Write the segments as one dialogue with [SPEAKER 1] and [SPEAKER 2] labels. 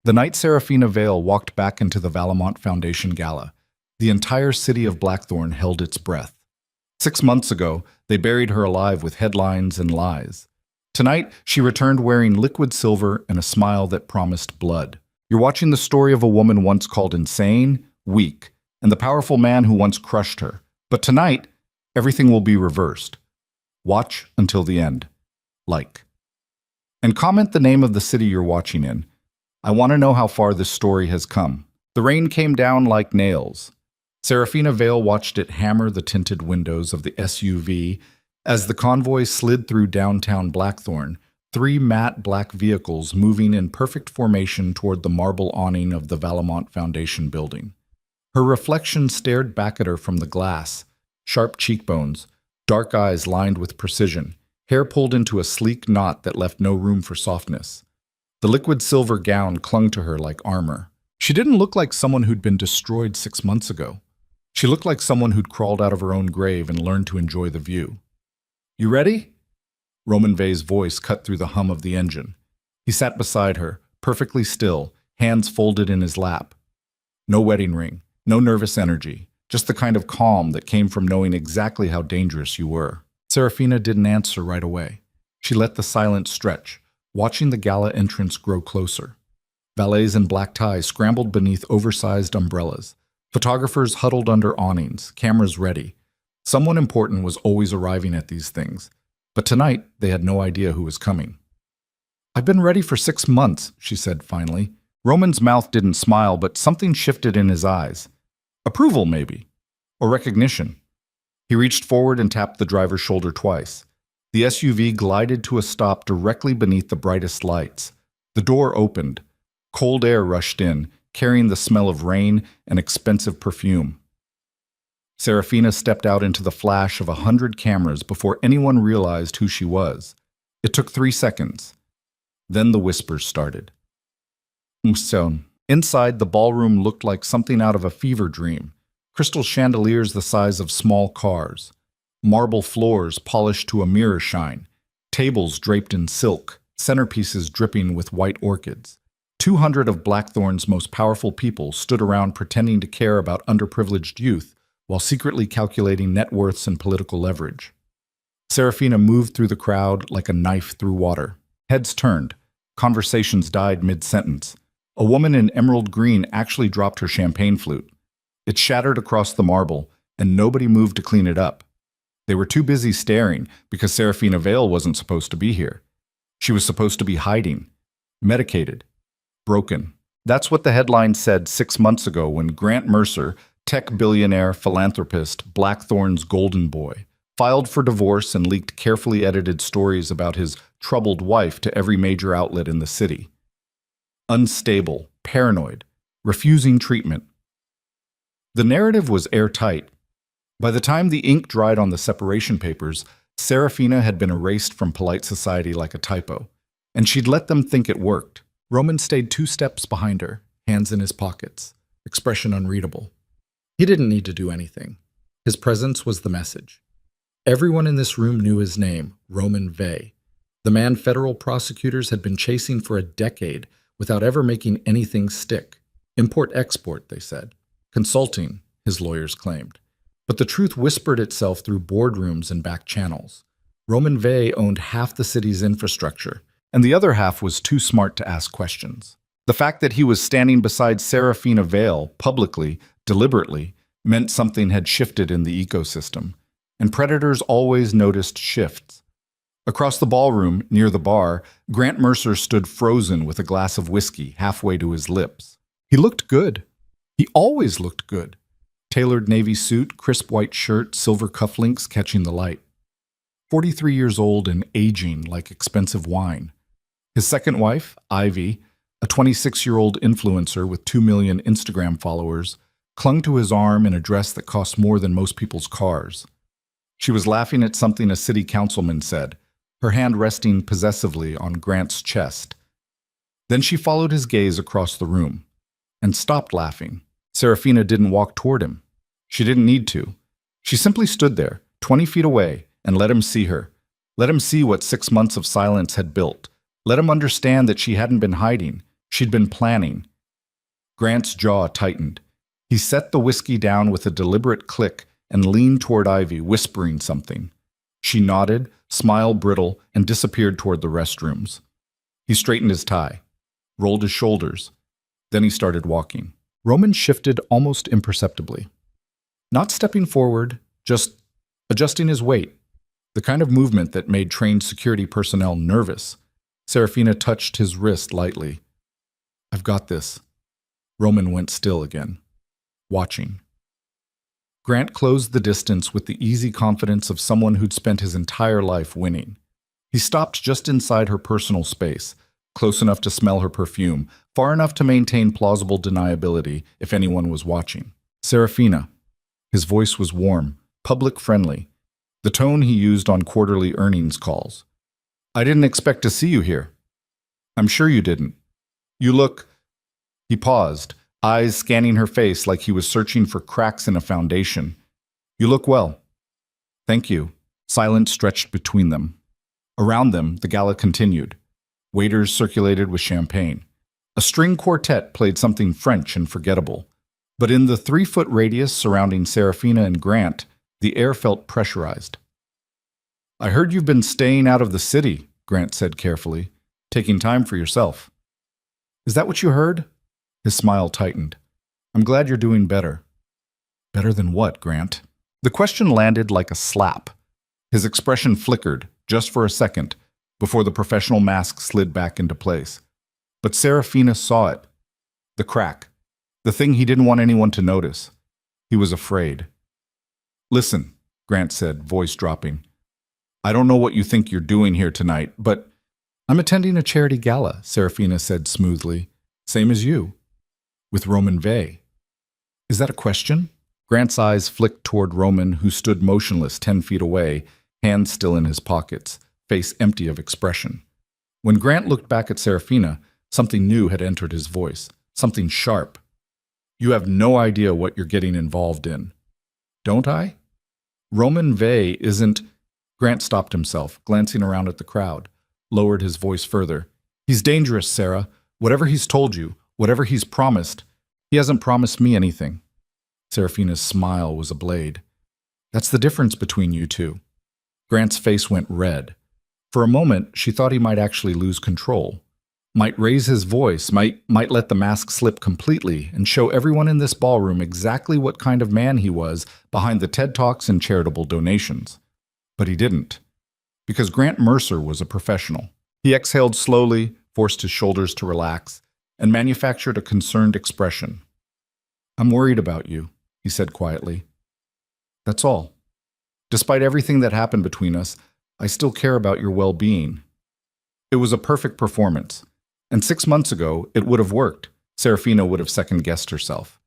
[SPEAKER 1] The night Serafina Vale walked back into the Valamont Foundation Gala, the entire city of Blackthorn held its breath. 6 months ago, they buried her alive with headlines and lies. Tonight, she returned wearing liquid silver and a smile that promised blood. You're watching the story of a woman once called insane, weak, and the powerful man who once crushed her. But tonight, everything will be reversed. Watch until the end. Like. And comment the name of the city you're watching in. I want to know how far this story has come. The rain came down like nails. Serafina Vale watched it hammer the tinted windows of the SUV as the convoy slid through downtown Blackthorn, three matte black vehicles moving in perfect formation toward the marble awning of the Valamont Foundation building. Her reflection stared back at her from the glass, sharp cheekbones, dark eyes lined with precision, hair pulled into a sleek knot that left no room for softness. The liquid silver gown clung to her like armor. She didn't look like someone who'd been destroyed 6 months ago. She looked like someone who'd crawled out of her own grave and learned to enjoy the view. You ready? Roman Vey's voice cut through the hum of the engine. He sat beside her, perfectly still, hands folded in his lap. No wedding ring, no nervous energy, just the kind of calm that came from knowing exactly how dangerous you were. Serafina didn't answer right away. She let the silence stretch, watching the gala entrance grow closer. Valets in black ties scrambled beneath oversized umbrellas. Photographers huddled under awnings, cameras ready. Someone important was always arriving at these things. But tonight, they had no idea who was coming. I've been ready for 6 months, she said finally. Roman's mouth didn't smile, but something shifted in his eyes. Approval, maybe. Or recognition. He reached forward and tapped the driver's shoulder twice. The SUV glided to a stop directly beneath the brightest lights. The door opened. Cold air rushed in, carrying the smell of rain and expensive perfume. Serafina stepped out into the flash of 100 cameras before anyone realized who she was. It took 3 seconds. Then the whispers started. Inside, the ballroom looked like something out of a fever dream. Crystal chandeliers the size of small cars. Marble floors polished to a mirror shine. Tables draped in silk. Centerpieces dripping with white orchids. 200 of Blackthorn's most powerful people stood around pretending to care about underprivileged youth while secretly calculating net worths and political leverage. Serafina moved through the crowd like a knife through water. Heads turned. Conversations died mid-sentence. A woman in emerald green actually dropped her champagne flute. It shattered across the marble, and nobody moved to clean it up. They were too busy staring because Serafina Vale wasn't supposed to be here. She was supposed to be hiding, medicated, broken. That's what the headline said 6 months ago when Grant Mercer, tech billionaire, philanthropist, Blackthorn's golden boy, filed for divorce and leaked carefully edited stories about his troubled wife to every major outlet in the city. Unstable, paranoid, refusing treatment. The narrative was airtight. By the time the ink dried on the separation papers, Serafina had been erased from polite society like a typo, and she'd let them think it worked. Roman stayed 2 steps behind her, hands in his pockets, expression unreadable. He didn't need to do anything. His presence was the message. Everyone in this room knew his name, Roman Vey, the man federal prosecutors had been chasing for a decade without ever making anything stick. Import-export, they said. Consulting, his lawyers claimed. But the truth whispered itself through boardrooms and back channels. Roman Vey owned half the city's infrastructure, and the other half was too smart to ask questions. The fact that he was standing beside Serafina Vale, publicly, deliberately, meant something had shifted in the ecosystem, and predators always noticed shifts. Across the ballroom, near the bar, Grant Mercer stood frozen with a glass of whiskey halfway to his lips. He looked good. He always looked good. Tailored navy suit, crisp white shirt, silver cufflinks catching the light. 43 years old and aging like expensive wine. His second wife, Ivy, a 26-year-old influencer with 2 million Instagram followers, clung to his arm in a dress that cost more than most people's cars. She was laughing at something a city councilman said, her hand resting possessively on Grant's chest. Then she followed his gaze across the room and stopped laughing. Serafina didn't walk toward him. She didn't need to. She simply stood there, 20 feet away, and let him see her. Let him see what 6 months of silence had built. Let him understand that she hadn't been hiding. She'd been planning. Grant's jaw tightened. He set the whiskey down with a deliberate click and leaned toward Ivy, whispering something. She nodded, smile brittle, and disappeared toward the restrooms. He straightened his tie, rolled his shoulders. Then he started walking. Roman shifted almost imperceptibly. Not stepping forward, just adjusting his weight, the kind of movement that made trained security personnel nervous. Serafina touched his wrist lightly. "I've got this." Roman went still again, watching. Grant closed the distance with the easy confidence of someone who'd spent his entire life winning. He stopped just inside her personal space, close enough to smell her perfume, far enough to maintain plausible deniability if anyone was watching. "Serafina." His voice was warm, public-friendly, the tone he used on quarterly earnings calls. "I didn't expect to see you here." "I'm sure you didn't. You look—" He paused, eyes scanning her face like he was searching for cracks in a foundation. "You look well." "Thank you." Silence stretched between them. Around them, the gala continued. Waiters circulated with champagne. A string quartet played something French and forgettable. But in the 3-foot radius surrounding Serafina and Grant, the air felt pressurized. "I heard you've been staying out of the city," Grant said carefully, "taking time for yourself." "Is that what you heard?" His smile tightened. "I'm glad you're doing better." "Better than what, Grant?" The question landed like a slap. His expression flickered, just for a second, before the professional mask slid back into place. But Serafina saw it. The crack. The thing he didn't want anyone to notice. He was afraid. "Listen," Grant said, voice dropping. "I don't know what you think you're doing here tonight, but—" "I'm attending a charity gala," Serafina said smoothly. "Same as you. With Roman Vey." "Is that a question?" Grant's eyes flicked toward Roman, who stood motionless 10 feet away, hands still in his pockets, face empty of expression. When Grant looked back at Serafina, something new had entered his voice, something sharp. "You have no idea what you're getting involved in." "Don't I?" "Roman Vey isn't—" Grant stopped himself, glancing around at the crowd, lowered his voice further. "He's dangerous, Sarah. Whatever he's told you, whatever he's promised, he hasn't promised me anything." Serafina's smile was a blade. "That's the difference between you two." Grant's face went red. For a moment, she thought he might actually lose control. Might raise his voice, might let the mask slip completely and show everyone in this ballroom exactly what kind of man he was behind the TED Talks and charitable donations. But he didn't. Because Grant Mercer was a professional. He exhaled slowly, forced his shoulders to relax, and manufactured a concerned expression. "I'm worried about you," he said quietly. "That's all. Despite everything that happened between us, I still care about your well-being." It was a perfect performance. And 6 months ago, it would have worked. Serafina would have second-guessed herself.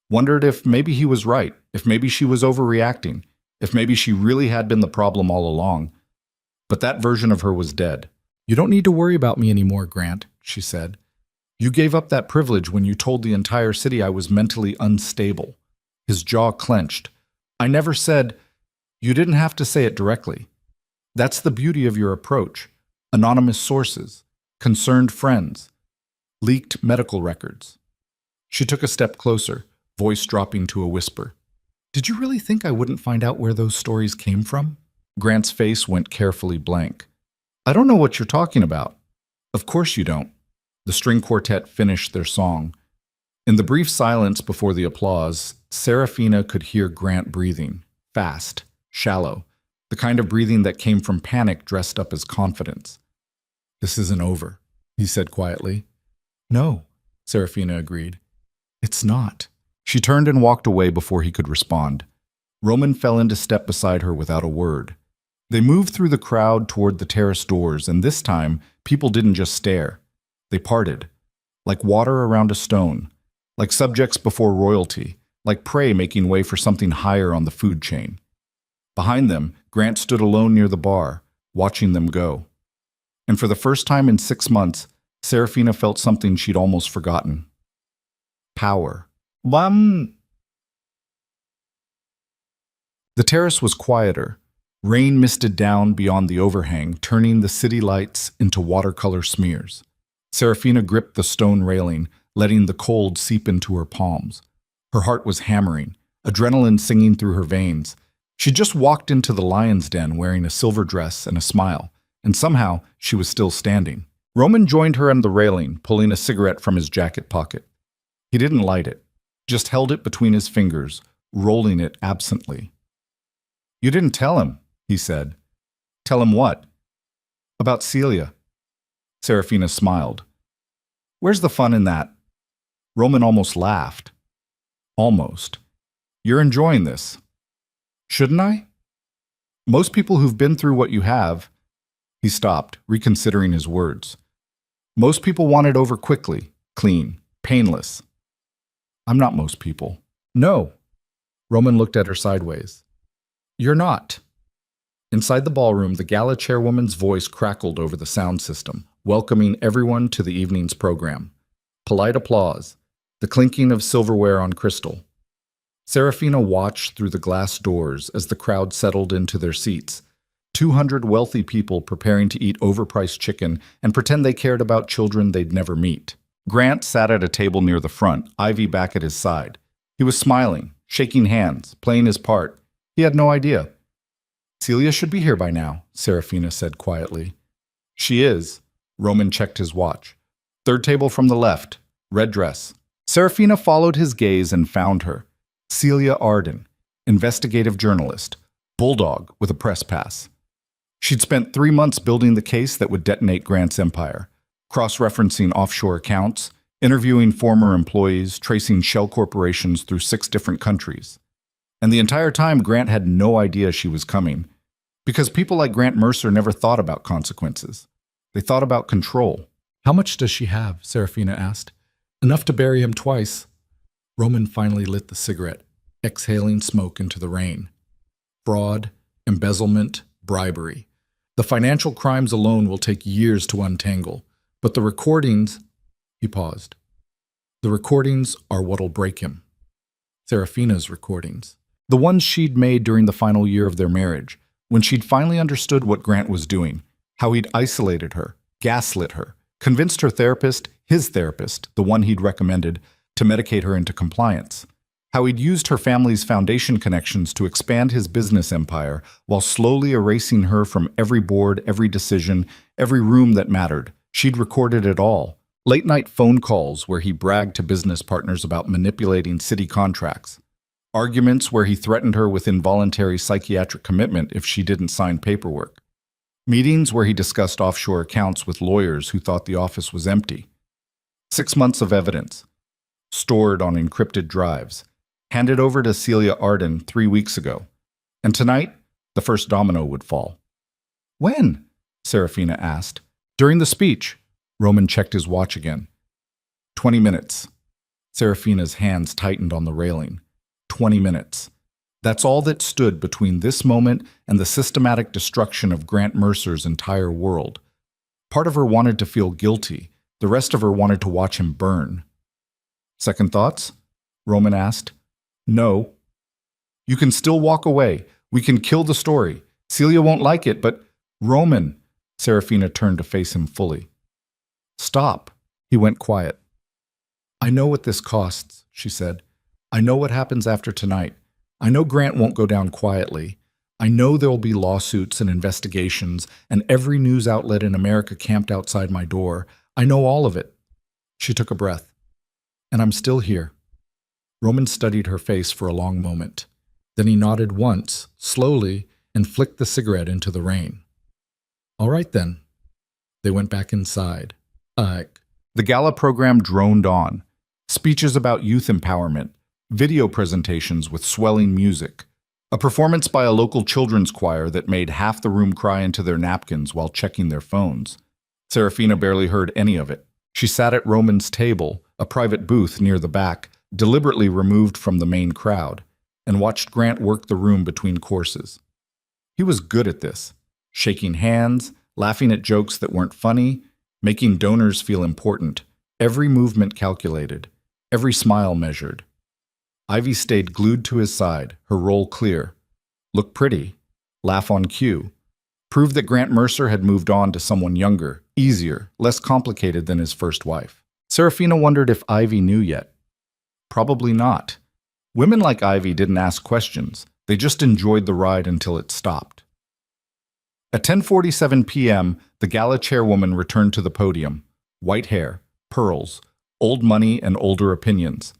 [SPEAKER 1] Wondered if maybe he was right, if maybe she was overreacting, if maybe she really had been the problem all along. But that version of her was dead. "You don't need to worry about me anymore, Grant," she said. "You gave up that privilege when you told the entire city I was mentally unstable." His jaw clenched. "I never said—" "You didn't have to say it directly. That's the beauty of your approach. Anonymous sources, concerned friends, leaked medical records." She took a step closer, voice dropping to a whisper. "Did you really think I wouldn't find out where those stories came from?" Grant's face went carefully blank. "I don't know what you're talking about." "Of course you don't." The string quartet finished their song. In the brief silence before the applause, Serafina could hear Grant breathing, fast, shallow, the kind of breathing that came from panic dressed up as confidence. "This isn't over," he said quietly. "No," Serafina agreed. "It's not." She turned and walked away before he could respond. Roman fell into step beside her without a word. They moved through the crowd toward the terrace doors, and this time, people didn't just stare. They parted, like water around a stone, like subjects before royalty, like prey making way for something higher on the food chain. Behind them, Grant stood alone near the bar, watching them go. And for the first time in 6 months, Serafina felt something she'd almost forgotten. Power. Bum! The terrace was quieter. Rain misted down beyond the overhang, turning the city lights into watercolor smears. Serafina gripped the stone railing, letting the cold seep into her palms. Her heart was hammering, adrenaline singing through her veins. She just walked into the lion's den wearing a silver dress and a smile, and somehow she was still standing. Roman joined her on the railing, pulling a cigarette from his jacket pocket. He didn't light it, just held it between his fingers, rolling it absently. "You didn't tell him," he said. "Tell him what?" "About Celia." Serafina smiled. "Where's the fun in that?" Roman almost laughed. "Almost. You're enjoying this." "Shouldn't I?" "Most people who've been through what you have—" He stopped, reconsidering his words. "Most people want it over quickly, clean, painless." "I'm not most people." "No." Roman looked at her sideways. "You're not." Inside the ballroom, the gala chairwoman's voice crackled over the sound system, welcoming everyone to the evening's program. Polite applause, the clinking of silverware on crystal. Serafina watched through the glass doors as the crowd settled into their seats. 200 wealthy people preparing to eat overpriced chicken and pretend they cared about children they'd never meet. Grant sat at a table near the front, Ivy back at his side. He was smiling, shaking hands, playing his part. He had no idea. "Celia should be here by now," Serafina said quietly. "She is." Roman checked his watch. "Third table from the left, red dress." Serafina followed his gaze and found her. Celia Arden, investigative journalist, bulldog with a press pass. She'd spent 3 months building the case that would detonate Grant's empire, cross-referencing offshore accounts, interviewing former employees, tracing shell corporations through 6 different countries. And the entire time, Grant had no idea she was coming, because people like Grant Mercer never thought about consequences. They thought about control. "How much does she have?" Serafina asked. "Enough to bury him twice." Roman finally lit the cigarette, exhaling smoke into the rain. Fraud, embezzlement, bribery. The financial crimes alone will take years to untangle, but the recordings— He paused. "The recordings are what'll break him." Serafina's recordings. The ones she'd made during the final year of their marriage, when she'd finally understood what Grant was doing, how he'd isolated her, gaslit her, convinced her therapist, his therapist, the one he'd recommended, to medicate her into compliance, how he'd used her family's foundation connections to expand his business empire while slowly erasing her from every board, every decision, every room that mattered. She'd recorded it all. Late-night phone calls where he bragged to business partners about manipulating city contracts. Arguments where he threatened her with involuntary psychiatric commitment if she didn't sign paperwork. Meetings where he discussed offshore accounts with lawyers who thought the office was empty. 6 months of evidence, stored on encrypted drives, handed over to Celia Arden 3 weeks ago. And tonight, the first domino would fall. "When?" Serafina asked. "During the speech." Roman checked his watch again. 20 minutes. Serafina's hands tightened on the railing. 20 minutes. That's all that stood between this moment and the systematic destruction of Grant Mercer's entire world. Part of her wanted to feel guilty. The rest of her wanted to watch him burn. "Second thoughts?" Roman asked. "No." "You can still walk away. We can kill the story. Celia won't like it, but—" "Roman!" Serafina turned to face him fully. "Stop." He went quiet. "I know what this costs," she said. "I know what happens after tonight. I know Grant won't go down quietly. I know there'll be lawsuits and investigations and every news outlet in America camped outside my door. I know all of it." She took a breath. "And I'm still here." Roman studied her face for a long moment. Then he nodded once, slowly, and flicked the cigarette into the rain. "All right, then." They went back inside. The gala program droned on. Speeches about youth empowerment, video presentations with swelling music, a performance by a local children's choir that made half the room cry into their napkins while checking their phones. Serafina barely heard any of it. She sat at Roman's table, a private booth near the back, deliberately removed from the main crowd, and watched Grant work the room between courses. He was good at this, shaking hands, laughing at jokes that weren't funny, making donors feel important, every movement calculated, every smile measured. Ivy stayed glued to his side, her role clear. Look pretty. Laugh on cue. Proved that Grant Mercer had moved on to someone younger, easier, less complicated than his first wife. Serafina wondered if Ivy knew yet. Probably not. Women like Ivy didn't ask questions. They just enjoyed the ride until it stopped. At 10:47 p.m., the gala chairwoman returned to the podium. White hair, pearls, old money, and older opinions.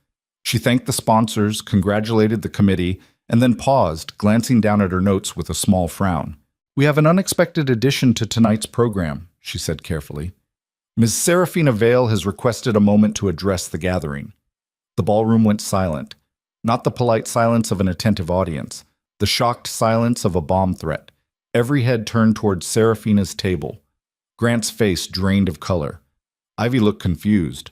[SPEAKER 1] She thanked the sponsors, congratulated the committee, and then paused, glancing down at her notes with a small frown. "We have an unexpected addition to tonight's program," she said carefully. "Ms. Serafina Vale has requested a moment to address the gathering." The ballroom went silent. Not the polite silence of an attentive audience, the shocked silence of a bomb threat. Every head turned towards Serafina's table. Grant's face drained of color. Ivy looked confused.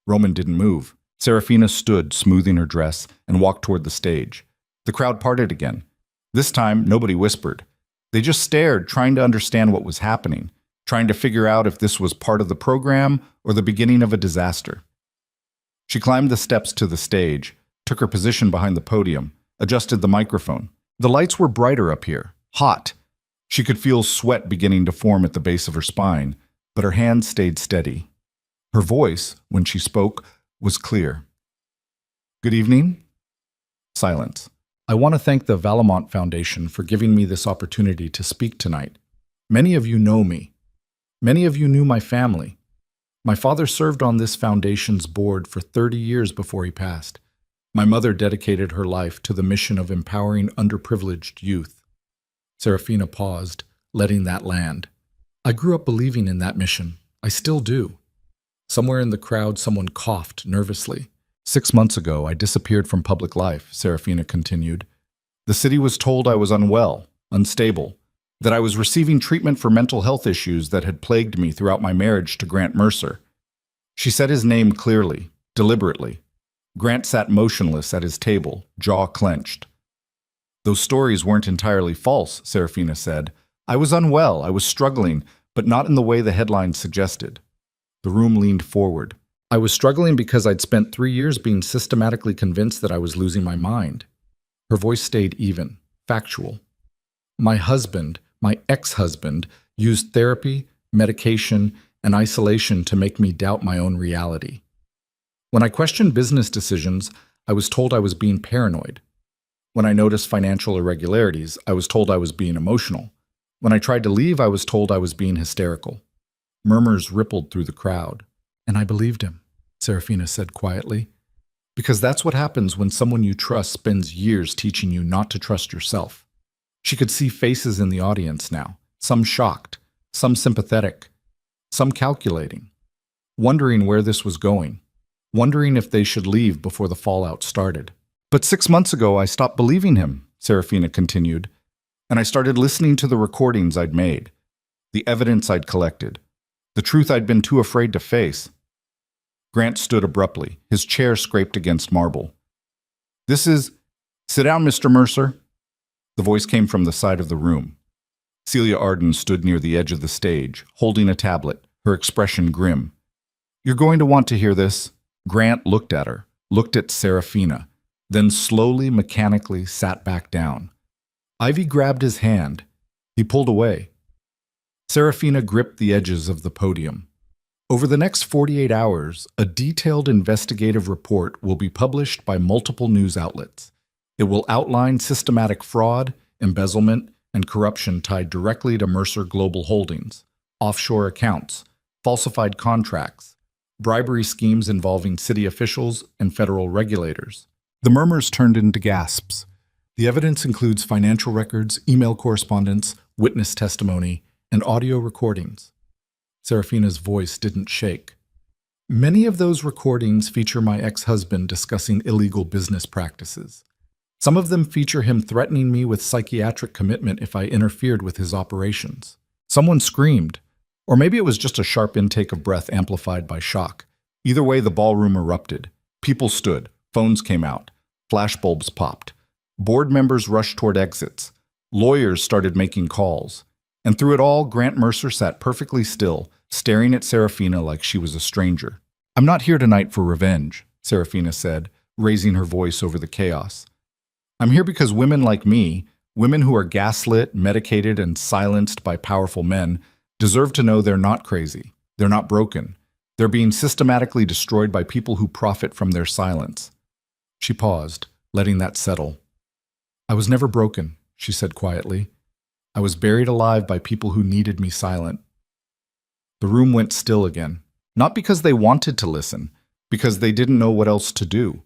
[SPEAKER 1] Roman didn't move. Serafina stood, smoothing her dress, and walked toward the stage. The crowd parted again. This time, nobody whispered. They just stared, trying to understand what was happening, trying to figure out if this was part of the program or the beginning of a disaster. She climbed the steps to the stage, took her position behind the podium, adjusted the microphone. The lights were brighter up here, hot. She could feel sweat beginning to form at the base of her spine, but her hands stayed steady. Her voice, when she spoke, was clear. "Good evening." Silence. "I want to thank the Valamont Foundation for giving me this opportunity to speak tonight. Many of you know me. Many of you knew my family. My father served on this foundation's board for 30 years before he passed. My mother dedicated her life to the mission of empowering underprivileged youth." Serafina paused, letting that land. "I grew up believing in that mission. I still do." Somewhere in the crowd, someone coughed nervously. "6 months ago, I disappeared from public life," Serafina continued. "The city was told I was unwell, unstable, that I was receiving treatment for mental health issues that had plagued me throughout my marriage to Grant Mercer." She said his name clearly, deliberately. Grant sat motionless at his table, jaw clenched. "Those stories weren't entirely false," Serafina said. "I was unwell, I was struggling, but not in the way the headlines suggested." The room leaned forward. "I was struggling because I'd spent 3 years being systematically convinced that I was losing my mind." Her voice stayed even, factual. "My husband, my ex-husband, used therapy, medication, and isolation to make me doubt my own reality. When I questioned business decisions, I was told I was being paranoid. When I noticed financial irregularities, I was told I was being emotional. When I tried to leave, I was told I was being hysterical." Murmurs rippled through the crowd. "And I believed him," Serafina said quietly. "Because that's what happens when someone you trust spends years teaching you not to trust yourself." She could see faces in the audience now, some shocked, some sympathetic, some calculating, wondering where this was going, wondering if they should leave before the fallout started. "But 6 months ago, I stopped believing him," Serafina continued, "and I started listening to the recordings I'd made, the evidence I'd collected, the truth I'd been too afraid to face." Grant stood abruptly, his chair scraped against marble. "Sit down, Mr. Mercer." The voice came from the side of the room. Celia Arden stood near the edge of the stage, holding a tablet, her expression grim. "You're going to want to hear this." Grant looked at her, looked at Serafina, then slowly, mechanically sat back down. Ivy grabbed his hand. He pulled away. Serafina gripped the edges of the podium. Over the next 48 hours, a detailed investigative report will be published by multiple news outlets. It will outline systematic fraud, embezzlement, and corruption tied directly to Mercer Global Holdings, offshore accounts, falsified contracts, bribery schemes involving city officials and federal regulators. The murmurs turned into gasps. The evidence includes financial records, email correspondence, witness testimony, and audio recordings. Serafina's voice didn't shake. "Many of those recordings feature my ex-husband discussing illegal business practices. Some of them feature him threatening me with psychiatric commitment if I interfered with his operations." Someone screamed, or maybe it was just a sharp intake of breath amplified by shock. Either way, the ballroom erupted. People stood, phones came out, flashbulbs popped. Board members rushed toward exits. Lawyers started making calls. And through it all, Grant Mercer sat perfectly still, staring at Serafina like she was a stranger. "I'm not here tonight for revenge," Serafina said, raising her voice over the chaos. "I'm here because women like me, Women who are gaslit, medicated, and silenced by powerful men deserve to know they're not crazy. They're not broken. They're being systematically destroyed by people who profit from their silence. She paused, letting that settle. I was never broken, she said quietly. I was buried alive by people who needed me silent. The room went still again, not because they wanted to listen, because they didn't know what else to do.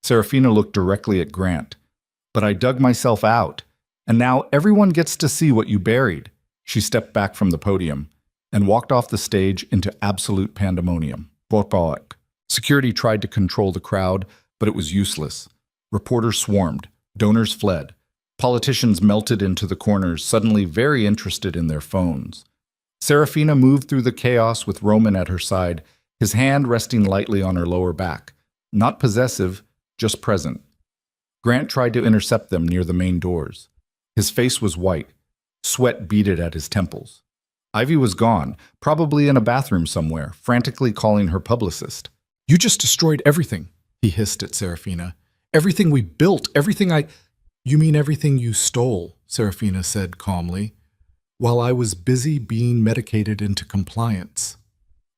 [SPEAKER 1] Serafina looked directly at Grant. But I dug myself out, and now everyone gets to see what you buried. She stepped back from the podium and walked off the stage into absolute pandemonium. Security tried to control the crowd, but it was useless. Reporters swarmed, donors fled. Politicians melted into the corners, suddenly very interested in their phones. Serafina moved through the chaos with Roman at her side, his hand resting lightly on her lower back. Not possessive, just present. Grant tried to intercept them near the main doors. His face was white. Sweat beaded at his temples. Ivy was gone, probably in a bathroom somewhere, frantically calling her publicist. You just destroyed everything, he hissed at Serafina. Everything we built, everything I... You mean everything you stole, Serafina said calmly, while I was busy being medicated into compliance.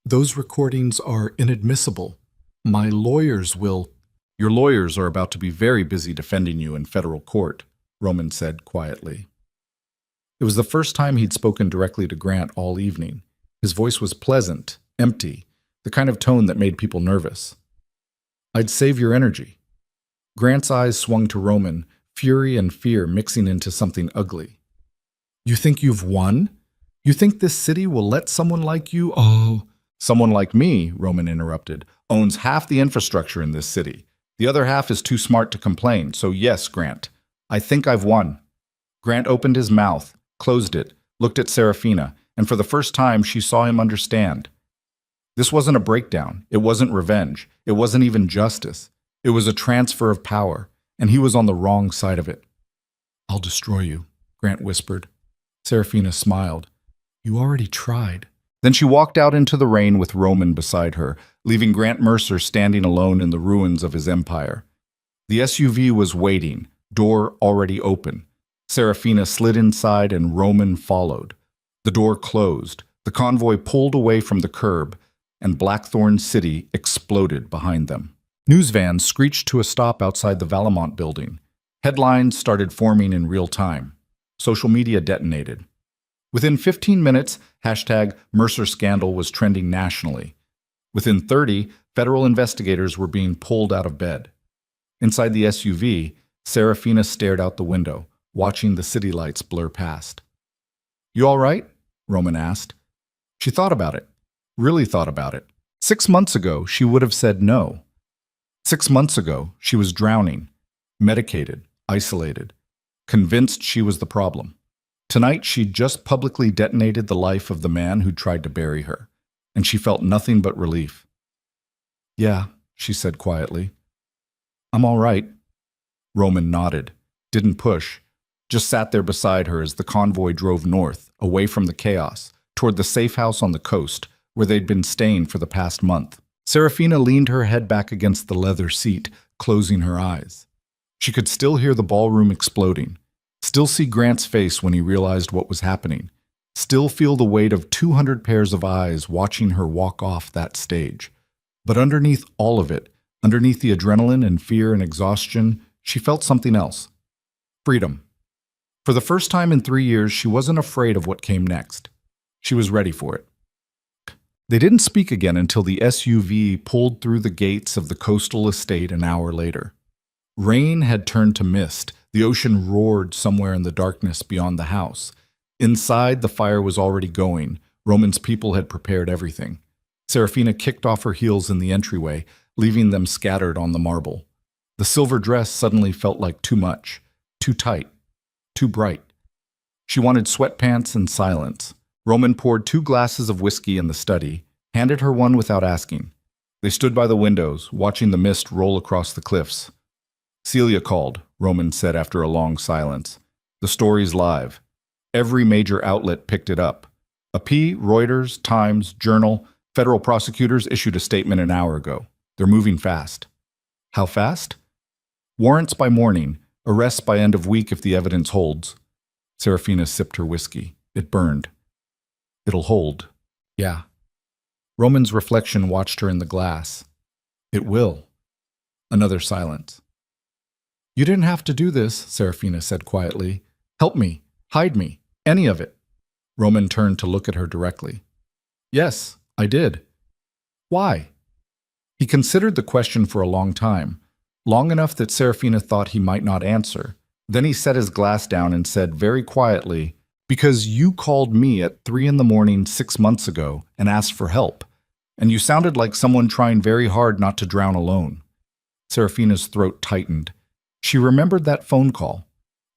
[SPEAKER 1] Those recordings are inadmissible. My lawyers will... Your lawyers are about to be very busy defending you in federal court, Roman said quietly. It was the first time he'd spoken directly to Grant all evening. His voice was pleasant, empty, the kind of tone that made people nervous. I'd save your energy. Grant's eyes swung to Roman, fury and fear mixing into something ugly. You think you've won? You think this city will let someone like you... Oh, someone like me, Roman interrupted, owns half the infrastructure in this city. The other half is too smart to complain, so yes, Grant. I think I've won. Grant opened his mouth, closed it, looked at Serafina, and for the first time she saw him understand. This wasn't a breakdown. It wasn't revenge. It wasn't even justice. It was a transfer of power, and he was on the wrong side of it. I'll destroy you, Grant whispered. Serafina smiled. You already tried. Then she walked out into the rain with Roman beside her, leaving Grant Mercer standing alone in the ruins of his empire. The SUV was waiting, door already open. Serafina slid inside and Roman followed. The door closed, the convoy pulled away from the curb, and Blackthorn City exploded behind them. News vans screeched to a stop outside the Valamont building. Headlines started forming in real time. Social media detonated. Within 15 minutes, #Mercer Scandal was trending nationally. Within 30, federal investigators were being pulled out of bed. Inside the SUV, Serafina stared out the window, watching the city lights blur past. You all right? Roman asked. She thought about it, really thought about it. 6 months ago, she would have said no. 6 months ago, she was drowning, medicated, isolated, convinced she was the problem. Tonight, she'd just publicly detonated the life of the man who tried to bury her, and she felt nothing but relief. Yeah, she said quietly. I'm all right. Roman nodded, didn't push, just sat there beside her as the convoy drove north, away from the chaos, toward the safe house on the coast, where they'd been staying for the past month. Serafina leaned her head back against the leather seat, closing her eyes. She could still hear the ballroom exploding, still see Grant's face when he realized what was happening, still feel the weight of 200 pairs of eyes watching her walk off that stage. But underneath all of it, underneath the adrenaline and fear and exhaustion, she felt something else. Freedom. For the first time in 3 years, she wasn't afraid of what came next. She was ready for it. They didn't speak again until the SUV pulled through the gates of the coastal estate an hour later. Rain had turned to mist. The ocean roared somewhere in the darkness beyond the house. Inside, the fire was already going. Roman's people had prepared everything. Serafina kicked off her heels in the entryway, leaving them scattered on the marble. The silver dress suddenly felt like too much, too tight, too bright. She wanted sweatpants and silence. Roman poured 2 glasses of whiskey in the study, handed her one without asking. They stood by the windows, watching the mist roll across the cliffs. Celia called, Roman said after a long silence. The story's live. Every major outlet picked it up. AP, Reuters, Times, Journal, federal prosecutors issued a statement an hour ago. They're moving fast. How fast? Warrants by morning, Arrest by end of week if the evidence holds. Serafina sipped her whiskey. It burned. It'll hold. Yeah. Roman's reflection watched her in the glass. It will. Another silence. You didn't have to do this, Serafina said quietly. Help me. Hide me. Any of it. Roman turned to look at her directly. Yes, I did. Why? He considered the question for a long time, long enough that Serafina thought he might not answer. Then he set his glass down and said very quietly, because you called me at 3 a.m. 6 months ago and asked for help, and you sounded like someone trying very hard not to drown alone. Serafina's throat tightened. She remembered that phone call,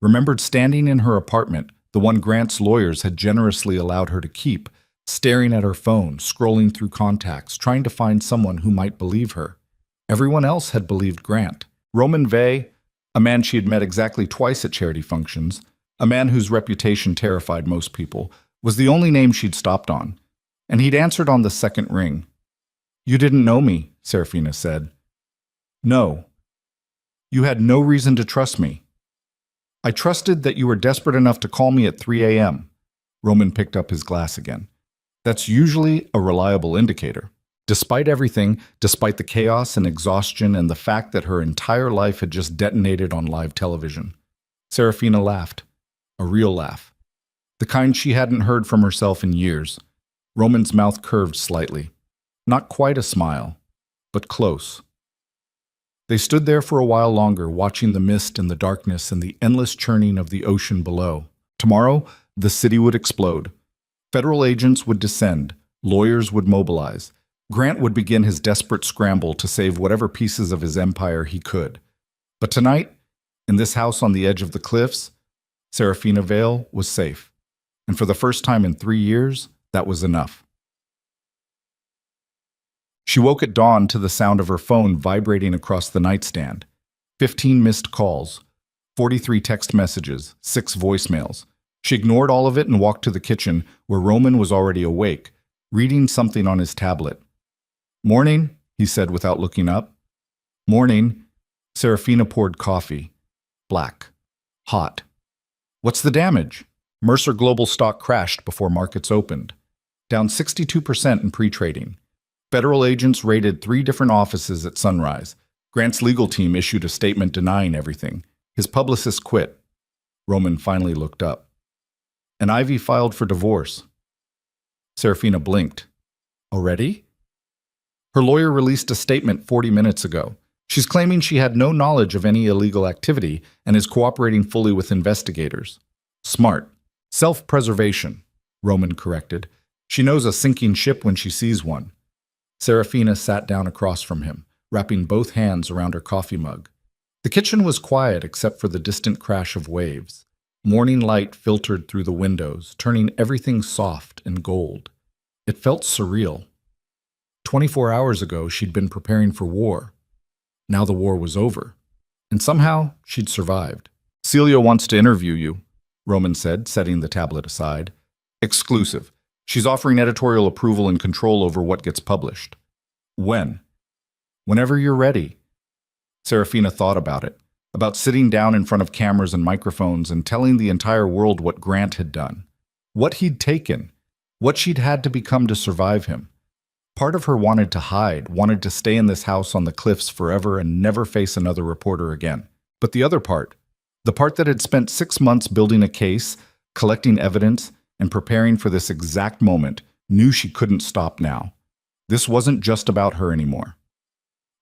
[SPEAKER 1] remembered standing in her apartment, the one Grant's lawyers had generously allowed her to keep, staring at her phone, scrolling through contacts, trying to find someone who might believe her. Everyone else had believed Grant. Roman Vey, a man she had met exactly twice at charity functions, a man whose reputation terrified most people, was the only name she'd stopped on. And he'd answered on the second ring. You didn't know me, Serafina said. No. You had no reason to trust me. I trusted that you were desperate enough to call me at 3 a.m. Roman picked up his glass again. That's usually a reliable indicator. Despite everything, despite the chaos and exhaustion and the fact that her entire life had just detonated on live television. Serafina laughed. A real laugh. The kind she hadn't heard from herself in years. Roman's mouth curved slightly. Not quite a smile, but close. They stood there for a while longer, watching the mist and the darkness and the endless churning of the ocean below. Tomorrow, the city would explode. Federal agents would descend. Lawyers would mobilize. Grant would begin his desperate scramble to save whatever pieces of his empire he could. But tonight, in this house on the edge of the cliffs, Serafina Vale was safe. And for the first time in 3 years, that was enough. She woke at dawn to the sound of her phone vibrating across the nightstand. 15 missed calls, 43 text messages, 6 voicemails. She ignored all of it and walked to the kitchen, where Roman was already awake, reading something on his tablet. Morning, he said without looking up. Morning. Serafina poured coffee. Black. Hot. What's the damage? Mercer Global stock crashed before markets opened. Down 62% in pre-trading. Federal agents raided 3 different offices at sunrise. Grant's legal team issued a statement denying everything. His publicist quit. Roman finally looked up. And Ivy filed for divorce. Serafina blinked. Already? Her lawyer released a statement 40 minutes ago. She's claiming she had no knowledge of any illegal activity and is cooperating fully with investigators. Smart. Self-preservation, Roman corrected. She knows a sinking ship when she sees one. Serafina sat down across from him, wrapping both hands around her coffee mug. The kitchen was quiet except for the distant crash of waves. Morning light filtered through the windows, turning everything soft and gold. It felt surreal. 24 hours ago, she'd been preparing for war. Now the war was over. And somehow, she'd survived. Celia wants to interview you, Roman said, setting the tablet aside. Exclusive. She's offering editorial approval and control over what gets published. When? Whenever you're ready. Serafina thought about it, about sitting down in front of cameras and microphones and telling the entire world what Grant had done, what he'd taken, what she'd had to become to survive him. Part of her wanted to hide, wanted to stay in this house on the cliffs forever and never face another reporter again. But the other part, the part that had spent 6 months building a case, collecting evidence, and preparing for this exact moment, knew she couldn't stop now. This wasn't just about her anymore.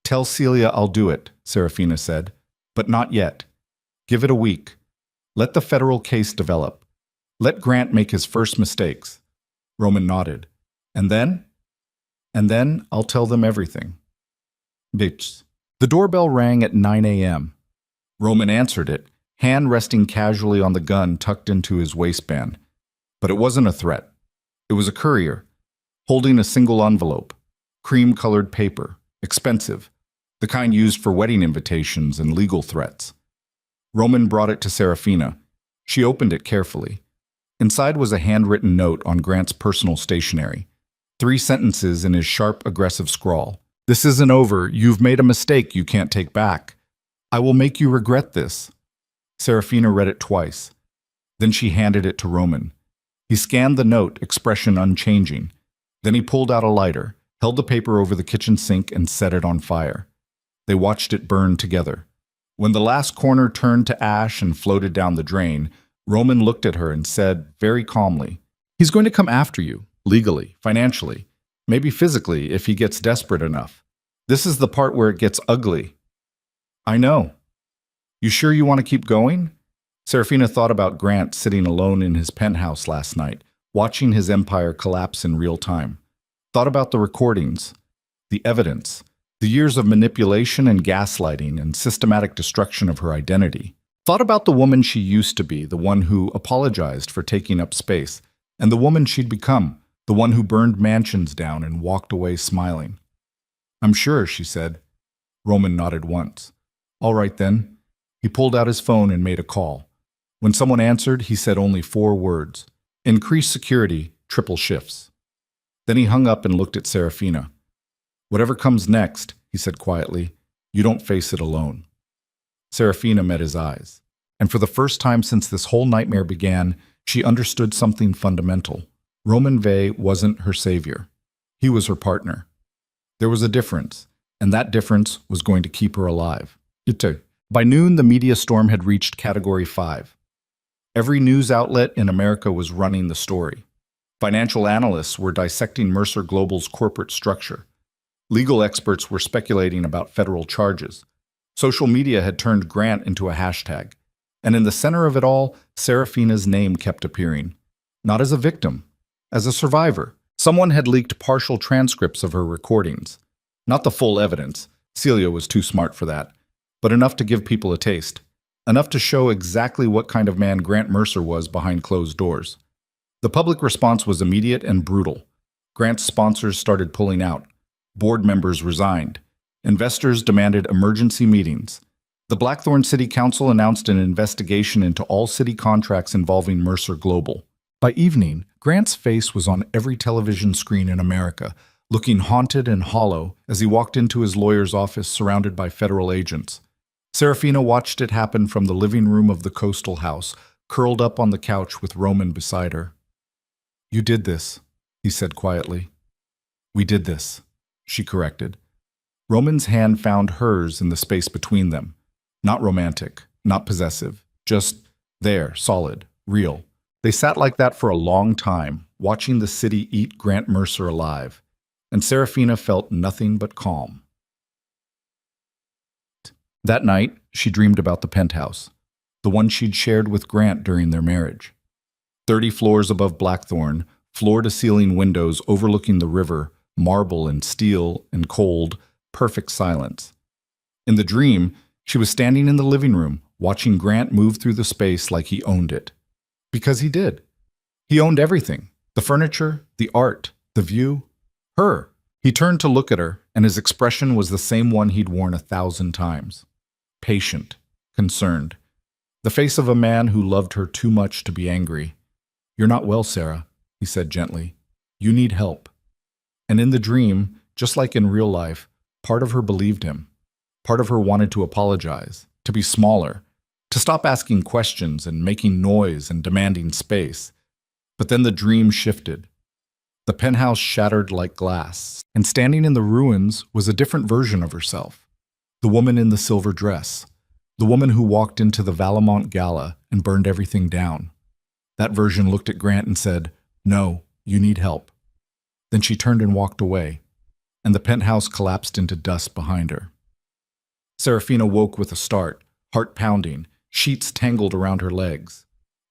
[SPEAKER 1] Tell Celia I'll do it, Serafina said, but not yet. Give it a week. Let the federal case develop. Let Grant make his first mistakes. Roman nodded. And then? And then I'll tell them everything. Bitch. The doorbell rang at 9 a.m. Roman answered it, hand resting casually on the gun tucked into his waistband. But it wasn't a threat. It was a courier, holding a single envelope, cream-colored paper, expensive, the kind used for wedding invitations and legal threats. Roman brought it to Serafina. She opened it carefully. Inside was a handwritten note on Grant's personal stationery. 3 sentences in his sharp, aggressive scrawl. This isn't over. You've made a mistake you can't take back. I will make you regret this. Serafina read it twice. Then she handed it to Roman. He scanned the note, expression unchanging. Then he pulled out a lighter, held the paper over the kitchen sink, and set it on fire. They watched it burn together. When the last corner turned to ash and floated down the drain, Roman looked at her and said, very calmly, "He's going to come after you, legally, financially, maybe physically if he gets desperate enough. This is the part where it gets ugly." "I know. You sure you want to keep going?" Serafina thought about Grant sitting alone in his penthouse last night, watching his empire collapse in real time. Thought about the recordings, the evidence, the years of manipulation and gaslighting and systematic destruction of her identity. Thought about the woman she used to be, the one who apologized for taking up space, and the woman she'd become, the one who burned mansions down and walked away smiling. "I'm sure," she said. Roman nodded once. "All right then." He pulled out his phone and made a call. When someone answered, he said only 4 words. "Increase security, triple shifts." Then he hung up and looked at Serafina. "Whatever comes next," he said quietly, "you don't face it alone." Serafina met his eyes. And for the first time since this whole nightmare began, she understood something fundamental. Roman Vey wasn't her savior. He was her partner. There was a difference, and that difference was going to keep her alive. By noon, the media storm had reached Category 5. Every news outlet in America was running the story. Financial analysts were dissecting Mercer Global's corporate structure. Legal experts were speculating about federal charges. Social media had turned Grant into a hashtag. And in the center of it all, Serafina's name kept appearing. Not as a victim, as a survivor. Someone had leaked partial transcripts of her recordings. Not the full evidence. Celia was too smart for that. But enough to give people a taste. Enough to show exactly what kind of man Grant Mercer was behind closed doors. The public response was immediate and brutal. Grant's sponsors started pulling out. Board members resigned. Investors demanded emergency meetings. The Blackthorn City Council announced an investigation into all city contracts involving Mercer Global. By evening, Grant's face was on every television screen in America, looking haunted and hollow as he walked into his lawyer's office surrounded by federal agents. Serafina watched it happen from the living room of the coastal house, curled up on the couch with Roman beside her. "You did this," he said quietly. "We did this," she corrected. Roman's hand found hers in the space between them. Not romantic, not possessive, just there, solid, real. They sat like that for a long time, watching the city eat Grant Mercer alive, and Serafina felt nothing but calm. That night, she dreamed about the penthouse, the one she'd shared with Grant during their marriage. 30 floors above Blackthorn, floor-to-ceiling windows overlooking the river, marble and steel and cold, perfect silence. In the dream, she was standing in the living room, watching Grant move through the space like he owned it. Because he did. He owned everything. The furniture, the art, the view, her. He turned to look at her, and his expression was the same one he'd worn 1,000 times. Patient, concerned. The face of a man who loved her too much to be angry. "You're not well, Sarah," he said gently. "You need help." And in the dream, just like in real life, part of her believed him. Part of her wanted to apologize, to be smaller, to stop asking questions and making noise and demanding space. But then the dream shifted. The penthouse shattered like glass, and standing in the ruins was a different version of herself. The woman in the silver dress. The woman who walked into the Valamont Gala and burned everything down. That version looked at Grant and said, "No, you need help." Then she turned and walked away, and the penthouse collapsed into dust behind her. Serafina woke with a start, heart pounding, sheets tangled around her legs.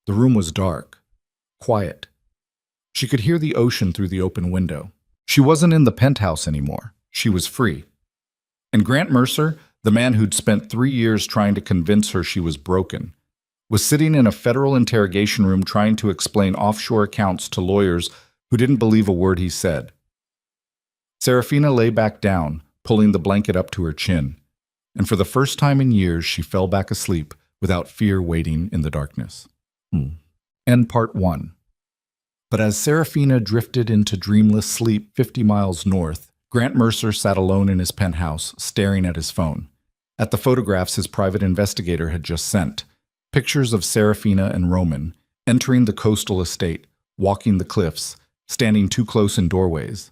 [SPEAKER 1] The room was dark, quiet. She could hear the ocean through the open window. She wasn't in the penthouse anymore. She was free. And Grant Mercer, the man who'd spent 3 years trying to convince her she was broken, was sitting in a federal interrogation room trying to explain offshore accounts to lawyers who didn't believe a word he said. Serafina lay back down, pulling the blanket up to her chin, and for the first time in years she fell back asleep without fear waiting in the darkness. End part 1. But as Serafina drifted into dreamless sleep 50 miles north, Grant Mercer sat alone in his penthouse, staring at his phone, at the photographs his private investigator had just sent. Pictures of Serafina and Roman entering the coastal estate, walking the cliffs, standing too close in doorways.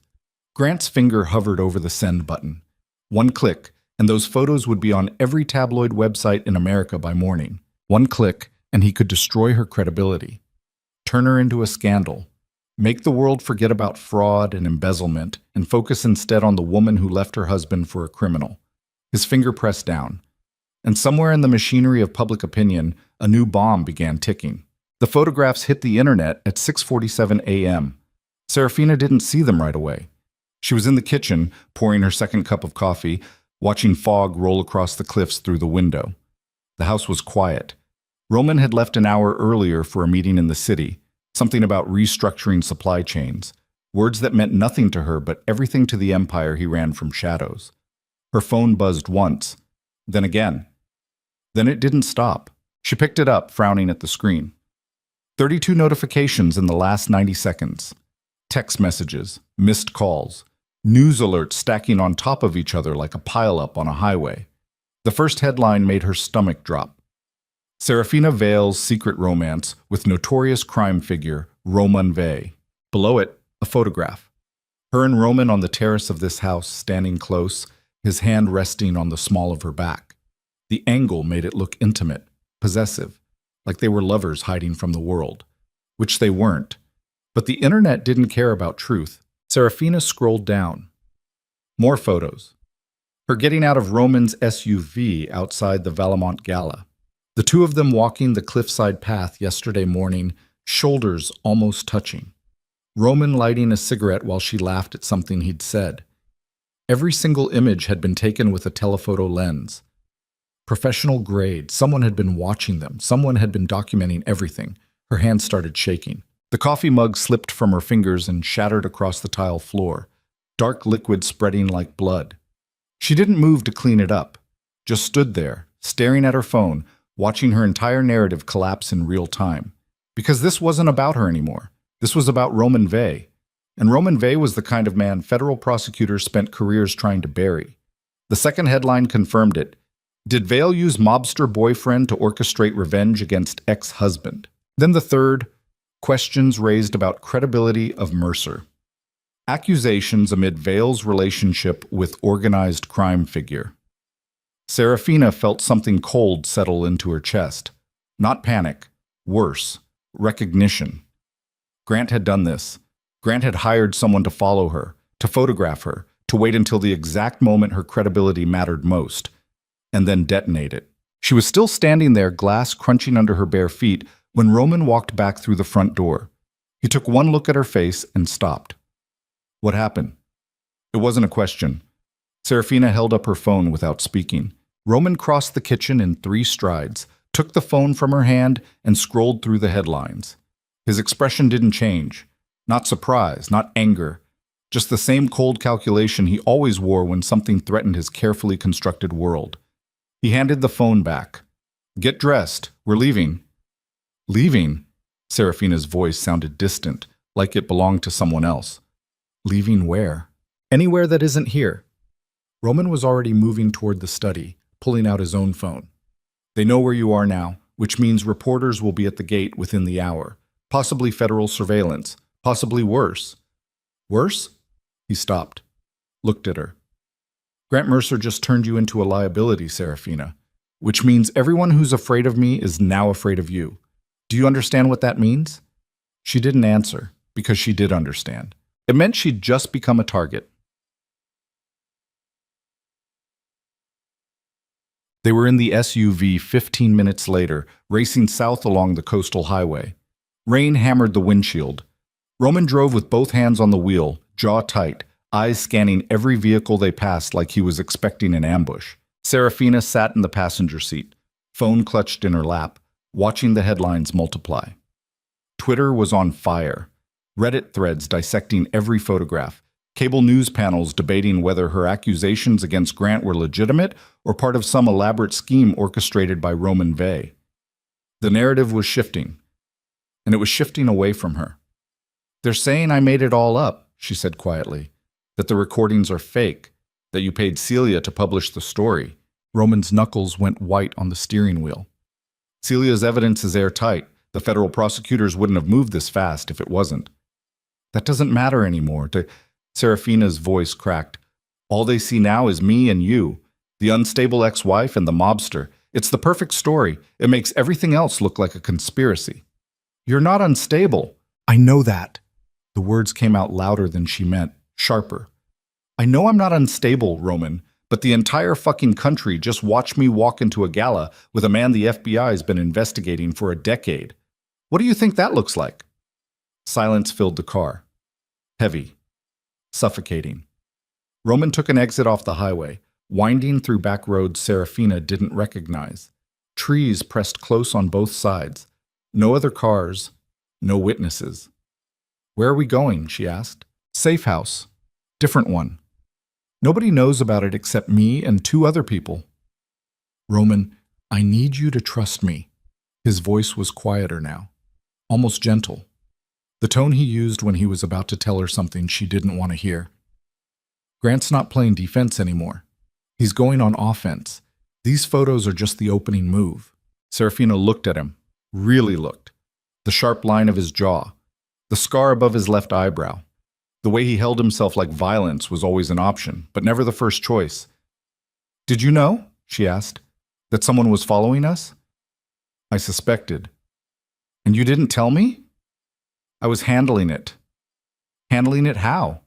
[SPEAKER 1] Grant's finger hovered over the send button. One click, and those photos would be on every tabloid website in America by morning. One click, and he could destroy her credibility. Turn her into a scandal. Make the world forget about fraud and embezzlement and focus instead on the woman who left her husband for a criminal. His finger pressed down. And somewhere in the machinery of public opinion, a new bomb began ticking. The photographs hit the internet at 6:47 a.m. Serafina didn't see them right away. She was in the kitchen, pouring her second cup of coffee, watching fog roll across the cliffs through the window. The house was quiet. Roman had left an hour earlier for a meeting in the city, something about restructuring supply chains, words that meant nothing to her but everything to the empire he ran from shadows. Her phone buzzed once, then again. Then it didn't stop. She picked it up, frowning at the screen. 32 notifications in the last 90 seconds. Text messages, missed calls, news alerts stacking on top of each other like a pileup on a highway. The first headline made her stomach drop. Serafina Vale's secret romance with notorious crime figure Roman Vale. Below it, a photograph. Her and Roman on the terrace of this house, standing close, his hand resting on the small of her back. The angle made it look intimate, possessive, like they were lovers hiding from the world, which they weren't. But the internet didn't care about truth. Serafina scrolled down. More photos. Her getting out of Roman's SUV outside the Valemont Gala. The two of them walking the cliffside path yesterday morning, shoulders almost touching. Roman lighting a cigarette while she laughed at something he'd said. Every single image had been taken with a telephoto lens. Professional grade. Someone had been watching them. Someone had been documenting everything. Her hands started shaking. The coffee mug slipped from her fingers and shattered across the tile floor, dark liquid spreading like blood. She didn't move to clean it up, just stood there, staring at her phone, watching her entire narrative collapse in real time. Because this wasn't about her anymore. This was about Roman Vale. And Roman Vale was the kind of man federal prosecutors spent careers trying to bury. The second headline confirmed it. Did Vale use mobster boyfriend to orchestrate revenge against ex-husband? Then the third, questions raised about credibility of Mercer. Accusations amid Vale's relationship with organized crime figure. Serafina felt something cold settle into her chest. Not panic. Worse. Recognition. Grant had done this. Grant had hired someone to follow her, to photograph her, to wait until the exact moment her credibility mattered most, and then detonate it. She was still standing there, glass crunching under her bare feet, when Roman walked back through the front door. He took one look at her face and stopped. What happened? It wasn't a question. Serafina held up her phone without speaking. Roman crossed the kitchen in 3 strides, took the phone from her hand, and scrolled through the headlines. His expression didn't change. Not surprise, not anger. Just the same cold calculation he always wore when something threatened his carefully constructed world. He handed the phone back. Get dressed. We're leaving. Leaving? Serafina's voice sounded distant, like it belonged to someone else. Leaving where? Anywhere that isn't here. Roman was already moving toward the study, pulling out his own phone. They know where you are now, which means reporters will be at the gate within the hour. Possibly federal surveillance. Possibly worse. Worse? He stopped, looked at her. Grant Mercer just turned you into a liability, Serafina, which means everyone who's afraid of me is now afraid of you. Do you understand what that means? She didn't answer, because she did understand. It meant she'd just become a target. They were in the SUV 15 minutes later, racing south along the coastal highway. Rain hammered the windshield. Roman drove with both hands on the wheel, jaw tight, eyes scanning every vehicle they passed like he was expecting an ambush. Serafina sat in the passenger seat, phone clutched in her lap, watching the headlines multiply. Twitter was on fire. Reddit threads dissecting every photograph. Cable news panels debating whether her accusations against Grant were legitimate or part of some elaborate scheme orchestrated by Roman Vale. The narrative was shifting, and it was shifting away from her. They're saying I made it all up, she said quietly, that the recordings are fake, that you paid Celia to publish the story. Roman's knuckles went white on the steering wheel. Celia's evidence is airtight. The federal prosecutors wouldn't have moved this fast if it wasn't. That doesn't matter anymore. Serafina's voice cracked. All they see now is me and you, the unstable ex-wife and the mobster. It's the perfect story. It makes everything else look like a conspiracy. You're not unstable. I know that. The words came out louder than she meant, sharper. I know I'm not unstable, Roman, but the entire fucking country just watched me walk into a gala with a man the FBI's been investigating for a decade. What do you think that looks like? Silence filled the car. Heavy. Suffocating. Roman took an exit off the highway, winding through back roads Serafina didn't recognize. Trees pressed close on both sides. No other cars, no witnesses. Where are we going? She asked. Safe house. Different one. Nobody knows about it except me and two other people. Roman, I need you to trust me. His voice was quieter now, almost gentle. The tone he used when he was about to tell her something she didn't want to hear. Grant's not playing defense anymore. He's going on offense. These photos are just the opening move. Serafina looked at him, really looked. The sharp line of his jaw, the scar above his left eyebrow. The way he held himself like violence was always an option, but never the first choice. Did you know, she asked, that someone was following us? I suspected. And you didn't tell me? I was handling it. Handling it how?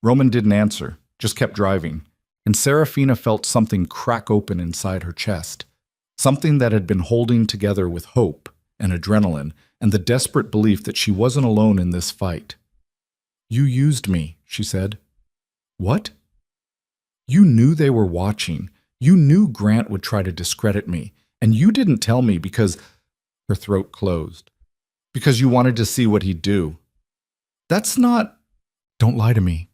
[SPEAKER 1] Roman didn't answer, just kept driving, and Serafina felt something crack open inside her chest, something that had been holding together with hope and adrenaline and the desperate belief that she wasn't alone in this fight. You used me, she said. What? You knew they were watching. You knew Grant would try to discredit me, and you didn't tell me because... Her throat closed. Because you wanted to see what he'd do. That's not... Don't lie to me.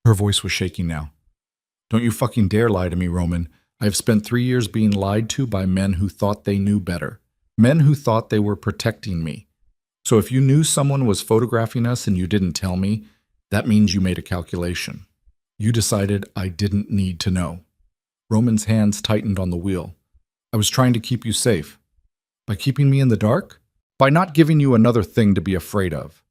[SPEAKER 1] Her voice was shaking now. Don't you fucking dare lie to me, Roman. I have spent 3 years being lied to by men who thought they knew better. Men who thought they were protecting me. So if you knew someone was photographing us and you didn't tell me, that means you made a calculation. You decided I didn't need to know. Roman's hands tightened on the wheel. I was trying to keep you safe. By keeping me in the dark? By not giving you another thing to be afraid of.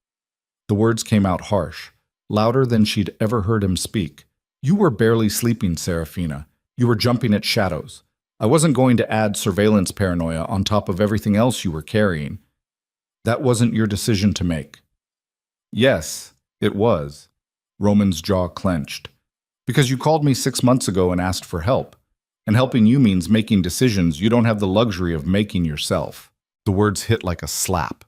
[SPEAKER 1] The words came out harsh, louder than she'd ever heard him speak. You were barely sleeping, Serafina. You were jumping at shadows. I wasn't going to add surveillance paranoia on top of everything else you were carrying. That wasn't your decision to make. Yes, it was. Roman's jaw clenched. Because you called me 6 months ago and asked for help. And helping you means making decisions you don't have the luxury of making yourself. The words hit like a slap.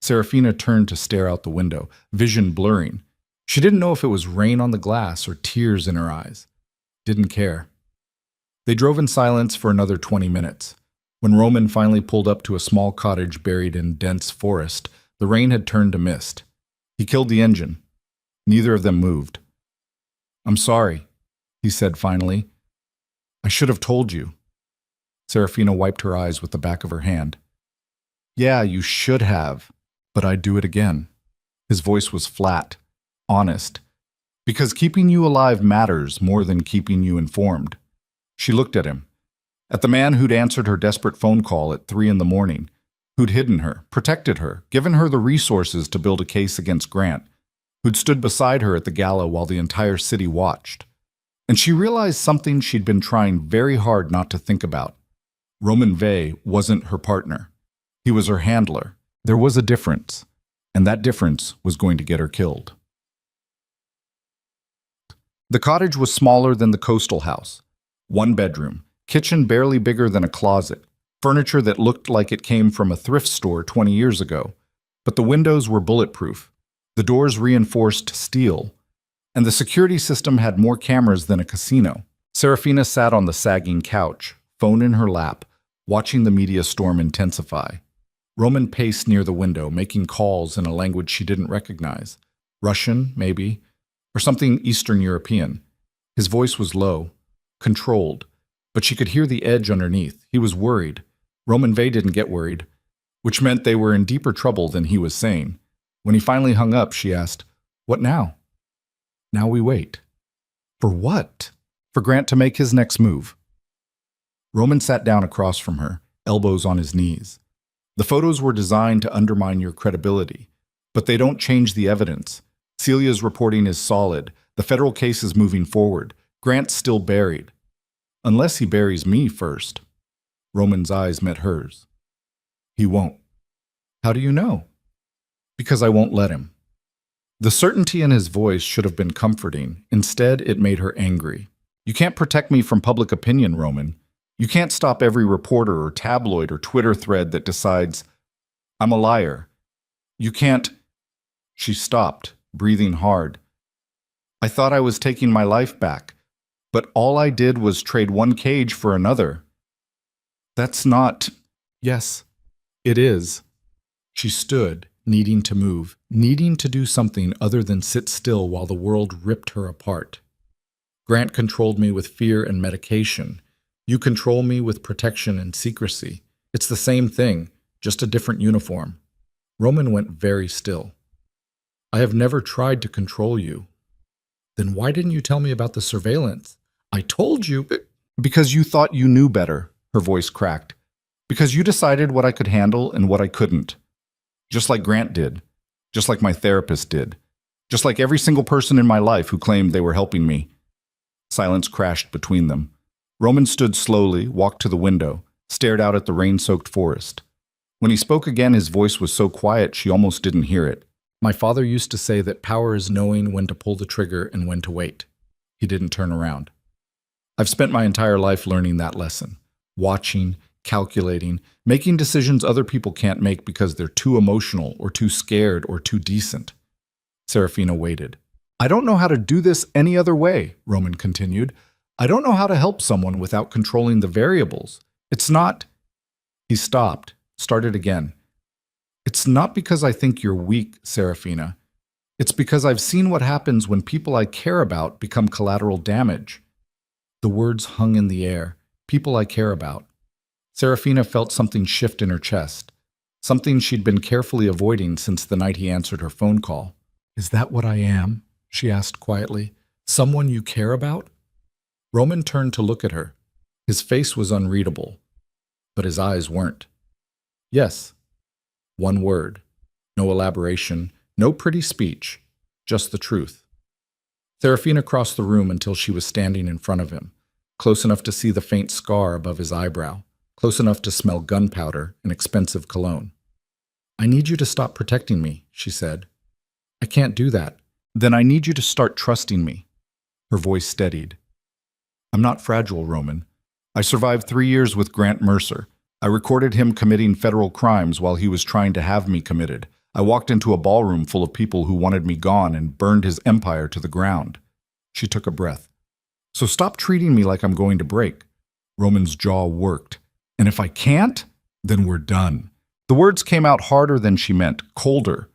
[SPEAKER 1] Serafina turned to stare out the window, vision blurring. She didn't know if it was rain on the glass or tears in her eyes. Didn't care. They drove in silence for another 20 minutes. When Roman finally pulled up to a small cottage buried in dense forest, the rain had turned to mist. He killed the engine. Neither of them moved. I'm sorry, he said finally. I should have told you. Serafina wiped her eyes with the back of her hand. Yeah, you should have, but I'd do it again. His voice was flat, honest. Because keeping you alive matters more than keeping you informed. She looked at him. At the man who'd answered her desperate phone call at 3 a.m, who'd hidden her, protected her, given her the resources to build a case against Grant, who'd stood beside her at the gala while the entire city watched. And she realized something she'd been trying very hard not to think about. Roman Vey wasn't her partner. He was her handler. There was a difference, and that difference was going to get her killed. The cottage was smaller than the coastal house. 1 bedroom, kitchen barely bigger than a closet, furniture that looked like it came from a thrift store 20 years ago. But the windows were bulletproof, the doors reinforced steel, and the security system had more cameras than a casino. Serafina sat on the sagging couch, phone in her lap, watching the media storm intensify. Roman paced near the window, making calls in a language she didn't recognize. Russian, maybe, or something Eastern European. His voice was low, controlled, but she could hear the edge underneath. He was worried. Roman Vey didn't get worried, which meant they were in deeper trouble than he was saying. When he finally hung up, she asked, "What now?" "Now we wait." "For what?" "For Grant to make his next move." Roman sat down across from her, elbows on his knees. The photos were designed to undermine your credibility, but they don't change the evidence. Celia's reporting is solid. The federal case is moving forward. Grant's still buried. Unless he buries me first. Roman's eyes met hers. He won't. How do you know? Because I won't let him. The certainty in his voice should have been comforting. Instead, it made her angry. You can't protect me from public opinion, Roman. You can't stop every reporter or tabloid or Twitter thread that decides I'm a liar. You can't. She stopped, breathing hard. I thought I was taking my life back, but all I did was trade one cage for another. That's not. Yes, it is. She stood, needing to move, needing to do something other than sit still while the world ripped her apart. Grant controlled me with fear and medication. You control me with protection and secrecy. It's the same thing, just a different uniform. Roman went very still. I have never tried to control you. Then why didn't you tell me about the surveillance? I told you. Because you thought you knew better, her voice cracked. Because you decided what I could handle and what I couldn't. Just like Grant did. Just like my therapist did. Just like every single person in my life who claimed they were helping me. Silence crashed between them. Roman stood slowly, walked to the window, stared out at the rain-soaked forest. When he spoke again, his voice was so quiet she almost didn't hear it. My father used to say that power is knowing when to pull the trigger and when to wait. He didn't turn around. I've spent my entire life learning that lesson. Watching, calculating, making decisions other people can't make because they're too emotional or too scared or too decent. Serafina waited. I don't know how to do this any other way, Roman continued. I don't know how to help someone without controlling the variables. It's not. He stopped, started again. It's not because I think you're weak, Serafina. It's because I've seen what happens when people I care about become collateral damage. The words hung in the air. People I care about. Serafina felt something shift in her chest. Something she'd been carefully avoiding since the night he answered her phone call. Is that what I am? She asked quietly. Someone you care about? Roman turned to look at her. His face was unreadable, but his eyes weren't. Yes. One word. No elaboration, no pretty speech, just the truth. Serafina crossed the room until she was standing in front of him, close enough to see the faint scar above his eyebrow, close enough to smell gunpowder and expensive cologne. I need you to stop protecting me, she said. I can't do that. Then I need you to start trusting me. Her voice steadied. I'm not fragile, Roman. I survived 3 years with Grant Mercer. I recorded him committing federal crimes while he was trying to have me committed. I walked into a ballroom full of people who wanted me gone and burned his empire to the ground. She took a breath. So stop treating me like I'm going to break. Roman's jaw worked. And if I can't, then we're done. The words came out harder than she meant, colder.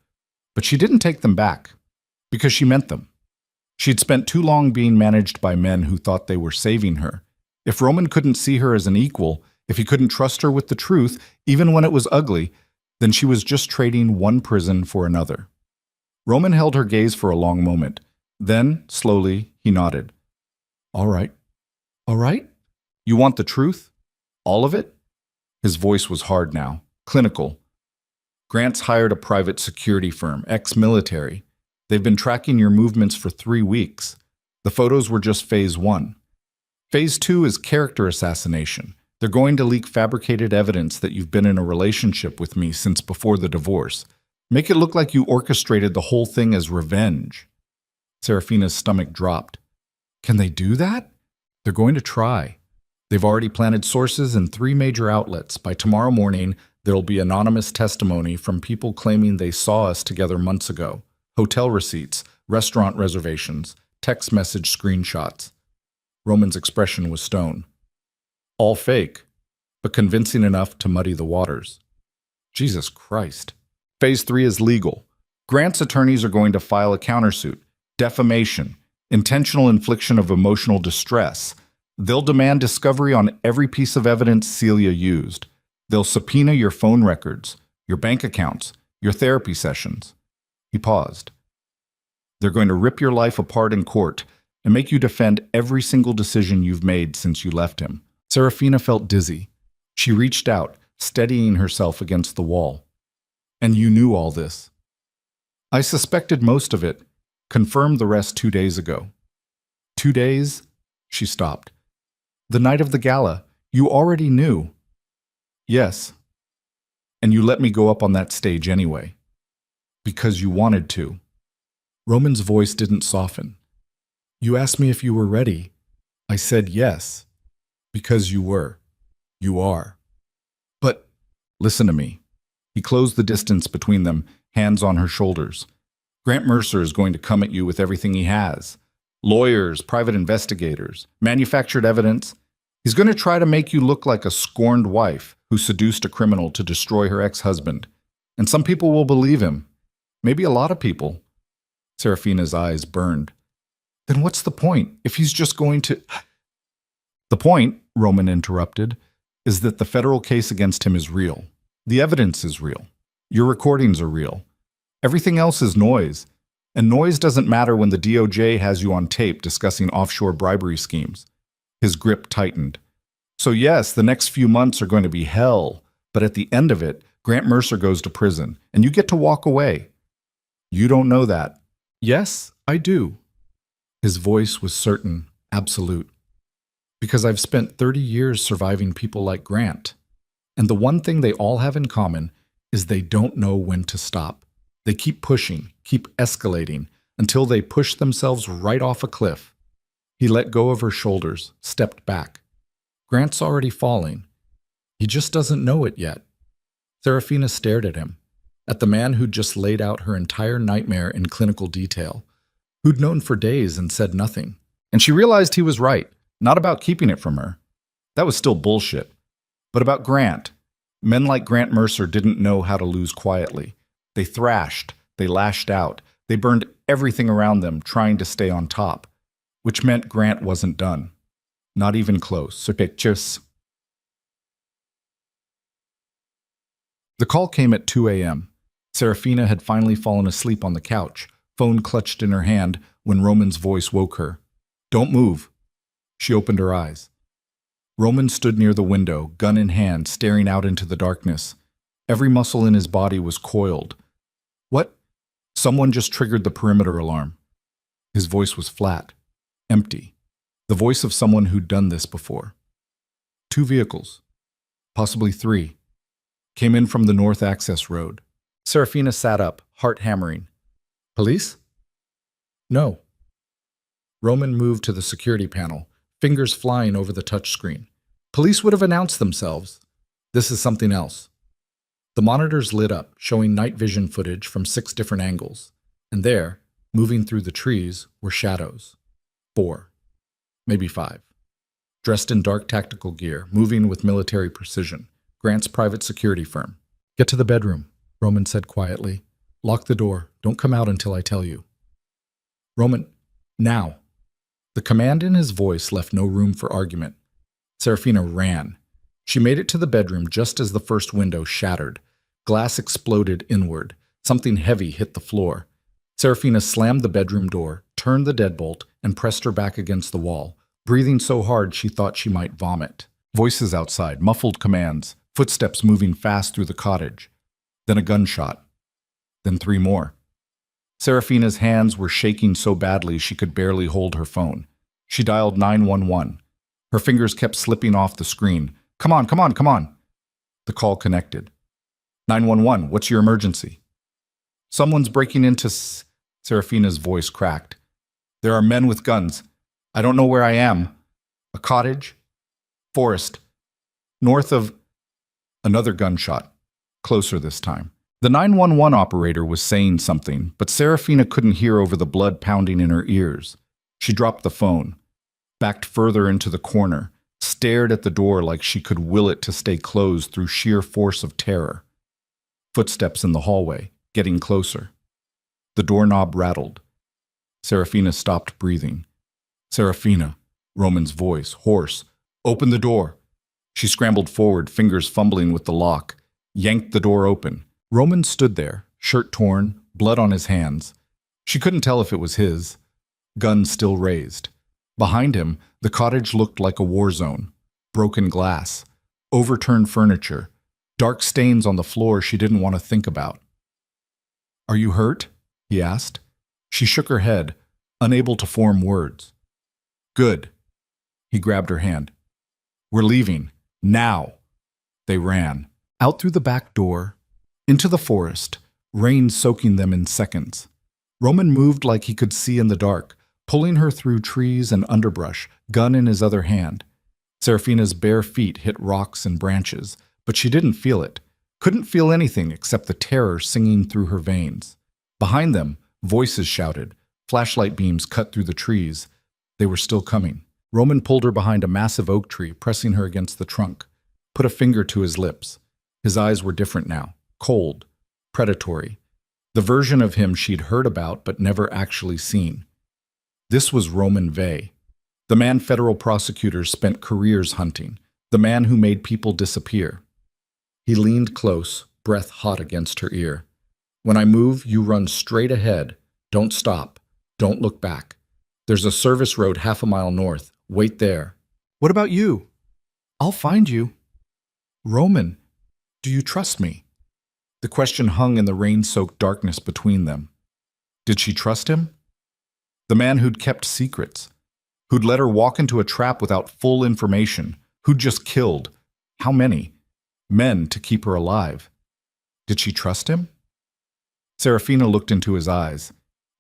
[SPEAKER 1] But she didn't take them back, because she meant them. She'd spent too long being managed by men who thought they were saving her. If Roman couldn't see her as an equal, if he couldn't trust her with the truth, even when it was ugly, then she was just trading one prison for another. Roman held her gaze for a long moment. Then, slowly, he nodded. All right. All right? You want the truth? All of it? His voice was hard now, clinical. Grant's hired a private security firm, ex-military. They've been tracking your movements for 3 weeks. The photos were just phase 1. Phase 2 is character assassination. They're going to leak fabricated evidence that you've been in a relationship with me since before the divorce. Make it look like you orchestrated the whole thing as revenge. Serafina's stomach dropped. Can they do that? They're going to try. They've already planted sources in 3 major outlets. By tomorrow morning, there'll be anonymous testimony from people claiming they saw us together months ago. Hotel receipts, restaurant reservations, text message screenshots. Roman's expression was stone. All fake, but convincing enough to muddy the waters. Jesus Christ. Phase 3 is legal. Grant's attorneys are going to file a countersuit. Defamation. Intentional infliction of emotional distress. They'll demand discovery on every piece of evidence Celia used. They'll subpoena your phone records, your bank accounts, your therapy sessions. He paused. They're going to rip your life apart in court and make you defend every single decision you've made since you left him. Serafina felt dizzy. She She reached out, steadying herself against the wall. And you knew all this. I suspected most of it, confirmed the rest 2 days ago. 2 days? She stopped. The night of the gala, you already knew. Yes. And you let me go up on that stage anyway. Because you wanted to. Roman's voice didn't soften. You asked me if you were ready. I said yes. Because you were. You are. But, listen to me. He closed the distance between them, hands on her shoulders. Grant Mercer is going to come at you with everything he has. Lawyers, private investigators, manufactured evidence. He's going to try to make you look like a scorned wife who seduced a criminal to destroy her ex-husband. And some people will believe him. Maybe a lot of people. Serafina's eyes burned. Then what's the point if he's just going to... The point, Roman interrupted, is that the federal case against him is real. The evidence is real. Your recordings are real. Everything else is noise. And noise doesn't matter when the DOJ has you on tape discussing offshore bribery schemes. His grip tightened. So yes, the next few months are going to be hell, but at the end of it, Grant Mercer goes to prison, and you get to walk away. You don't know that. Yes, I do. His voice was certain, absolute. Because I've spent 30 years surviving people like Grant. And the one thing they all have in common is they don't know when to stop. They keep pushing, keep escalating, until they push themselves right off a cliff. He let go of her shoulders, stepped back. Grant's already falling. He just doesn't know it yet. Serafina stared at him, at the man who'd just laid out her entire nightmare in clinical detail, who'd known for days and said nothing. And she realized he was right, not about keeping it from her. That was still bullshit. But about Grant. Men like Grant Mercer didn't know how to lose quietly. They thrashed, they lashed out, they burned everything around them trying to stay on top, which meant Grant wasn't done. Not even close. So pictures. The call came at 2 a.m. Serafina had finally fallen asleep on the couch, phone clutched in her hand when Roman's voice woke her. Don't move. She opened her eyes. Roman stood near the window, gun in hand, staring out into the darkness. Every muscle in his body was coiled. What? Someone just triggered the perimeter alarm. His voice was flat, empty. The voice of someone who'd done this before. 2 vehicles, possibly 3, came in from the north access road. Serafina sat up, heart hammering. Police? No. Roman moved to the security panel, fingers flying over the touchscreen. Police would have announced themselves. This is something else. The monitors lit up, showing night vision footage from 6 different angles. And there, moving through the trees, were shadows. 4. Maybe 5. Dressed in dark tactical gear, moving with military precision. Grant's private security firm. Get to the bedroom, Roman said quietly. Lock the door. Don't come out until I tell you. Roman, now. The command in his voice left no room for argument. Serafina ran. She made it to the bedroom just as the first window shattered. Glass exploded inward. Something heavy hit the floor. Serafina slammed the bedroom door, turned the deadbolt, and pressed her back against the wall, breathing so hard she thought she might vomit. Voices outside, muffled commands, footsteps moving fast through the cottage. Then a gunshot. Then 3 more. Serafina's hands were shaking so badly she could barely hold her phone. She dialed 911. Her fingers kept slipping off the screen. Come on, come on, come on. The call connected. 911, what's your emergency? Someone's breaking into... Serafina's voice cracked. There are men with guns. I don't know where I am. A cottage? Forest. North of... Another gunshot. Closer this time. The 911 operator was saying something, but Serafina couldn't hear over the blood pounding in her ears. She dropped the phone, backed further into the corner, stared at the door like she could will it to stay closed through sheer force of terror. Footsteps in the hallway, getting closer. The doorknob rattled. Serafina stopped breathing. Serafina, Roman's voice, hoarse. Open the door. She scrambled forward, fingers fumbling with the lock, yanked the door open. Roman stood there, shirt torn, blood on his hands. She couldn't tell if it was his. Gun still raised. Behind him, the cottage looked like a war zone. Broken glass. overturned furniture, dark stains on the floor she didn't want to think about. "Are you hurt?" he asked. She shook her head, unable to form words. "Good." He grabbed her hand. "We're leaving. Now." They ran. Out through the back door, into the forest, rain soaking them in seconds. Roman moved like he could see in the dark, pulling her through trees and underbrush, gun in his other hand. Serafina's bare feet hit rocks and branches, but she didn't feel it. Couldn't feel anything except the terror singing through her veins. Behind them, voices shouted. Flashlight beams cut through the trees. They were still coming. Roman pulled her behind a massive oak tree, pressing her against the trunk. Put a finger to his lips. His eyes were different now. Cold. Predatory. The version of him she'd heard about but never actually seen. This was Roman Vey. The man federal prosecutors spent careers hunting. The man who made people disappear. He leaned close, breath hot against her ear. "When I move, you run straight ahead. Don't stop. Don't look back. There's a service road half a mile north. Wait there." "What about you?" "I'll find you." "Roman, do you trust me?" The question hung in the rain-soaked darkness between them. Did she trust him? The man who'd kept secrets, who'd let her walk into a trap without full information, who'd just killed, how many? Men to keep her alive. Did she trust him? Serafina looked into his eyes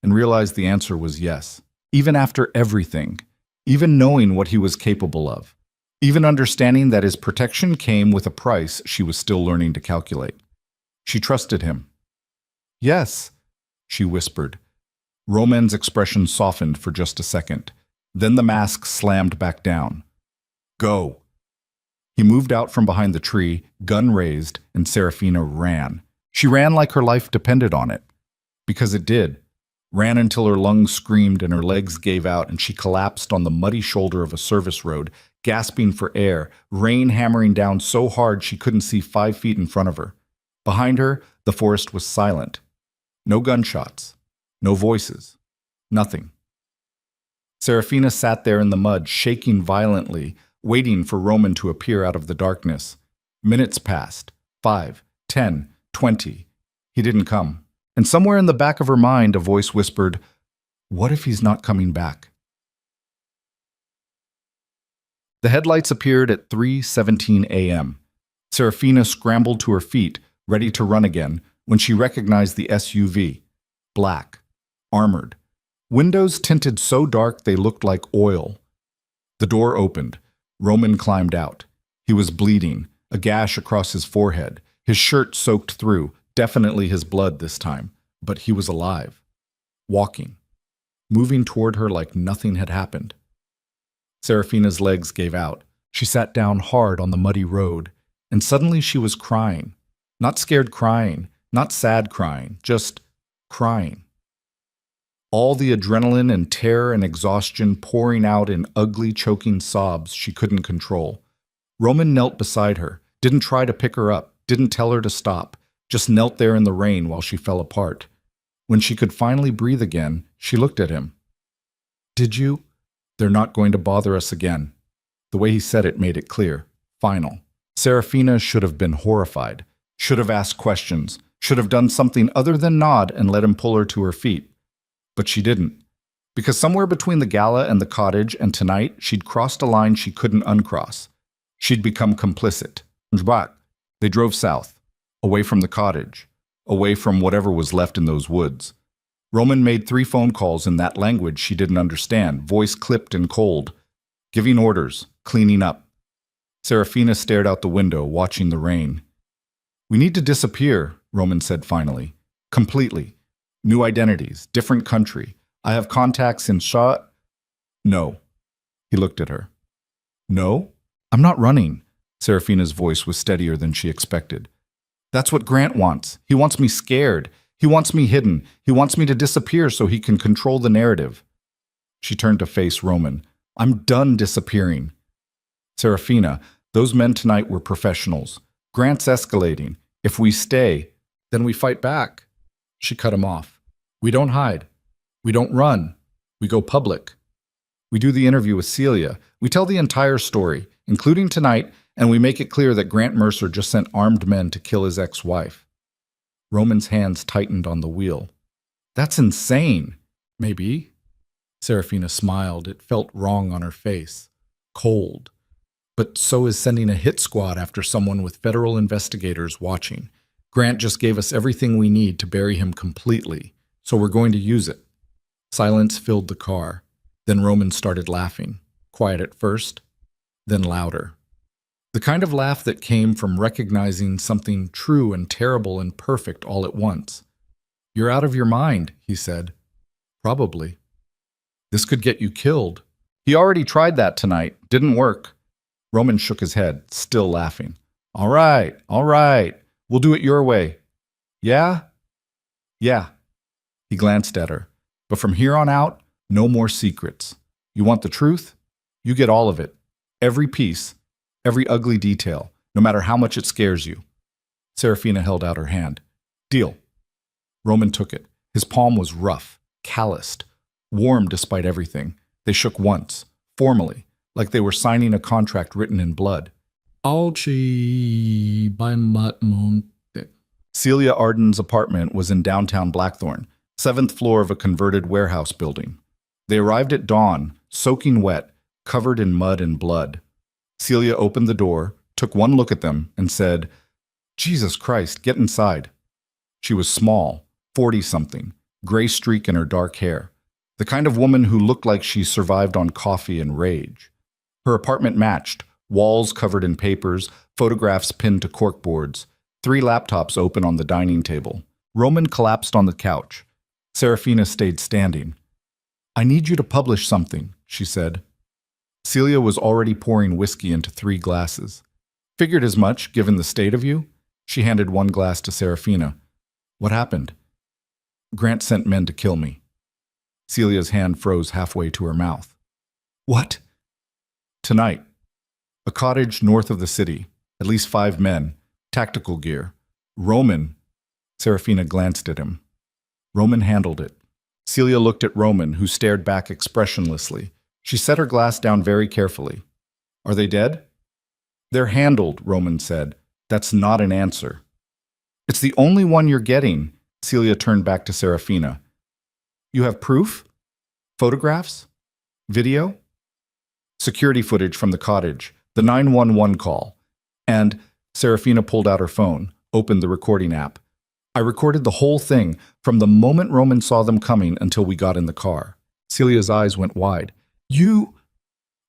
[SPEAKER 1] and realized the answer was yes. Even after everything, even knowing what he was capable of, even understanding that his protection came with a price she was still learning to calculate. She trusted him. "Yes," she whispered. Roman's expression softened for just a second. Then the mask slammed back down. "Go." He moved out from behind the tree, gun raised, and Serafina ran. She ran like her life depended on it. Because it did. Ran until her lungs screamed and her legs gave out and she collapsed on the muddy shoulder of a service road, gasping for air, rain hammering down so hard she couldn't see 5 feet in front of her. Behind her, the forest was silent. No gunshots. No voices. Nothing. Serafina sat there in the mud, shaking violently, waiting for Roman to appear out of the darkness. Minutes passed. 5, 10, 20. He didn't come. And somewhere in the back of her mind, a voice whispered, "What if he's not coming back?" The headlights appeared at 3:17 a.m. Serafina scrambled to her feet, ready to run again, when she recognized the SUV. Black. Armored. Windows tinted so dark they looked like oil. The door opened. Roman climbed out. He was bleeding, a gash across his forehead, his shirt soaked through, definitely his blood this time, but he was alive. Walking. Moving toward her like nothing had happened. Serafina's legs gave out. She sat down hard on the muddy road, and suddenly she was crying. Not scared crying, not sad crying, just crying. All the adrenaline and terror and exhaustion pouring out in ugly, choking sobs she couldn't control. Roman knelt beside her, didn't try to pick her up, didn't tell her to stop, just knelt there in the rain while she fell apart. When she could finally breathe again, she looked at him. "Did you?" "They're not going to bother us again." The way he said it made it clear. Final. Serafina should have been horrified, should have asked questions, should have done something other than nod and let him pull her to her feet. But she didn't. Because somewhere between the gala and the cottage and tonight, she'd crossed a line she couldn't uncross. She'd become complicit. They drove south, away from the cottage, away from whatever was left in those woods. Roman made 3 phone calls in that language she didn't understand, voice clipped and cold, giving orders, cleaning up. Serafina stared out the window, watching the rain. "We need to disappear," Roman said finally. "Completely. New identities, different country. I have contacts in Shah." "No." He looked at her. "No? I'm not running." Serafina's voice was steadier than she expected. "That's what Grant wants. He wants me scared. He wants me hidden. He wants me to disappear so he can control the narrative." She turned to face Roman. "I'm done disappearing." "Serafina, those men tonight were professionals. Grant's escalating. If we stay, then we fight back." She cut him off. "We don't hide. We don't run. We go public. We do the interview with Celia. We tell the entire story, including tonight, And we make it clear that Grant Mercer just sent armed men to kill his ex-wife. Roman's hands tightened on the wheel. That's insane. Maybe. Serafina smiled. It felt wrong on her face. Cold. But so is sending a hit squad after someone with federal investigators watching. Grant just gave us everything we need to bury him completely, so we're going to use it. Silence filled the car. Then Roman started laughing. Quiet at first, then louder. The kind of laugh that came from recognizing something true and terrible and perfect all at once. You're out of your mind, he said. Probably. This could get you killed. He already tried that tonight. Didn't work. Roman shook his head, still laughing. All right. We'll do it your way. Yeah? Yeah. He glanced at her. But from here on out, no more secrets. You want the truth? You get all of it. Every piece. Every ugly detail, no matter how much it scares you. Serafina held out her hand. Deal. Roman took it. His palm was rough, calloused, warm despite everything. They shook once, formally, like they were signing a contract written in blood. Celia Arden's apartment was in downtown Blackthorn, 7th floor of a converted warehouse building. They arrived at dawn, soaking wet, covered in mud and blood. Celia opened the door, took one look at them, and said, Jesus Christ, get inside. She was small, 40-something, gray streak in her dark hair, the kind of woman who looked like she survived on coffee and rage. Her apartment matched, walls covered in papers, photographs pinned to corkboards, 3 laptops open on the dining table. Roman collapsed on the couch. Serafina stayed standing. I need you to publish something, she said. Celia was already pouring whiskey into 3 glasses. Figured as much, given the state of you. She handed one glass to Serafina. What happened? Grant sent men to kill me. Celia's hand froze halfway to her mouth. What? Tonight. A cottage north of the city. At least 5 men. Tactical gear. Roman. Serafina glanced at him. Roman handled it. Celia looked at Roman, who stared back expressionlessly. She set her glass down very carefully. Are they dead? They're handled, Roman said. That's not an answer. It's the only one you're getting. Celia turned back to Serafina. You have proof? Photographs? Video? Security footage from the cottage, the 911 call. And Serafina pulled out her phone, opened the recording app. I recorded the whole thing, from the moment Roman saw them coming until we got in the car. Celia's eyes went wide.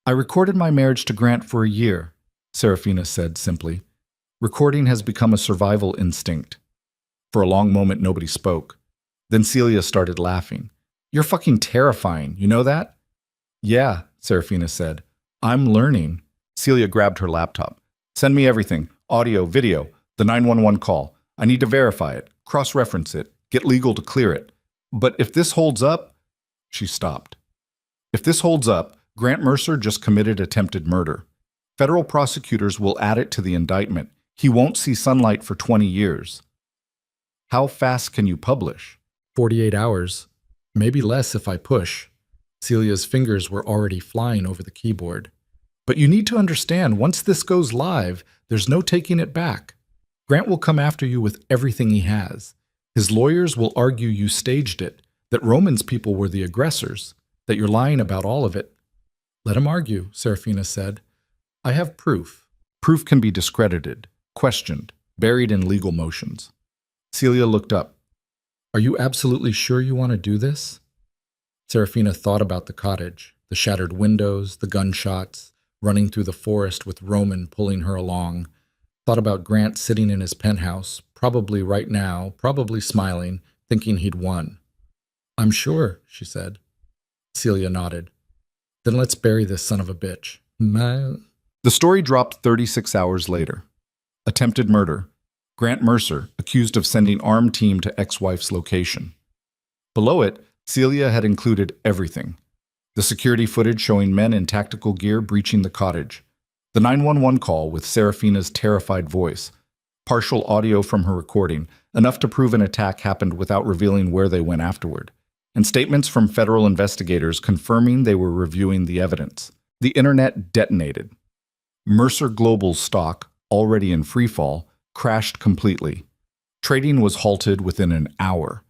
[SPEAKER 1] I recorded my marriage to Grant for a year, Serafina said simply. Recording has become a survival instinct. For a long moment, nobody spoke. Then Celia started laughing. You're fucking terrifying, you know that? Yeah, Serafina said. I'm learning. Celia grabbed her laptop. Send me everything, audio, video, the 911 call. I need to verify it, cross-reference it, get legal to clear it. But if this holds up, she stopped. If this holds up, Grant Mercer just committed attempted murder. Federal prosecutors will add it to the indictment. He won't see sunlight for 20 years. How fast can you publish? 48 hours. Maybe less if I push. Celia's fingers were already flying over the keyboard. But you need to understand, once this goes live, there's no taking it back. Grant will come after you with everything he has. His lawyers will argue you staged it, that Roman's people were the aggressors, that you're lying about all of it. Let him argue, Serafina said. I have proof. Proof can be discredited, questioned, buried in legal motions. Celia looked up. Are you absolutely sure you want to do this? Serafina thought about the cottage, the shattered windows, the gunshots, running through the forest with Roman pulling her along. Thought about Grant sitting in his penthouse, probably right now, probably smiling, thinking he'd won. I'm sure, she said. Celia nodded. Then let's bury this son of a bitch. The story dropped 36 hours later. Attempted murder. Grant Mercer, accused of sending armed team to ex-wife's location. Below it, Celia had included everything. The security footage showing men in tactical gear breaching the cottage. The 911 call with Serafina's terrified voice. Partial audio from her recording, enough to prove an attack happened without revealing where they went afterward. And statements from federal investigators confirming they were reviewing the evidence. The internet detonated. Mercer Global's stock, already in freefall, crashed completely. Trading was halted within an hour.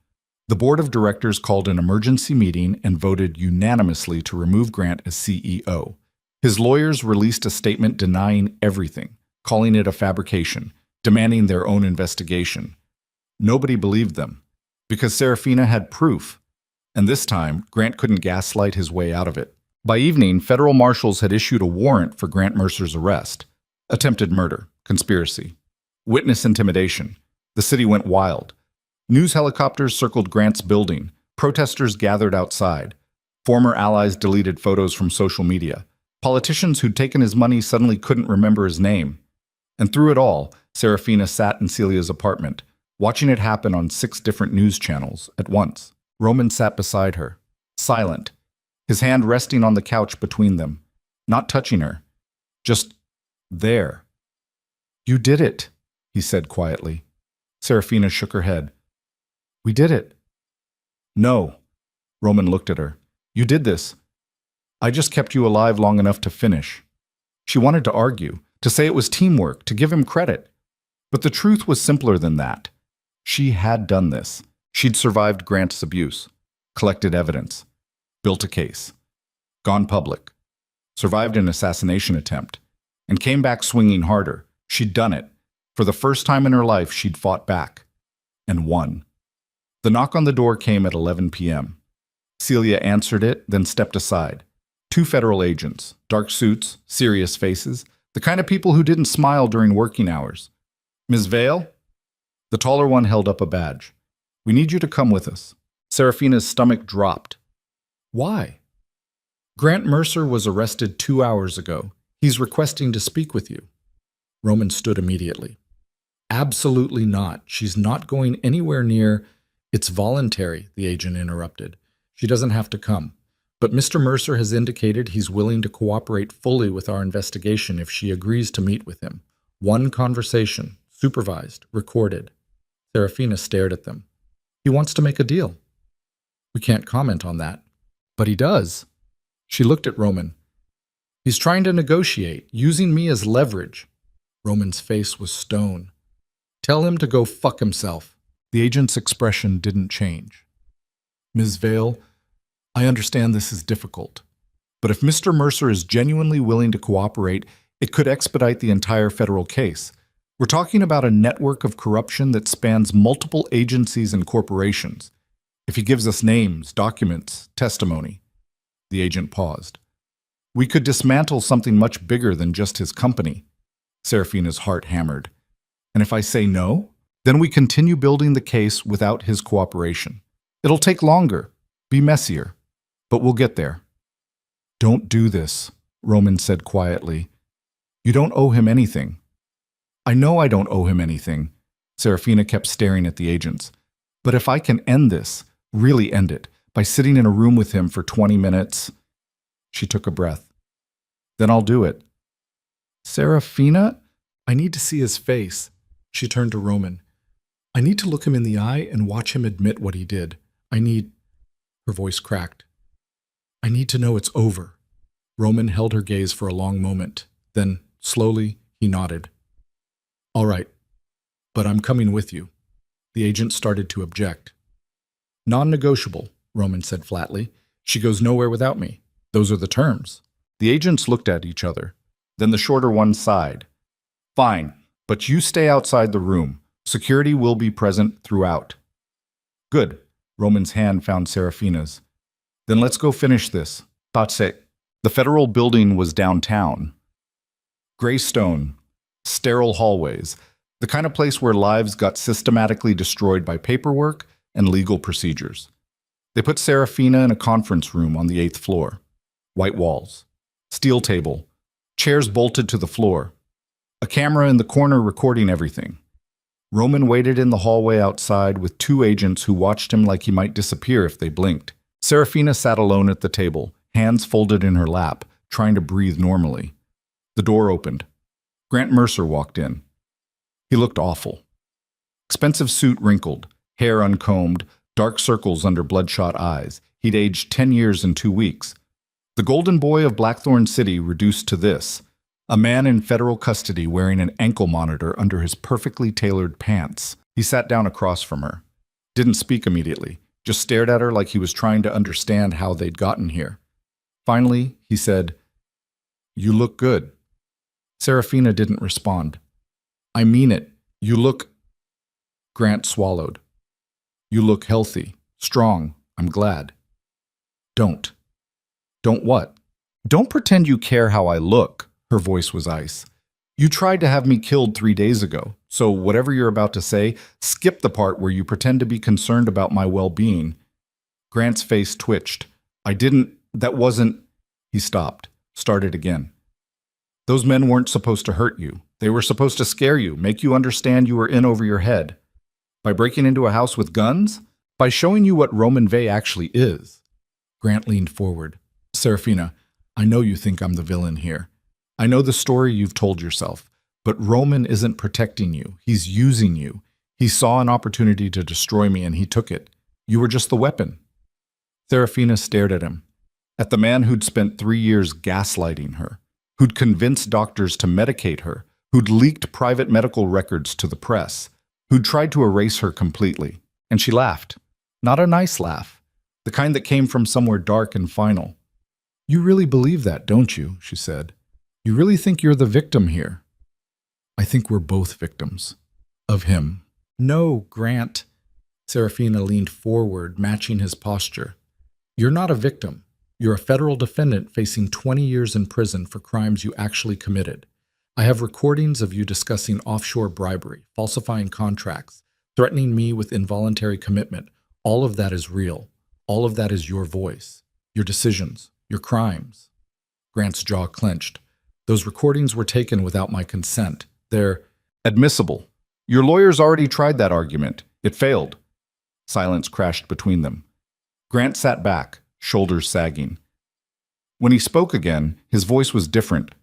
[SPEAKER 1] The board of directors called an emergency meeting and voted unanimously to remove Grant as CEO. His lawyers released a statement denying everything, calling it a fabrication, demanding their own investigation. Nobody believed them, because Serafina had proof, and this time Grant couldn't gaslight his way out of it. By evening, federal marshals had issued a warrant for Grant Mercer's arrest. Attempted murder, conspiracy, witness intimidation. The city went wild. News helicopters circled Grant's building. Protesters gathered outside. Former allies deleted photos from social media. Politicians who'd taken his money suddenly couldn't remember his name. And through it all, Serafina sat in Celia's apartment, watching it happen on 6 different news channels at once. Roman sat beside her, silent, his hand resting on the couch between them, not touching her, just there. "You did it," he said quietly. Serafina shook her head. "We did it." "No." Roman looked at her. "You did this. I just kept you alive long enough to finish." She wanted to argue, to say it was teamwork, to give him credit. But the truth was simpler than that. She had done this. She'd survived Grant's abuse, collected evidence, built a case, gone public, survived an assassination attempt, and came back swinging harder. She'd done it. For the first time in her life, she'd fought back. And won. The knock on the door came at 11 p.m. Celia answered it, then stepped aside. 2 federal agents, dark suits, serious faces, the kind of people who didn't smile during working hours. "Ms. Vale?" The taller one held up a badge. "We need you to come with us." Serafina's stomach dropped. "Why?" "Grant Mercer was arrested 2 hours ago. He's requesting to speak with you." Roman stood immediately. "Absolutely not. She's not going anywhere near—" "It's voluntary," the agent interrupted. "She doesn't have to come. But Mr. Mercer has indicated he's willing to cooperate fully with our investigation if she agrees to meet with him. 1 conversation, supervised, recorded." Serafina stared at them. "He wants to make a deal." "We can't comment on that." "But he does." She looked at Roman. "He's trying to negotiate, using me as leverage." Roman's face was stone. "Tell him to go fuck himself." The agent's expression didn't change. "Ms. Vale, I understand this is difficult, but if Mr. Mercer is genuinely willing to cooperate, it could expedite the entire federal case. We're talking about a network of corruption that spans multiple agencies and corporations. If he gives us names, documents, testimony." The agent paused. "We could dismantle something much bigger than just his company." Serafina's heart hammered. "And if I say no, then we continue building the case without his cooperation. It'll take longer, be messier, but we'll get there." "Don't do this," Roman said quietly. "You don't owe him anything." "I know I don't owe him anything." Serafina kept staring at the agents. "But if I can end this, really end it, by sitting in a room with him for 20 minutes... She took a breath. "Then I'll do it." "Serafina, I need to see his face." She turned to Roman. "I need to look him in the eye and watch him admit what he did. I need—" Her voice cracked. "I need to know it's over." Roman held her gaze for a long moment. Then, slowly, he nodded. "All right, but I'm coming with you." The agent started to object. "Non-negotiable," Roman said flatly. "She goes nowhere without me. Those are the terms." The agents looked at each other. Then the shorter one sighed. "Fine, but you stay outside the room. Security will be present throughout." "Good." Roman's hand found Serafina's. "Then let's go finish this. That's it." The federal building was downtown. Gray stone, sterile hallways, the kind of place where lives got systematically destroyed by paperwork and legal procedures. They put Serafina in a conference room on the 8th floor. White walls, steel table, chairs bolted to the floor, a camera in the corner recording everything. Roman waited in the hallway outside with 2 agents who watched him like he might disappear if they blinked. Serafina sat alone at the table, hands folded in her lap, trying to breathe normally. The door opened. Grant Mercer walked in. He looked awful. Expensive suit wrinkled, hair uncombed, dark circles under bloodshot eyes. He'd aged 10 years in 2 weeks. The golden boy of Blackthorn City reduced to this, A man in federal custody wearing an ankle monitor under his perfectly tailored pants. He sat down across from her. Didn't speak immediately, just stared at her like he was trying to understand how they'd gotten here. Finally, he said, "You look good." Serafina didn't respond. "I mean it. You look—" Grant swallowed. "You look healthy, strong. I'm glad." "Don't." "Don't what?" "Don't pretend you care how I look." Her voice was ice. "You tried to have me killed 3 days ago, so whatever you're about to say, skip the part where you pretend to be concerned about my well-being." Grant's face twitched. That wasn't—" He stopped, started again. "Those men weren't supposed to hurt you. They were supposed to scare you, make you understand you were in over your head. By breaking into a house with guns? By showing you what Roman Vey actually is." Grant leaned forward. "Serafina, I know you think I'm the villain here. I know the story you've told yourself. But Roman isn't protecting you. He's using you. He saw an opportunity to destroy me and he took it. You were just the weapon." Serafina stared at him. At the man who'd spent 3 years gaslighting her, who'd convinced doctors to medicate her, who'd leaked private medical records to the press, who'd tried to erase her completely. And she laughed. Not a nice laugh. The kind that came from somewhere dark and final. "You really believe that, don't you?" she said. "You really think you're the victim here?" "I think we're both victims. Of him." "No, Grant." Serafina leaned forward, matching his posture. "You're not a victim. You're a federal defendant facing 20 years in prison for crimes you actually committed. I have recordings of you discussing offshore bribery, falsifying contracts, threatening me with involuntary commitment. All of that is real. All of that is your voice, your decisions, your crimes." Grant's jaw clenched. "Those recordings were taken without my consent. They're admissible. Your lawyers already tried that argument. It failed." Silence crashed between them. Grant sat back, shoulders sagging. When he spoke again, his voice was different,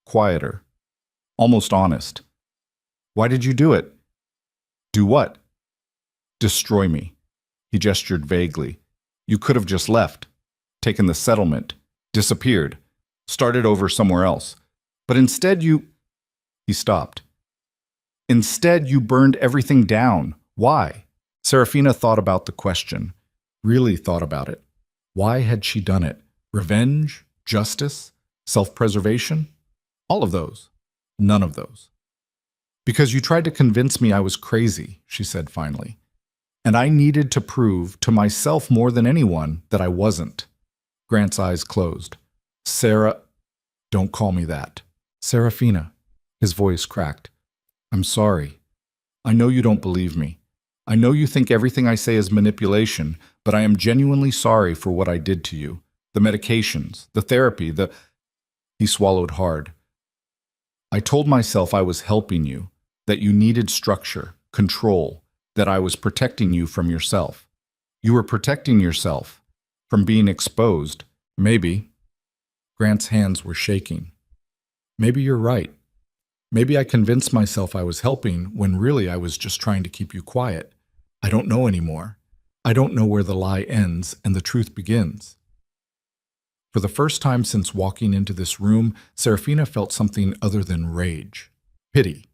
[SPEAKER 1] quieter, almost honest. "Why did you do it?" "Do what?" "Destroy me." He gestured vaguely. "You could have just left, taken the settlement, disappeared, started over somewhere else. But instead you—" He stopped. "Instead you burned everything down. Why?" Serafina thought about the question, really thought about it. Why had she done it? Revenge? Justice? Self-preservation? All of those. None of those. "Because you tried to convince me I was crazy," she said finally. "And I needed to prove to myself more than anyone that I wasn't." Grant's eyes closed. "Sarah—" "Don't call me that." "Serafina." His voice cracked. "I'm sorry. I know you don't believe me. I know you think everything I say is manipulation, but I am genuinely sorry for what I did to you. The medications, the therapy, the—" He swallowed hard. "I told myself I was helping you, that you needed structure, control, that I was protecting you from yourself. You were protecting yourself from being exposed. Maybe." Grant's hands were shaking. "Maybe you're right. Maybe I convinced myself I was helping when really I was just trying to keep you quiet. I don't know anymore. I don't know where the lie ends and the truth begins." For the first time since walking into this room, Serafina felt something other than rage. Pity.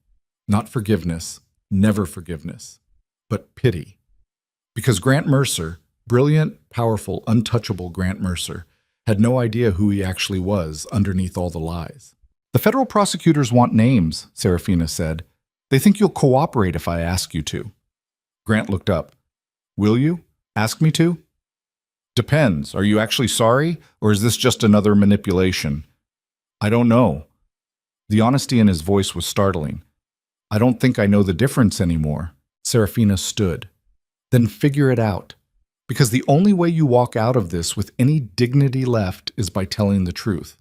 [SPEAKER 1] Not forgiveness, never forgiveness, but pity. Because Grant Mercer, brilliant, powerful, untouchable Grant Mercer, had no idea who he actually was underneath all the lies. "The federal prosecutors want names," Serafina said. "They think you'll cooperate if I ask you to." Grant looked up. "Will you? Ask me to?" "Depends. Are you actually sorry, or is this just another manipulation?" "I don't know." The honesty in his voice was startling. "I don't think I know the difference anymore." Serafina stood. "Then figure it out. Because the only way you walk out of this with any dignity left is by telling the truth.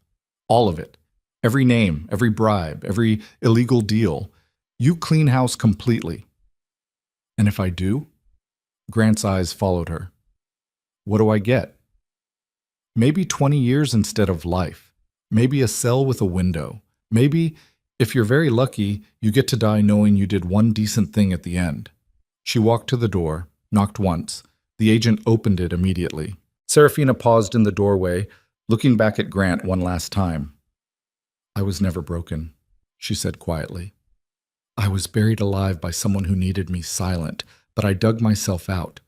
[SPEAKER 1] All of it. Every name, every bribe, every illegal deal. You clean house completely." "And if I do?" Grant's eyes followed her. "What do I get?" "Maybe 20 years instead of life. Maybe a cell with a window. Maybe, if you're very lucky, you get to die knowing you did one decent thing at the end." She walked to the door, knocked once. The agent opened it immediately. Serafina paused in the doorway, looking back at Grant one last time. I was never broken, she said quietly. I was buried alive by someone who needed me silent, but I dug myself out.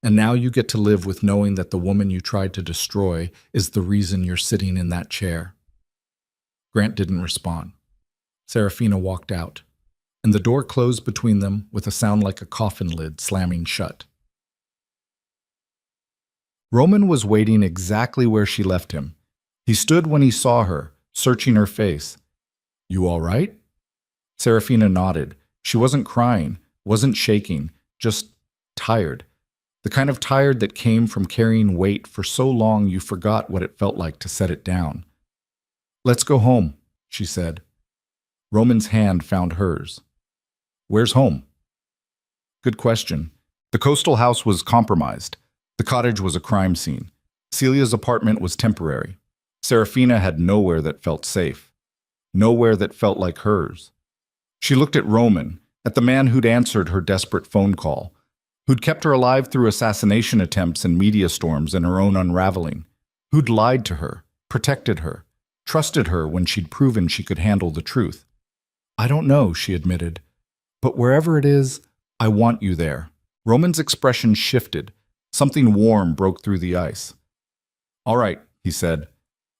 [SPEAKER 1] And now you get to live with knowing that the woman you tried to destroy is the reason you're sitting in that chair. Grant didn't respond. Serafina walked out, and the door closed between them with a sound like a coffin lid slamming shut. Roman was waiting exactly where she left him. He stood when he saw her, searching her face. You all right? Serafina nodded. She wasn't crying, wasn't shaking, just tired. The kind of tired that came from carrying weight for so long you forgot what it felt like to set it down. Let's go home, she said. Roman's hand found hers. Where's home? Good question. The coastal house was compromised. The cottage was a crime scene. Celia's apartment was temporary. Serafina had nowhere that felt safe. Nowhere that felt like hers. She looked at Roman, at the man who'd answered her desperate phone call, who'd kept her alive through assassination attempts and media storms and her own unraveling, who'd lied to her, protected her, trusted her when she'd proven she could handle the truth. I don't know, she admitted, but wherever it is, I want you there. Roman's expression shifted. Something warm broke through the ice. All right, he said.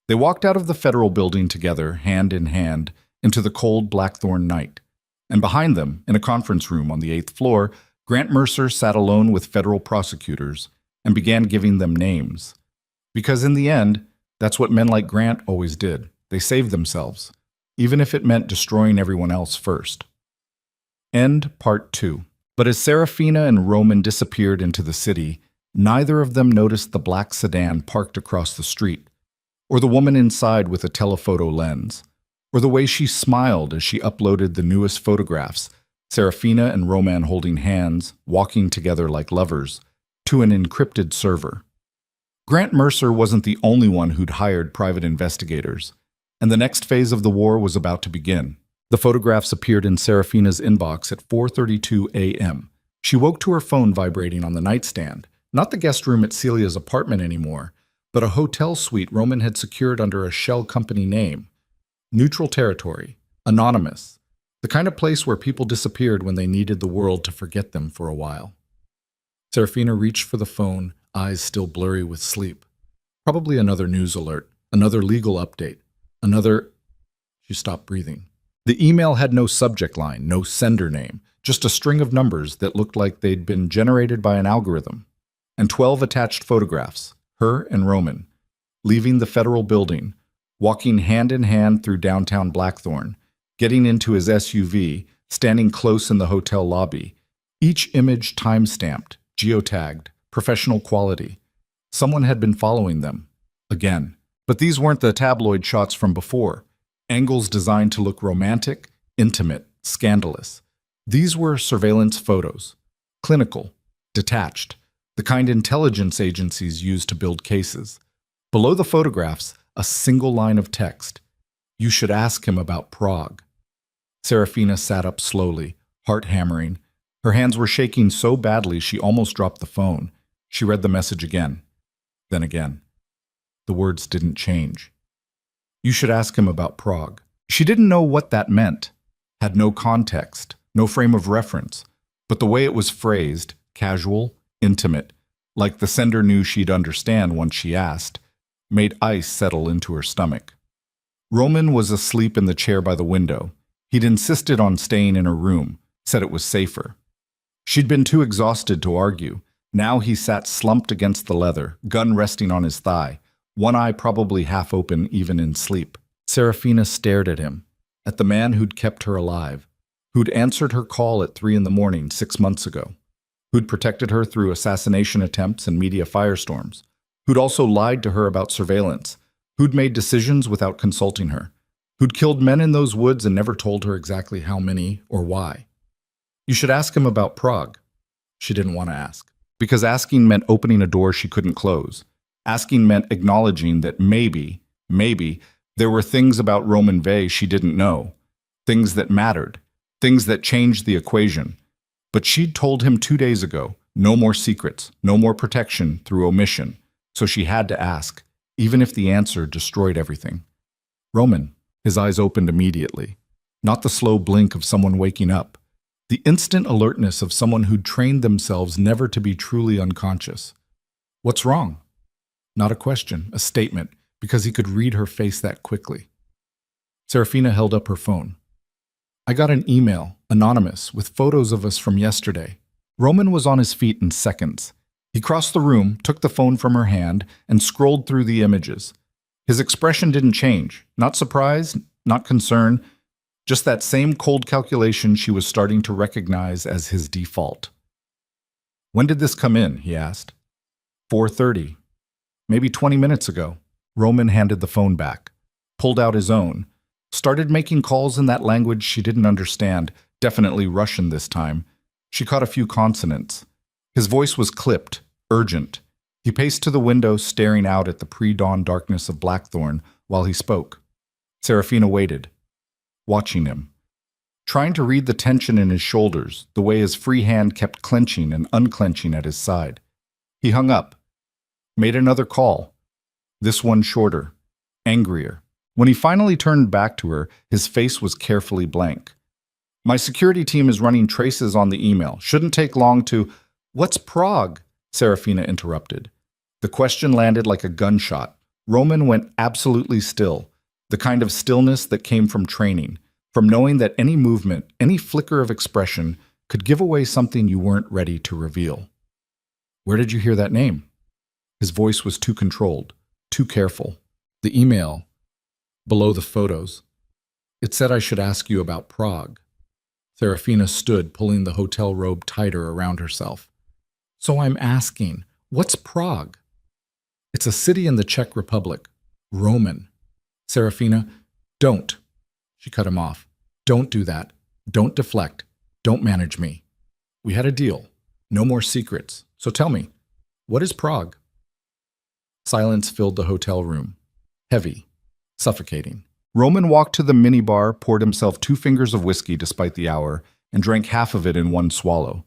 [SPEAKER 1] They walked out of the federal building together, hand in hand, into the cold blackthorn night. And behind them, in a conference room on the 8th floor, Grant Mercer sat alone with federal prosecutors and began giving them names. Because in the end, that's what men like Grant always did. They saved themselves, even if it meant destroying everyone else first. End Part 2. But as Serafina and Roman disappeared into the city, neither of them noticed the black sedan parked across the street, or the woman inside with a telephoto lens, or the way she smiled as she uploaded the newest photographs, Serafina and Roman holding hands, walking together like lovers, to an encrypted server. Grant Mercer wasn't the only one who'd hired private investigators, and the next phase of the war was about to begin. The photographs appeared in Serafina's inbox at 4:32 a.m. She woke to her phone vibrating on the nightstand, not the guest room at Celia's apartment anymore, but a hotel suite Roman had secured under a shell company name. Neutral territory, anonymous, the kind of place where people disappeared when they needed the world to forget them for a while. Serafina reached for the phone, eyes still blurry with sleep. Probably another news alert, another legal update, another... She stopped breathing. The email had no subject line, no sender name, just a string of numbers that looked like they'd been generated by an algorithm. And 12 attached photographs, her and Roman, leaving the federal building, walking hand in hand through downtown Blackthorn, getting into his SUV, standing close in the hotel lobby. Each image time-stamped, geotagged, professional quality. Someone had been following them. Again. But these weren't the tabloid shots from before. Angles designed to look romantic, intimate, scandalous. These were surveillance photos. Clinical, detached, the kind intelligence agencies use to build cases. Below the photographs, a single line of text. You should ask him about Prague. Serafina sat up slowly, heart hammering. Her hands were shaking so badly she almost dropped the phone. She read the message again, then again. The words didn't change. You should ask him about Prague. She didn't know what that meant, had no context, no frame of reference, but the way it was phrased, casual, intimate, like the sender knew she'd understand once she asked, made ice settle into her stomach. Roman was asleep in the chair by the window. He'd insisted on staying in her room, said it was safer. She'd been too exhausted to argue. Now he sat slumped against the leather, gun resting on his thigh, one eye probably half open even in sleep. Serafina stared at him, at the man who'd kept her alive, who'd answered her call at 3 a.m. 6 months ago, who'd protected her through assassination attempts and media firestorms, who'd also lied to her about surveillance, who'd made decisions without consulting her, who'd killed men in those woods and never told her exactly how many or why. You should ask him about Prague. She didn't want to ask, because asking meant opening a door she couldn't close. Asking meant acknowledging that maybe, there were things about Roman Vey she didn't know, things that mattered, things that changed the equation. But she'd told him 2 days ago, no more secrets, no more protection through omission, so she had to ask, even if the answer destroyed everything. Roman, His eyes opened immediately. Not the slow blink of someone waking up. The instant alertness of someone who'd trained themselves never to be truly unconscious. What's wrong? Not a question, a statement, because he could read her face that quickly. Serafina held up her phone. I got an email, anonymous, with photos of us from yesterday. Roman was on his feet in seconds. He crossed the room, took the phone from her hand, and scrolled through the images. His expression didn't change. Not surprise, not concern, just that same cold calculation she was starting to recognize as his default. When did this come in? He asked. 4:30. Maybe 20 minutes ago. Roman handed the phone back, pulled out his own, started making calls in that language she didn't understand, definitely Russian this time. She caught a few consonants. His voice was clipped, urgent. He paced to the window, staring out at the pre-dawn darkness of Blackthorn while he spoke. Serafina waited, watching him, trying to read the tension in his shoulders, the way his free hand kept clenching and unclenching at his side. He hung up, made another call, this one shorter, angrier. When he finally turned back to her, his face was carefully blank. My security team is running traces on the email. Shouldn't take long to... What's Prague? Serafina interrupted. The question landed like a gunshot. Roman went absolutely still, the kind of stillness that came from training, from knowing that any movement, any flicker of expression could give away something you weren't ready to reveal. Where did you hear that name? His voice was too controlled, too careful. The email, below the photos. It said I should ask you about Prague. Serafina stood, pulling the hotel robe tighter around herself. So I'm asking, what's Prague? It's a city in the Czech Republic. Roman. Serafina, don't. She cut him off. Don't do that. Don't deflect. Don't manage me. We had a deal. No more secrets. So tell me, what is Prague? Silence filled the hotel room. Heavy. Suffocating. Roman walked to the minibar, poured himself 2 fingers of whiskey despite the hour, and drank half of it in one swallow.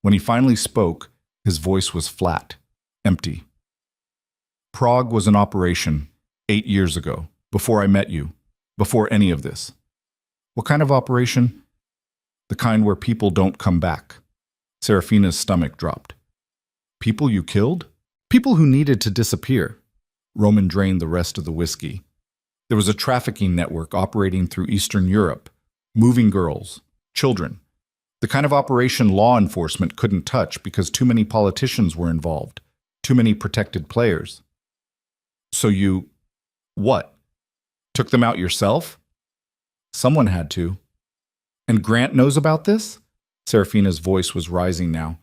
[SPEAKER 1] When he finally spoke, his voice was flat, empty. Prague was an operation 8 years ago, before I met you, before any of this. What kind of operation? The kind where people don't come back. Serafina's stomach dropped. People you killed? People who needed to disappear. Roman drained the rest of the whiskey. There was a trafficking network operating through Eastern Europe, moving girls, children. The kind of operation law enforcement couldn't touch because too many politicians were involved, too many protected players. So you... what? Took them out yourself? Someone had to. And Grant knows about this? Serafina's voice was rising now.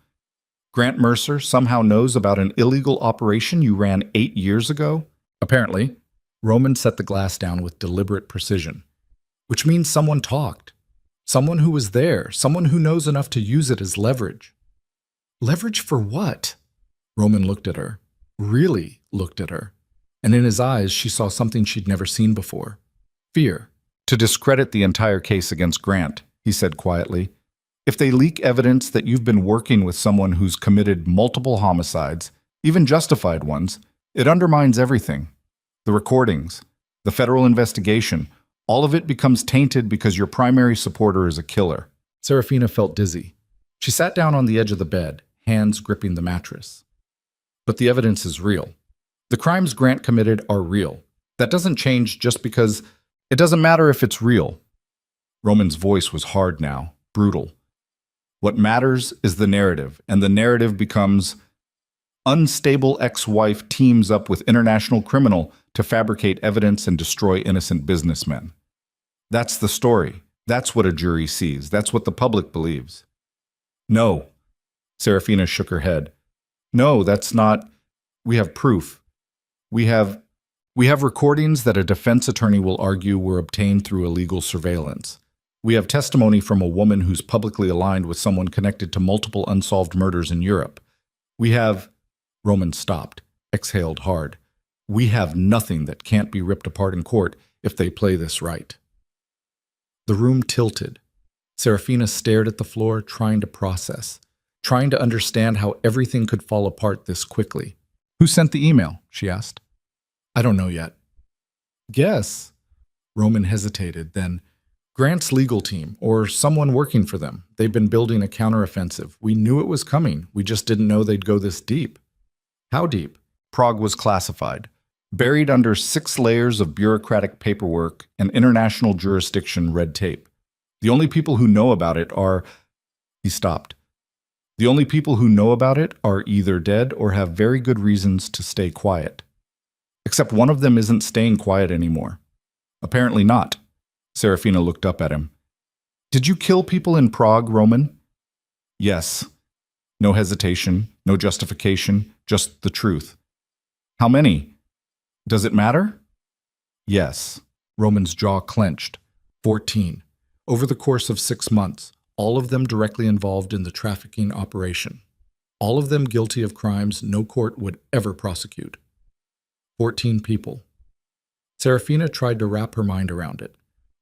[SPEAKER 1] Grant Mercer somehow knows about an illegal operation you ran 8 years ago? Apparently. Roman set the glass down with deliberate precision. Which means someone talked. Someone who was there. Someone who knows enough to use it as leverage. Leverage for what? Roman looked at her. Really looked at her. And in his eyes, she saw something she'd never seen before. Fear. To discredit the entire case against Grant, he said quietly. If they leak evidence that you've been working with someone who's committed multiple homicides, even justified ones, it undermines everything. The recordings, the federal investigation, all of it becomes tainted because your primary supporter is a killer. Serafina felt dizzy. She sat down on the edge of the bed, hands gripping the mattress. But the evidence is real. The crimes Grant committed are real. That doesn't change just because it doesn't matter if it's real. Roman's voice was hard now, brutal. What matters is the narrative, and the narrative becomes unstable ex-wife teams up with international criminal to fabricate evidence and destroy innocent businessmen. That's the story. That's what a jury sees. That's what the public believes. No. Serafina shook her head. No, that's not. We have proof. We have recordings that a defense attorney will argue were obtained through illegal surveillance. We have testimony from a woman who's publicly aligned with someone connected to multiple unsolved murders in Europe. We have... Roman stopped, exhaled hard. We have nothing that can't be ripped apart in court if they play this right. The room tilted. Serafina stared at the floor, trying to process, trying to understand how everything could fall apart this quickly. Who sent the email? She asked. I don't know yet. Guess. Roman hesitated, then, Grant's legal team, or someone working for them. They've been building a counteroffensive. We knew it was coming. We just didn't know they'd go this deep. How deep? Prague was classified, buried under 6 layers of bureaucratic paperwork and international jurisdiction red tape. The only people who know about it are... He stopped. The only people who know about it are either dead or have very good reasons to stay quiet. Except one of them isn't staying quiet anymore. Apparently not. Serafina looked up at him. Did you kill people in Prague, Roman? Yes. No hesitation, no justification, just the truth. How many? Does it matter? Yes. Roman's jaw clenched. 14. Over the course of 6 months, all of them directly involved in the trafficking operation. All of them guilty of crimes no court would ever prosecute. 14 people. Serafina tried to wrap her mind around it.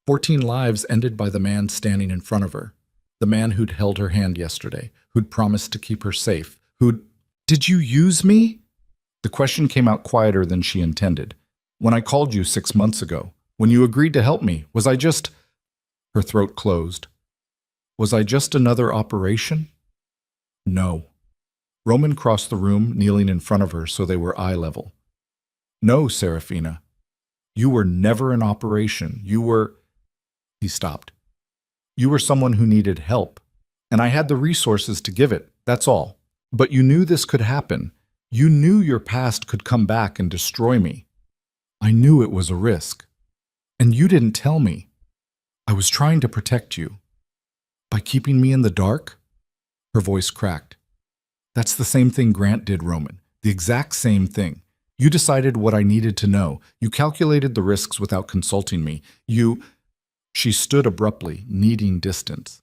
[SPEAKER 1] 14 lives ended by the man standing in front of her. The man who'd held her hand yesterday, who'd promised to keep her safe, who'd... Did you use me? The question came out quieter than she intended. When I called you 6 months ago, when you agreed to help me, was I just... Her throat closed. Was I just another operation? No. Roman crossed the room, kneeling in front of her so they were eye level. No, Serafina. You were never an operation. You were... He stopped. You were someone who needed help, and I had the resources to give it, that's all. But you knew this could happen. You knew your past could come back and destroy me. I knew it was a risk. And you didn't tell me. I was trying to protect you. By keeping me in the dark? Her voice cracked. That's the same thing Grant did, Roman. The exact same thing. You decided what I needed to know. You calculated the risks without consulting me. She stood abruptly, needing distance.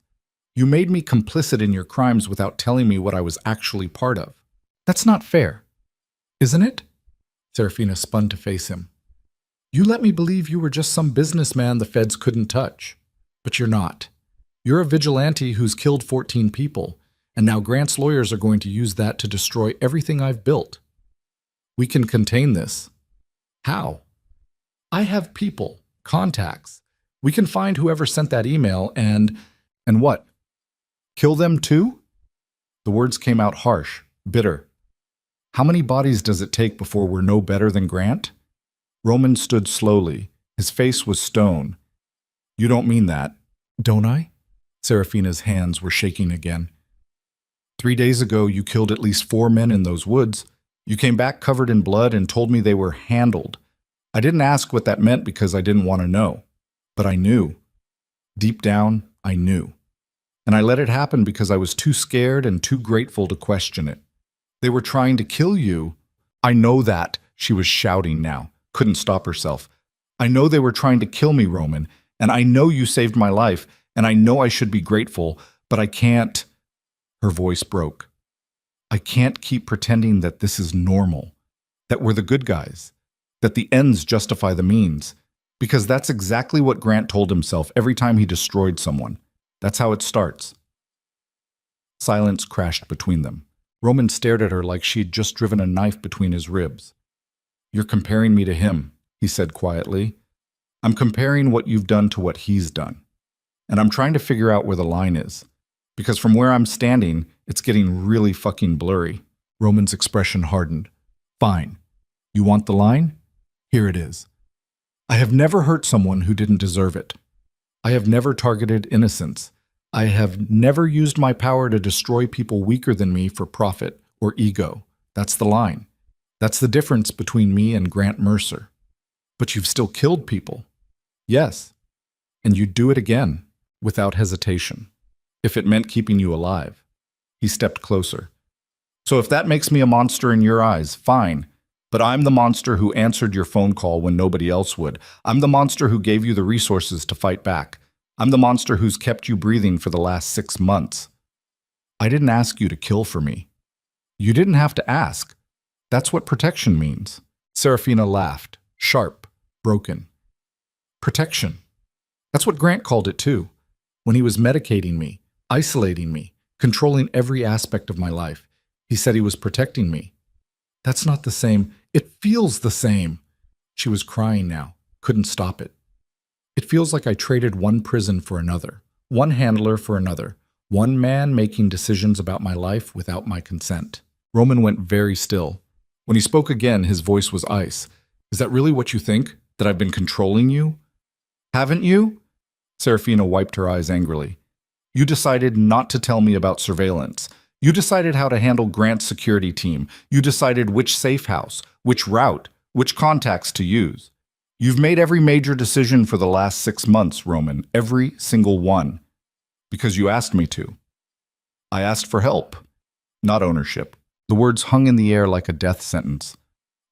[SPEAKER 1] You made me complicit in your crimes without telling me what I was actually part of. That's not fair. Isn't it? Serafina spun to face him. You let me believe you were just some businessman the feds couldn't touch. But you're not. You're a vigilante who's killed 14 people, and now Grant's lawyers are going to use that to destroy everything I've built. We can contain this. How? I have people, contacts. We can find whoever sent that email and what? Kill them too? The words came out harsh, bitter. How many bodies does it take before we're no better than Grant? Roman stood slowly. His face was stone. You don't mean that, don't I? Serafina's hands were shaking again. 3 days ago, you killed at least 4 men in those woods. You came back covered in blood and told me they were handled. I didn't ask what that meant because I didn't want to know. But I knew. Deep down, I knew. And I let it happen because I was too scared and too grateful to question it. They were trying to kill you. I know that, she was shouting now, couldn't stop herself. I know they were trying to kill me, Roman, and I know you saved my life, and I know I should be grateful, but I can't... Her voice broke. I can't keep pretending that this is normal, that we're the good guys, that the ends justify the means. Because that's exactly what Grant told himself every time he destroyed someone. That's how it starts. Silence crashed between them. Roman stared at her like she'd just driven a knife between his ribs. You're comparing me to him, he said quietly. I'm comparing what you've done to what he's done. And I'm trying to figure out where the line is. Because from where I'm standing, it's getting really fucking blurry. Roman's expression hardened. Fine. You want the line? Here it is. I have never hurt someone who didn't deserve it. I have never targeted innocents. I have never used my power to destroy people weaker than me for profit or ego. That's the line. That's the difference between me and Grant Mercer. But you've still killed people. Yes. And you'd do it again, without hesitation, if it meant keeping you alive. He stepped closer. So if that makes me a monster in your eyes, fine. But I'm the monster who answered your phone call when nobody else would. I'm the monster who gave you the resources to fight back. I'm the monster who's kept you breathing for the last 6 months. I didn't ask you to kill for me. You didn't have to ask. That's what protection means. Serafina laughed, sharp, broken. Protection. That's what Grant called it too. When he was medicating me, isolating me, controlling every aspect of my life, he said he was protecting me. That's not the same. It feels the same. She was crying now, couldn't stop it. It feels like I traded one prison for another, one handler for another, one man making decisions about my life without my consent. Roman went very still. When he spoke again, his voice was ice. Is that really what you think? That I've been controlling you? Haven't you? Serafina wiped her eyes angrily. You decided not to tell me about surveillance. You decided how to handle Grant's security team. You decided which safe house, which route, which contacts to use. You've made every major decision for the last 6 months, Roman, every single one. Because you asked me to. I asked for help, not ownership. The words hung in the air like a death sentence.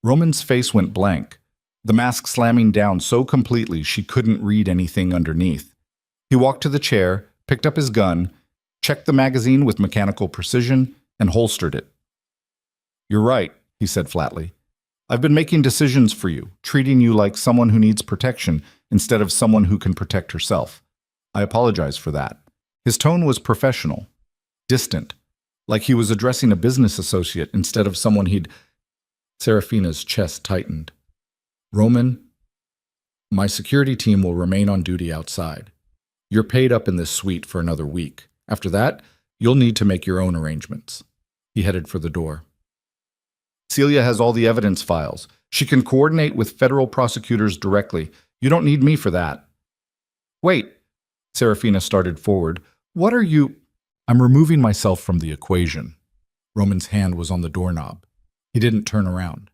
[SPEAKER 1] Roman's face went blank, the mask slamming down so completely she couldn't read anything underneath. He walked to the chair, picked up his gun, checked the magazine with mechanical precision, and holstered it. You're right, he said flatly. I've been making decisions for you, treating you like someone who needs protection instead of someone who can protect herself. I apologize for that. His tone was professional, distant, like he was addressing a business associate instead of someone he'd... Serafina's chest tightened. Roman, my security team will remain on duty outside. You're paid up in this suite for another week. After that, you'll need to make your own arrangements. He headed for the door. Celia has all the evidence files. She can coordinate with federal prosecutors directly. You don't need me for that. Wait, Serafina started forward. What are you... I'm removing myself from the equation. Roman's hand was on the doorknob. He didn't turn around.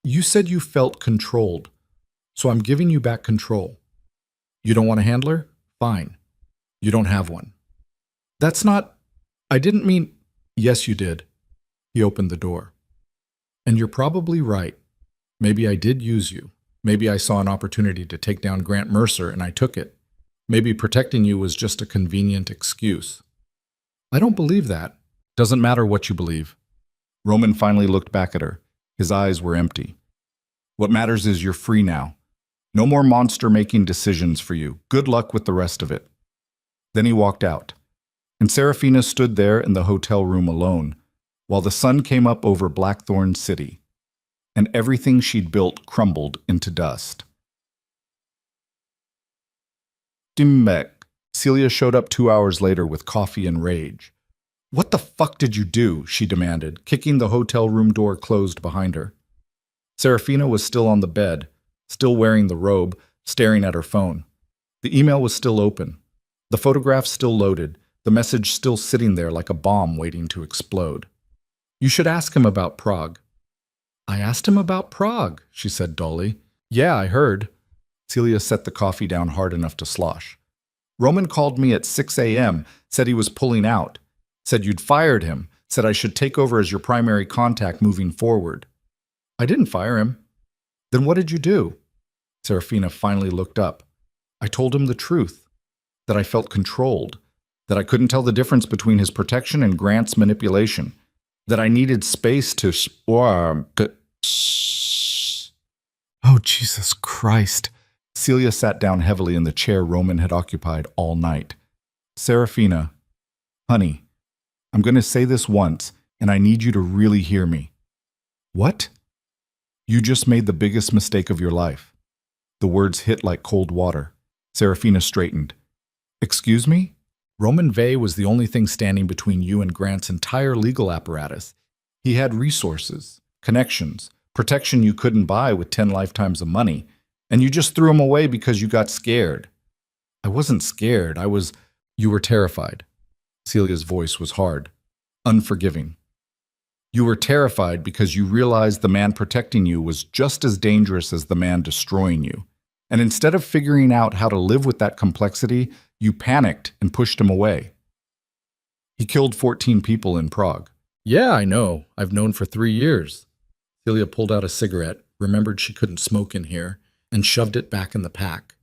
[SPEAKER 1] You said you felt controlled, so I'm giving you back control. You don't want a handler? Fine. You don't have one. That's not... I didn't mean... Yes, you did. He opened the door. And you're probably right. Maybe I did use you. Maybe I saw an opportunity to take down Grant Mercer and I took it. Maybe protecting you was just a convenient excuse. I don't believe that. Doesn't matter what you believe. Roman finally looked back at her. His eyes were empty. What matters is you're free now. No more monster making decisions for you. Good luck with the rest of it. Then he walked out, and Serafina stood there in the hotel room alone, while the sun came up over Blackthorn City, and everything she'd built crumbled into dust. Dimmek. Celia showed up 2 hours later with coffee and rage. What the fuck did you do? She demanded, kicking the hotel room door closed behind her. Serafina was still on the bed, still wearing the robe, staring at her phone. The email was still open. The photograph still loaded, the message still sitting there like a bomb waiting to explode. You should ask him about Prague. I asked him about Prague, she said dully. Yeah, I heard. Celia set the coffee down hard enough to slosh. Roman called me at 6 a.m., said he was pulling out, said you'd fired him, said I should take over as your primary contact moving forward. I didn't fire him. Then what did you do? Serafina finally looked up. I told him the truth, that I felt controlled, that I couldn't tell the difference between his protection and Grant's manipulation, that I needed space to... Oh, Jesus Christ. Celia sat down heavily in the chair Roman had occupied all night. Serafina, honey, I'm going to say this once, and I need you to really hear me. What? You just made the biggest mistake of your life. The words hit like cold water. Serafina straightened. Excuse me? Roman Vey was the only thing standing between you and Grant's entire legal apparatus. He had resources, connections, protection you couldn't buy with 10 lifetimes of money, and you just threw him away because you got scared. I wasn't scared. You were terrified. Celia's voice was hard, unforgiving. You were terrified because you realized the man protecting you was just as dangerous as the man destroying you. And instead of figuring out how to live with that complexity, you panicked and pushed him away. He killed 14 people in Prague. Yeah, I know. I've known for 3 years. Celia pulled out a cigarette, remembered she couldn't smoke in here, and shoved it back in the pack.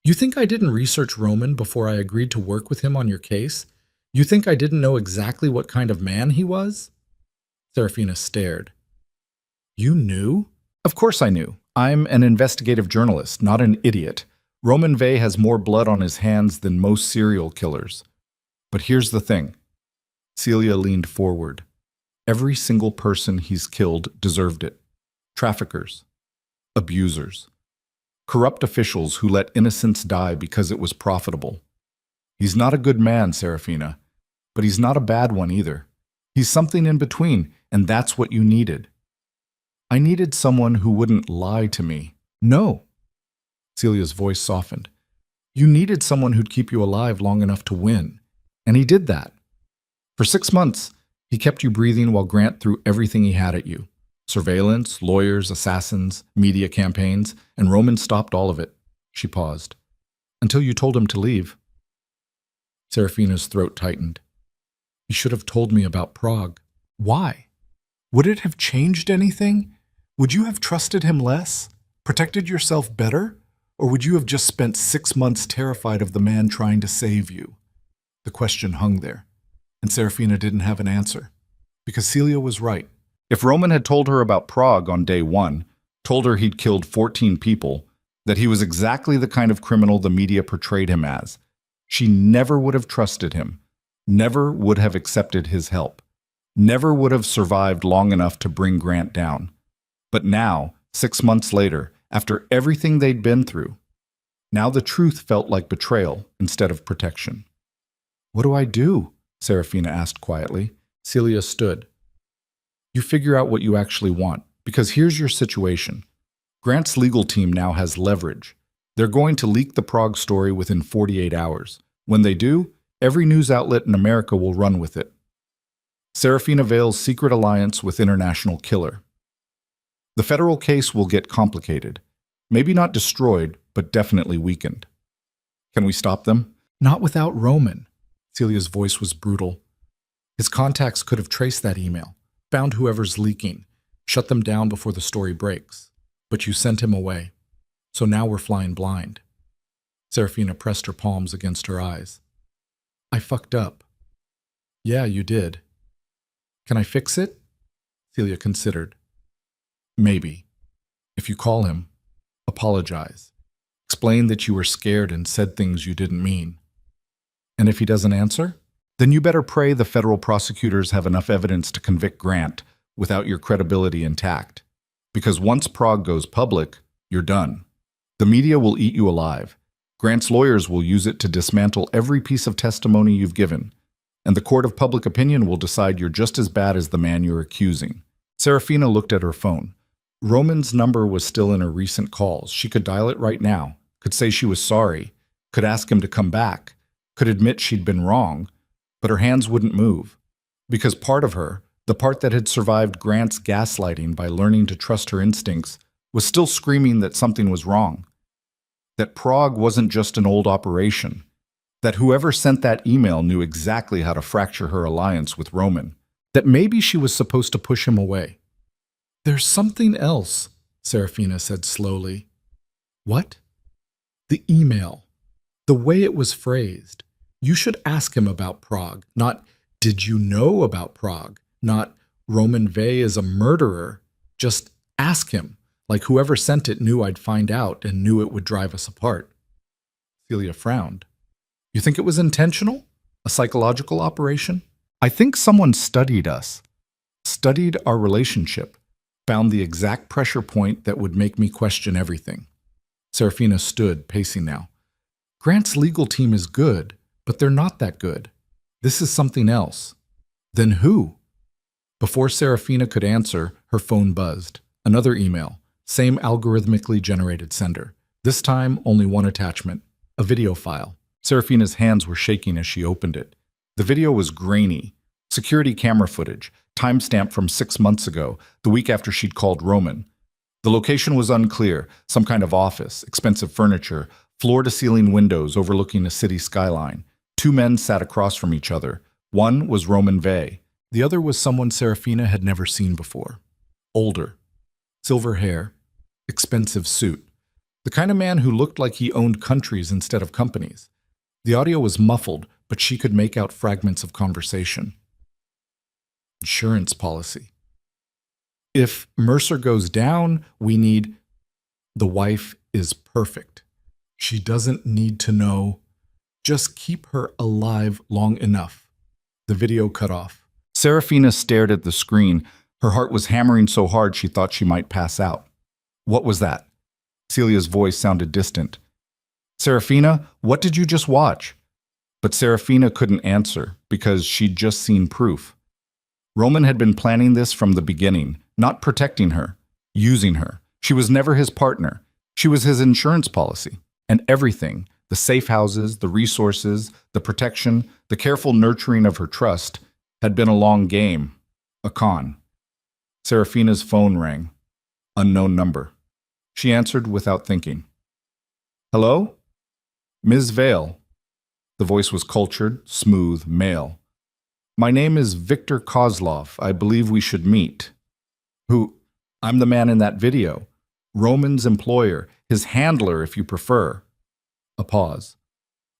[SPEAKER 1] You think I didn't research Roman before I agreed to work with him on your case? You think I didn't know exactly what kind of man he was? Serafina stared. You knew? Of course I knew. I'm an investigative journalist, not an idiot. Roman Vey has more blood on his hands than most serial killers. But here's the thing. Celia leaned forward. Every single person he's killed deserved it. Traffickers. Abusers. Corrupt officials who let innocents die because it was profitable. He's not a good man, Serafina, but he's not a bad one either. He's something in between, and that's what you needed. I needed someone who wouldn't lie to me. No. Celia's voice softened. You needed someone who'd keep you alive long enough to win. And he did that. For 6 months, he kept you breathing while Grant threw everything he had at you. Surveillance, lawyers, assassins, media campaigns, and Roman stopped all of it. She paused. Until you told him to leave. Serafina's throat tightened. You should have told me about Prague. Why? Would it have changed anything? Would you have trusted him less? Protected yourself better? Or would you have just spent 6 months terrified of the man trying to save you? The question hung there, and Serafina didn't have an answer. Because Celia was right. If Roman had told her about Prague on day 1, told her he'd killed 14 people, that he was exactly the kind of criminal the media portrayed him as, she never would have trusted him, never would have accepted his help, never would have survived long enough to bring Grant down. But now, 6 months later, after everything they'd been through, now the truth felt like betrayal instead of protection. What do I do? Serafina asked quietly. Celia stood. You figure out what you actually want, because here's your situation. Grant's legal team now has leverage. They're going to leak the Prague story within 48 hours. When they do, every news outlet in America will run with it. Serafina Vale's secret alliance with international killer. The federal case will get complicated. Maybe not destroyed, but definitely weakened. Can we stop them? Not without Roman. Celia's voice was brutal. His contacts could have traced that email, found whoever's leaking, shut them down before the story breaks. But you sent him away. So now we're flying blind. Serafina pressed her palms against her eyes. I fucked up. Yeah, you did. Can I fix it? Celia considered. Maybe. If you call him, apologize. Explain that you were scared and said things you didn't mean. And if he doesn't answer? Then you better pray the federal prosecutors have enough evidence to convict Grant without your credibility intact. Because once Prague goes public, you're done. The media will eat you alive. Grant's lawyers will use it to dismantle every piece of testimony you've given. And the court of public opinion will decide you're just as bad as the man you're accusing. Serafina looked at her phone. Roman's number was still in her recent calls. She could dial it right now, could say she was sorry, could ask him to come back, could admit she'd been wrong, but her hands wouldn't move. Because part of her, the part that had survived Grant's gaslighting by learning to trust her instincts, was still screaming that something was wrong. That Prague wasn't just an old operation. That whoever sent that email knew exactly how to fracture her alliance with Roman. That maybe she was supposed to push him away. There's something else, Serafina said slowly. What? The email. The way it was phrased. You should ask him about Prague, not did you know about Prague, not Roman Vey is a murderer. Just ask him, like whoever sent it knew I'd find out and knew it would drive us apart. Celia frowned. You think it was intentional? A psychological operation? I think someone studied us, studied our relationship, found the exact pressure point that would make me question everything. Serafina stood, pacing now. Grant's legal team is good, but they're not that good. This is something else. Then who? Before Serafina could answer, her phone buzzed. Another email, same algorithmically generated sender. This time, only one attachment, a video file. Serafina's hands were shaking as she opened it. The video was grainy. Security camera footage, timestamped from 6 months ago, the week after she'd called Roman. The location was unclear, some kind of office, expensive furniture, floor-to-ceiling windows overlooking a city skyline. 2 men sat across from each other. One was Roman Vey. The other was someone Serafina had never seen before. Older. Silver hair. Expensive suit. The kind of man who looked like he owned countries instead of companies. The audio was muffled, but she could make out fragments of conversation. Insurance policy. If Mercer goes down, we need... The wife is perfect. She doesn't need to know. Just keep her alive long enough. The video cut off. Serafina stared at the screen. Her heart was hammering so hard she thought she might pass out. What was that? Celia's voice sounded distant. Serafina, what did you just watch? But Serafina couldn't answer because she'd just seen proof. Roman had been planning this from the beginning, not protecting her, using her. She was never his partner. She was his insurance policy. And everything, the safe houses, the resources, the protection, the careful nurturing of her trust, had been a long game, a con. Serafina's phone rang. Unknown number. She answered without thinking. Hello? Ms. Vale. The voice was cultured, smooth, male. My name is Victor Kozlov. I believe we should meet. Who? I'm the man in that video. Roman's employer, his handler if you prefer. A pause.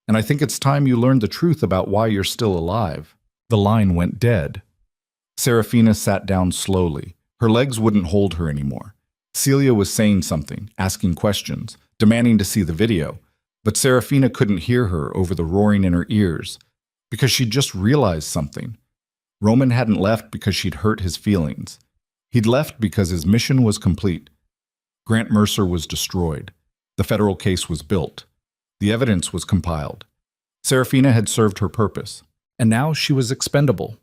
[SPEAKER 1] And I think it's time you learned the truth about why you're still alive. The line went dead. Serafina sat down slowly. Her legs wouldn't hold her anymore. Celia was saying something, asking questions, demanding to see the video. But Serafina couldn't hear her over the roaring in her ears, because she'd just realized something. Roman hadn't left because she'd hurt his feelings. He'd left because his mission was complete. Grant Mercer was destroyed. The federal case was built. The evidence was compiled. Serafina had served her purpose, and now she was expendable.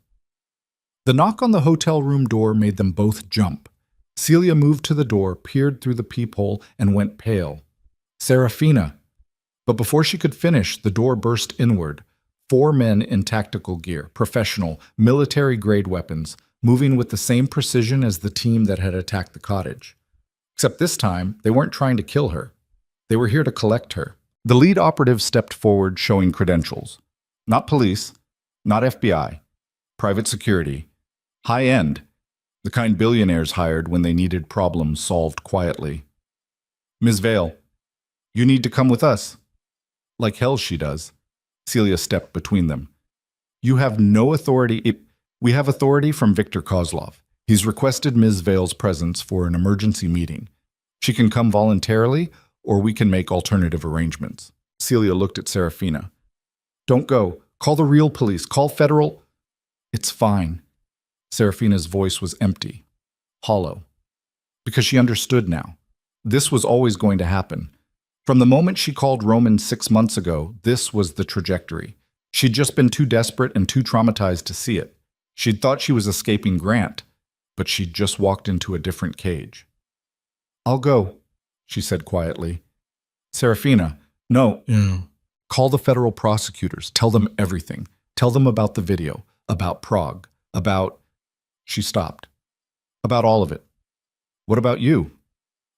[SPEAKER 1] The knock on the hotel room door made them both jump. Celia moved to the door, peered through the peephole, and went pale. Serafina! But before she could finish, the door burst inward. 4 men in tactical gear, professional, military-grade weapons, moving with the same precision as the team that had attacked the cottage. Except this time, they weren't trying to kill her. They were here to collect her. The lead operative stepped forward, showing credentials. Not police, not FBI, private security, high-end, the kind billionaires hired when they needed problems solved quietly. Ms. Vale, you need to come with us. Like hell she does. Celia stepped between them. You have no authority. We have authority from Victor Kozlov. He's requested Ms. Vale's presence for an emergency meeting. She can come voluntarily, or we can make alternative arrangements. Celia looked at Serafina. Don't go. Call the real police. Call federal. It's fine. Serafina's voice was empty, hollow, because she understood now. This was always going to happen. From the moment she called Roman 6 months ago, this was the trajectory. She'd just been too desperate and too traumatized to see it. She'd thought she was escaping Grant, but she'd just walked into a different cage. I'll go, she said quietly. Serafina, no. Call the federal prosecutors. Tell them everything. Tell them about the video, about Prague, about... She stopped. About all of it. What about you?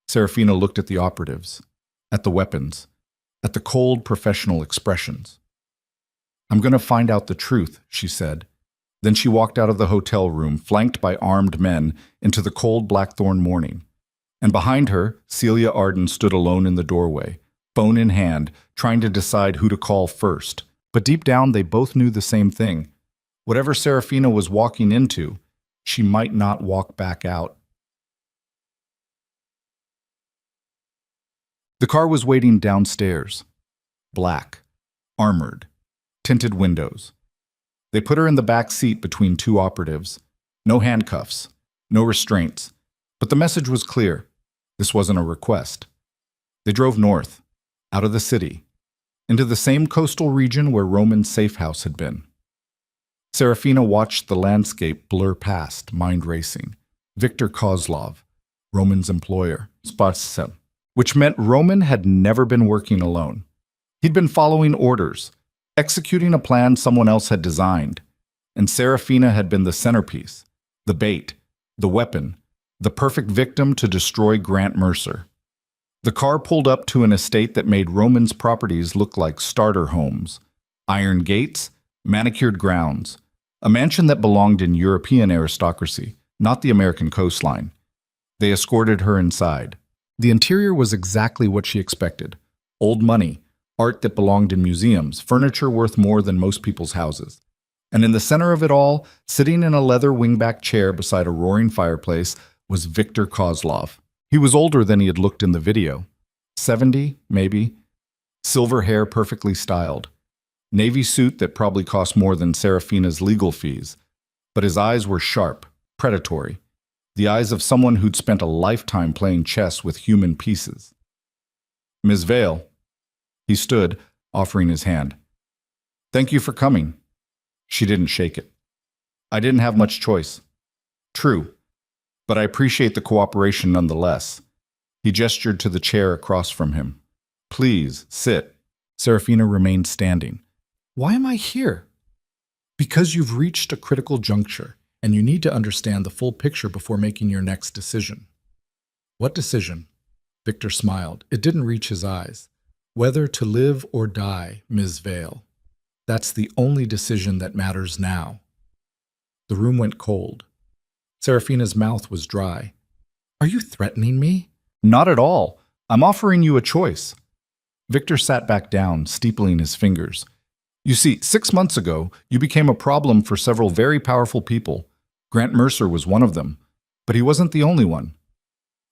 [SPEAKER 1] Serafina looked at the operatives, at the weapons, at the cold professional expressions. I'm going to find out the truth, she said. Then she walked out of the hotel room, flanked by armed men, into the cold blackthorn morning. And behind her, Celia Arden stood alone in the doorway, phone in hand, trying to decide who to call first. But deep down, they both knew the same thing. Whatever Serafina was walking into, she might not walk back out. The car was waiting downstairs. Black, armored, tinted windows. They put her in the back seat between 2 operatives. No handcuffs, no restraints. But the message was clear. This wasn't a request. They drove north, out of the city, into the same coastal region where Roman's safe house had been. Serafina watched the landscape blur past, mind racing. Victor Kozlov, Roman's employer, Spatsem, which meant Roman had never been working alone. He'd been following orders, executing a plan someone else had designed. And Serafina had been the centerpiece, the bait, the weapon, the perfect victim to destroy Grant Mercer. The car pulled up to an estate that made Roman's properties look like starter homes. Iron gates, manicured grounds. A mansion that belonged in European aristocracy, not the American coastline. They escorted her inside. The interior was exactly what she expected. Old money, art that belonged in museums, furniture worth more than most people's houses. And in the center of it all, sitting in a leather wingback chair beside a roaring fireplace, was Victor Kozlov. He was older than he had looked in the video. 70, maybe. Silver hair perfectly styled. Navy suit that probably cost more than Serafina's legal fees. But his eyes were sharp, predatory. The eyes of someone who'd spent a lifetime playing chess with human pieces. Ms. Vale. He stood, offering his hand. Thank you for coming. She didn't shake it. I didn't have much choice. True, but I appreciate the cooperation nonetheless. He gestured to the chair across from him. Please, sit. Serafina remained standing. Why am I here? Because you've reached a critical juncture, and you need to understand the full picture before making your next decision. What decision? Victor smiled. It didn't reach his eyes. Whether to live or die, Ms. Vale. That's the only decision that matters now. The room went cold. Serafina's mouth was dry. Are you threatening me? Not at all. I'm offering you a choice. Victor sat back down, steepling his fingers. You see, 6 months ago, you became a problem for several very powerful people. Grant Mercer was one of them, but he wasn't the only one.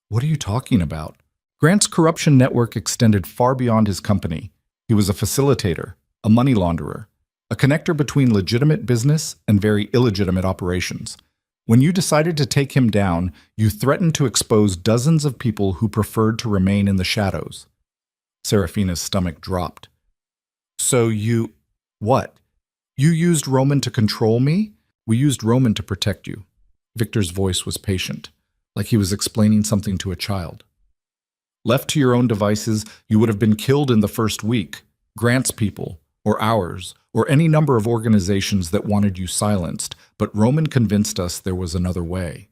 [SPEAKER 1] What are you talking about? Grant's corruption network extended far beyond his company. He was a facilitator, a money launderer, a connector between legitimate business and very illegitimate operations. When you decided to take him down, you threatened to expose dozens of people who preferred to remain in the shadows. Serafina's stomach dropped. So you... What? You used Roman to control me? We used Roman to protect you. Victor's voice was patient, like he was explaining something to a child. Left to your own devices, you would have been killed in the first week. Grant's people, or ours, or any number of organizations that wanted you silenced, but Roman convinced us there was another way.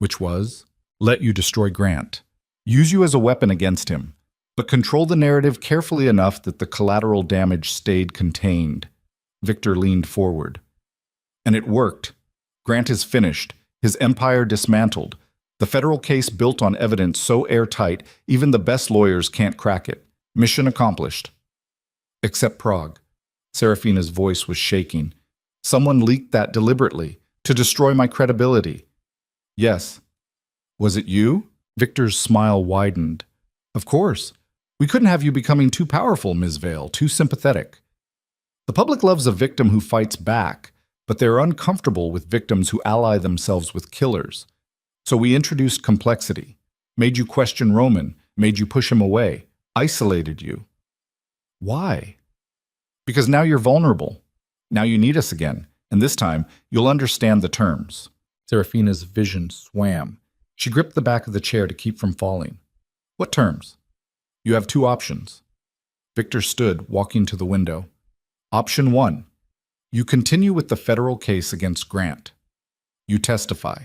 [SPEAKER 1] Which was? Let you destroy Grant. Use you as a weapon against him, but control the narrative carefully enough that the collateral damage stayed contained. Victor leaned forward. And it worked. Grant is finished, his empire dismantled. The federal case built on evidence so airtight, even the best lawyers can't crack it. Mission accomplished. Except Prague. Serafina's voice was shaking. Someone leaked that deliberately, to destroy my credibility. Yes. Was it you? Victor's smile widened. Of course. We couldn't have you becoming too powerful, Ms. Vale, too sympathetic. The public loves a victim who fights back, but they're uncomfortable with victims who ally themselves with killers. So we introduced complexity, made you question Roman, made you push him away, isolated you. Why? Because now you're vulnerable. Now you need us again, and this time you'll understand the terms. Serafina's vision swam. She gripped the back of the chair to keep from falling. What terms? You have 2 options. Victor stood, walking to the window. Option 1. You continue with the federal case against Grant. You testify.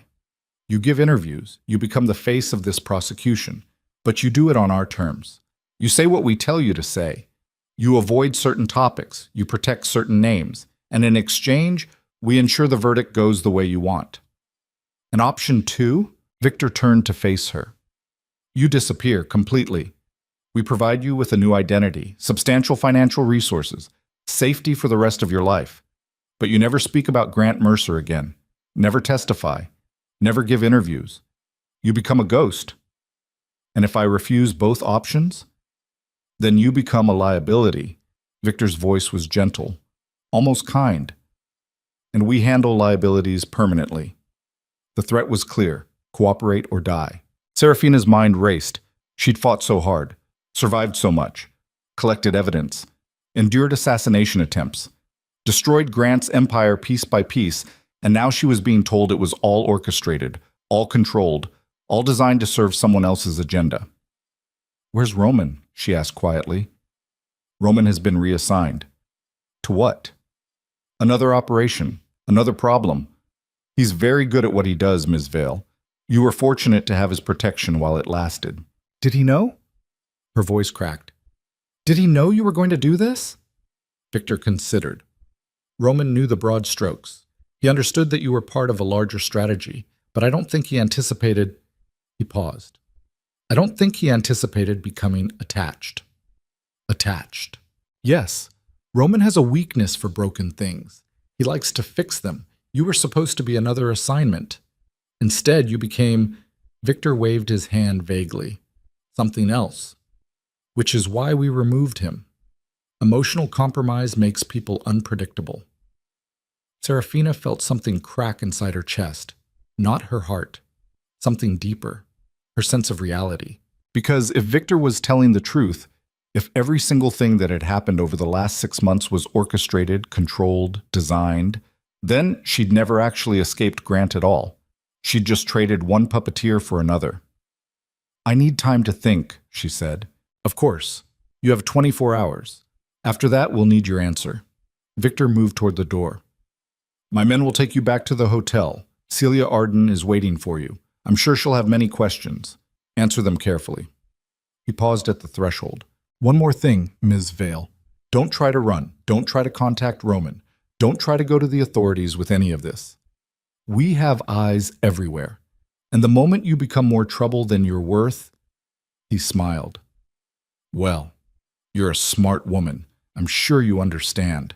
[SPEAKER 1] You give interviews. You become the face of this prosecution. But you do it on our terms. You say what we tell you to say. You avoid certain topics. You protect certain names. And in exchange, we ensure the verdict goes the way you want. And option 2? Victor turned to face her. You disappear completely. We provide you with a new identity, substantial financial resources, safety for the rest of your life. But you never speak about Grant Mercer again. Never testify. Never give interviews. You become a ghost. And if I refuse both options, then you become a liability. Victor's voice was gentle, almost kind. And we handle liabilities permanently. The threat was clear. Cooperate or die. Serafina's mind raced. She'd fought so hard, survived so much, collected evidence, endured assassination attempts, destroyed Grant's empire piece by piece, and now she was being told it was all orchestrated, all controlled, all designed to serve someone else's agenda. Where's Roman? She asked quietly. Roman has been reassigned. To what? Another operation, another problem. He's very good at what he does, Ms. Vale. You were fortunate to have his protection while it lasted. Did he know? Her voice cracked. Did he know you were going to do this? Victor considered. Roman knew the broad strokes. He understood that you were part of a larger strategy, but I don't think he anticipated... He paused. I don't think he anticipated becoming attached. Attached. Yes, Roman has a weakness for broken things. He likes to fix them. You were supposed to be another assignment. Instead, you became... Victor waved his hand vaguely. Something else. Which is why we removed him. Emotional compromise makes people unpredictable. Serafina felt something crack inside her chest. Not her heart. Something deeper. Her sense of reality. Because if Victor was telling the truth, if every single thing that had happened over the last 6 months was orchestrated, controlled, designed, then she'd never actually escaped Grant at all. She'd just traded one puppeteer for another. I need time to think, she said. Of course. You have 24 hours. After that, we'll need your answer. Victor moved toward the door. My men will take you back to the hotel. Celia Arden is waiting for you. I'm sure she'll have many questions. Answer them carefully. He paused at the threshold. One more thing, Ms. Vale. Don't try to run. Don't try to contact Roman. Don't try to go to the authorities with any of this. We have eyes everywhere. And the moment you become more trouble than you're worth, he smiled. Well, you're a smart woman. I'm sure you understand.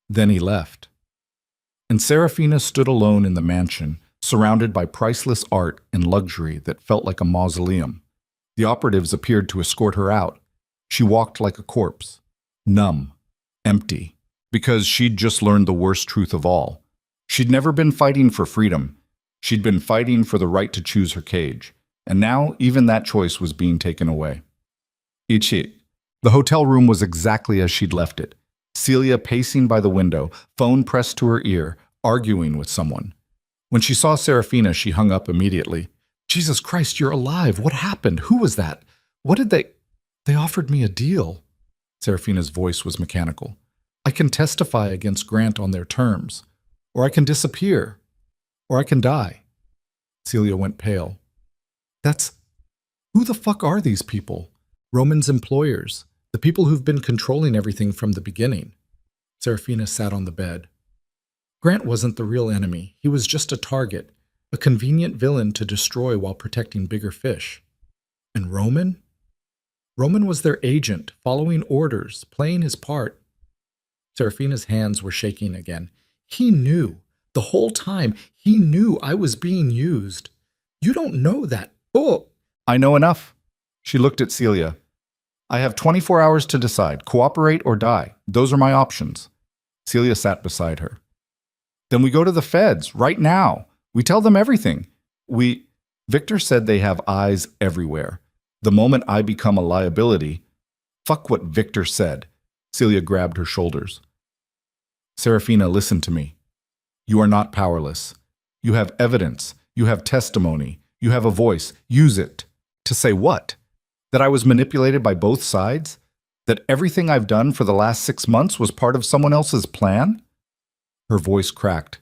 [SPEAKER 1] Then he left. And Serafina stood alone in the mansion, surrounded by priceless art and luxury that felt like a mausoleum. The operatives appeared to escort her out. She walked like a corpse, numb, empty, because she'd just learned the worst truth of all. She'd never been fighting for freedom. She'd been fighting for the right to choose her cage. And now even that choice was being taken away. Ichi. The hotel room was exactly as she'd left it. Celia pacing by the window, phone pressed to her ear, arguing with someone. When she saw Serafina, she hung up immediately. Jesus Christ, you're alive. What happened? Who was that? What did they... They offered me a deal. Serafina's voice was mechanical. I can testify against Grant on their terms. Or I can disappear. Or I can die. Celia went pale. That's... Who the fuck are these people? Roman's employers. The people who've been controlling everything from the beginning. Serafina sat on the bed. Grant wasn't the real enemy. He was just a target. A convenient villain to destroy while protecting bigger fish. And Roman? Roman was their agent, following orders, playing his part. Serafina's hands were shaking again. He knew. The whole time, he knew I was being used. You don't know that. Oh! I know enough. She looked at Celia. I have 24 hours to decide. Cooperate or die. Those are my options. Celia sat beside her. Then we go to the feds, right now. We tell them everything. Victor said they have eyes everywhere. The moment I become a liability, fuck what Victor said. Celia grabbed her shoulders. Serafina, listen to me. You are not powerless. You have evidence. You have testimony. You have a voice. Use it. To say what? That I was manipulated by both sides? That everything I've done for the last 6 months was part of someone else's plan? Her voice cracked.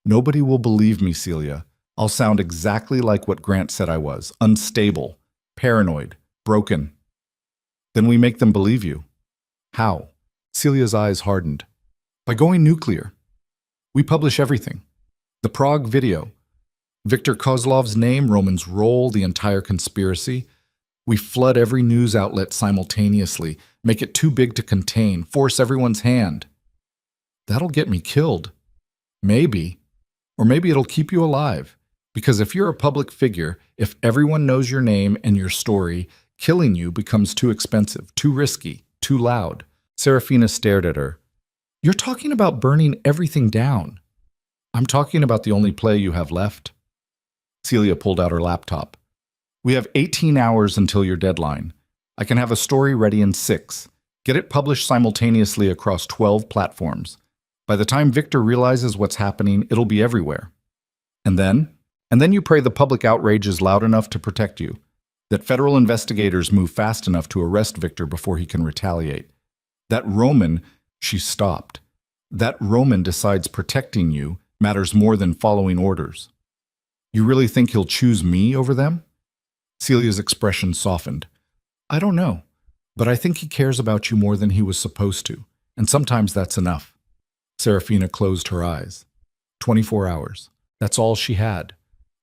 [SPEAKER 1] Nobody will believe me, Celia. I'll sound exactly like what Grant said I was. Unstable. Paranoid. Broken. Then we make them believe you. How? Celia's eyes hardened. By going nuclear. We publish everything. The Prague video. Viktor Kozlov's name, Roman's role, the entire conspiracy. We flood every news outlet simultaneously, make it too big to contain, force everyone's hand. That'll get me killed. Maybe. Or maybe it'll keep you alive. Because if you're a public figure, if everyone knows your name and your story, killing you becomes too expensive, too risky, too loud. Serafina stared at her. You're talking about burning everything down. I'm talking about the only play you have left. Celia pulled out her laptop. We have 18 hours until your deadline. I can have a story ready in 6. Get it published simultaneously across 12 platforms. By the time Victor realizes what's happening, it'll be everywhere. And then you pray the public outrage is loud enough to protect you, that federal investigators move fast enough to arrest Victor before he can retaliate. That Roman, she stopped. That Roman decides protecting you matters more than following orders. You really think he'll choose me over them? Celia's expression softened. I don't know, but I think he cares about you more than he was supposed to, and sometimes that's enough. Serafina closed her eyes. 24 hours. That's all she had.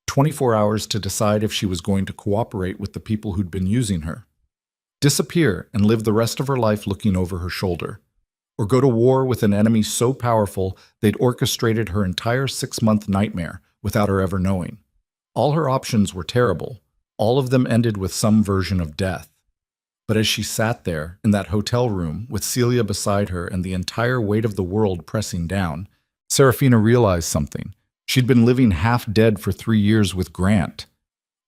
[SPEAKER 1] 24 hours to decide if she was going to cooperate with the people who'd been using her. Disappear and live the rest of her life looking over her shoulder. Or go to war with an enemy so powerful they'd orchestrated her entire 6-month nightmare without her ever knowing. All her options were terrible. All of them ended with some version of death. But as she sat there in that hotel room with Celia beside her and the entire weight of the world pressing down, Serafina realized something. She'd been living half dead for 3 years with Grant.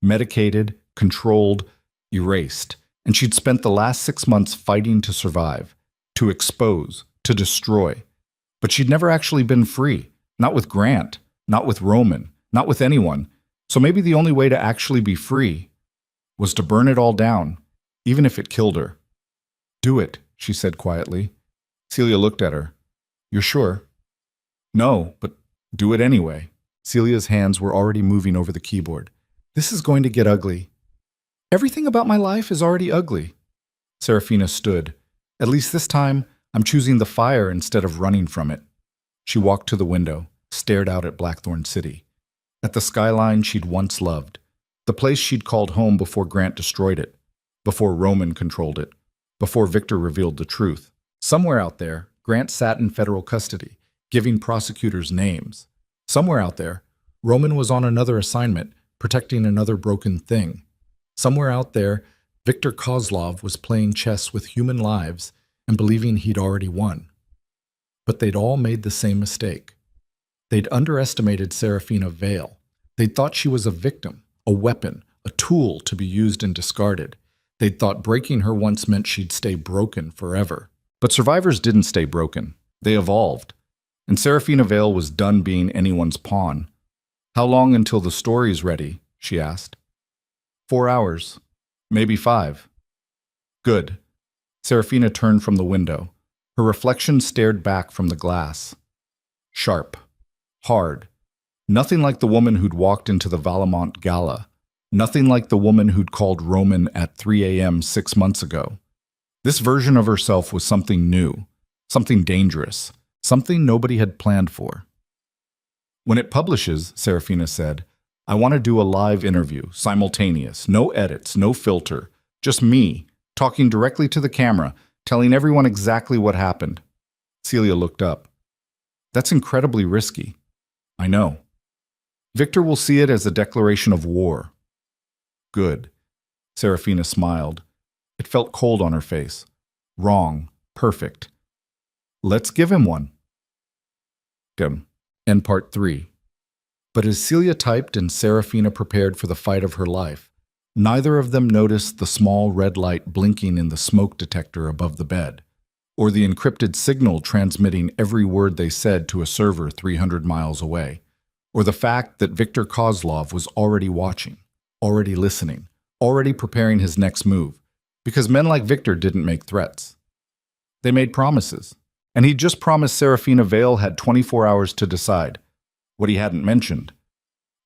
[SPEAKER 1] Medicated, controlled, erased, and she'd spent the last 6 months fighting to survive, to expose, to destroy. But she'd never actually been free, not with Grant, not with Roman, not with anyone. So maybe the only way to actually be free was to burn it all down, even if it killed her. "Do it," she said quietly. Celia looked at her. "You're sure?" "No, but do it anyway." Celia's hands were already moving over the keyboard. "This is going to get ugly." "Everything about my life is already ugly." Serafina stood. "At least this time, I'm choosing the fire instead of running from it." She walked to the window, stared out at Blackthorn City, at the skyline she'd once loved, the place she'd called home before Grant destroyed it, before Roman controlled it, before Victor revealed the truth. Somewhere out there, Grant sat in federal custody, giving prosecutors names. Somewhere out there, Roman was on another assignment, protecting another broken thing. Somewhere out there, Victor Kozlov was playing chess with human lives and believing he'd already won. But they'd all made the same mistake. They'd underestimated Serafina Vale. They'd thought she was a victim, a weapon, a tool to be used and discarded. They'd thought breaking her once meant she'd stay broken forever. But survivors didn't stay broken. They evolved. And Serafina Vale was done being anyone's pawn. "How long until the story's ready?" she asked. 4 hours. Maybe 5. "Good." Serafina turned from the window. Her reflection stared back from the glass. Sharp. Hard. Nothing like the woman who'd walked into the Valamont Gala. Nothing like the woman who'd called Roman at 3 a.m. 6 months ago. This version of herself was something new, something dangerous, something nobody had planned for. "When it publishes," Serafina said, "I want to do a live interview, simultaneous, no edits, no filter, just me, talking directly to the camera, telling everyone exactly what happened." Celia looked up. "That's incredibly risky." "I know." "Victor will see it as a declaration of war." "Good." Serafina smiled. It felt cold on her face. Wrong. Perfect. "Let's give him one." End part 3. But as Celia typed and Serafina prepared for the fight of her life, neither of them noticed the small red light blinking in the smoke detector above the bed, or the encrypted signal transmitting every word they said to a server 300 miles away, or the fact that Victor Kozlov was already watching, already listening, already preparing his next move, because men like Victor didn't make threats. They made promises, and he'd just promised Serafina Vale had 24 hours to decide. What he hadn't mentioned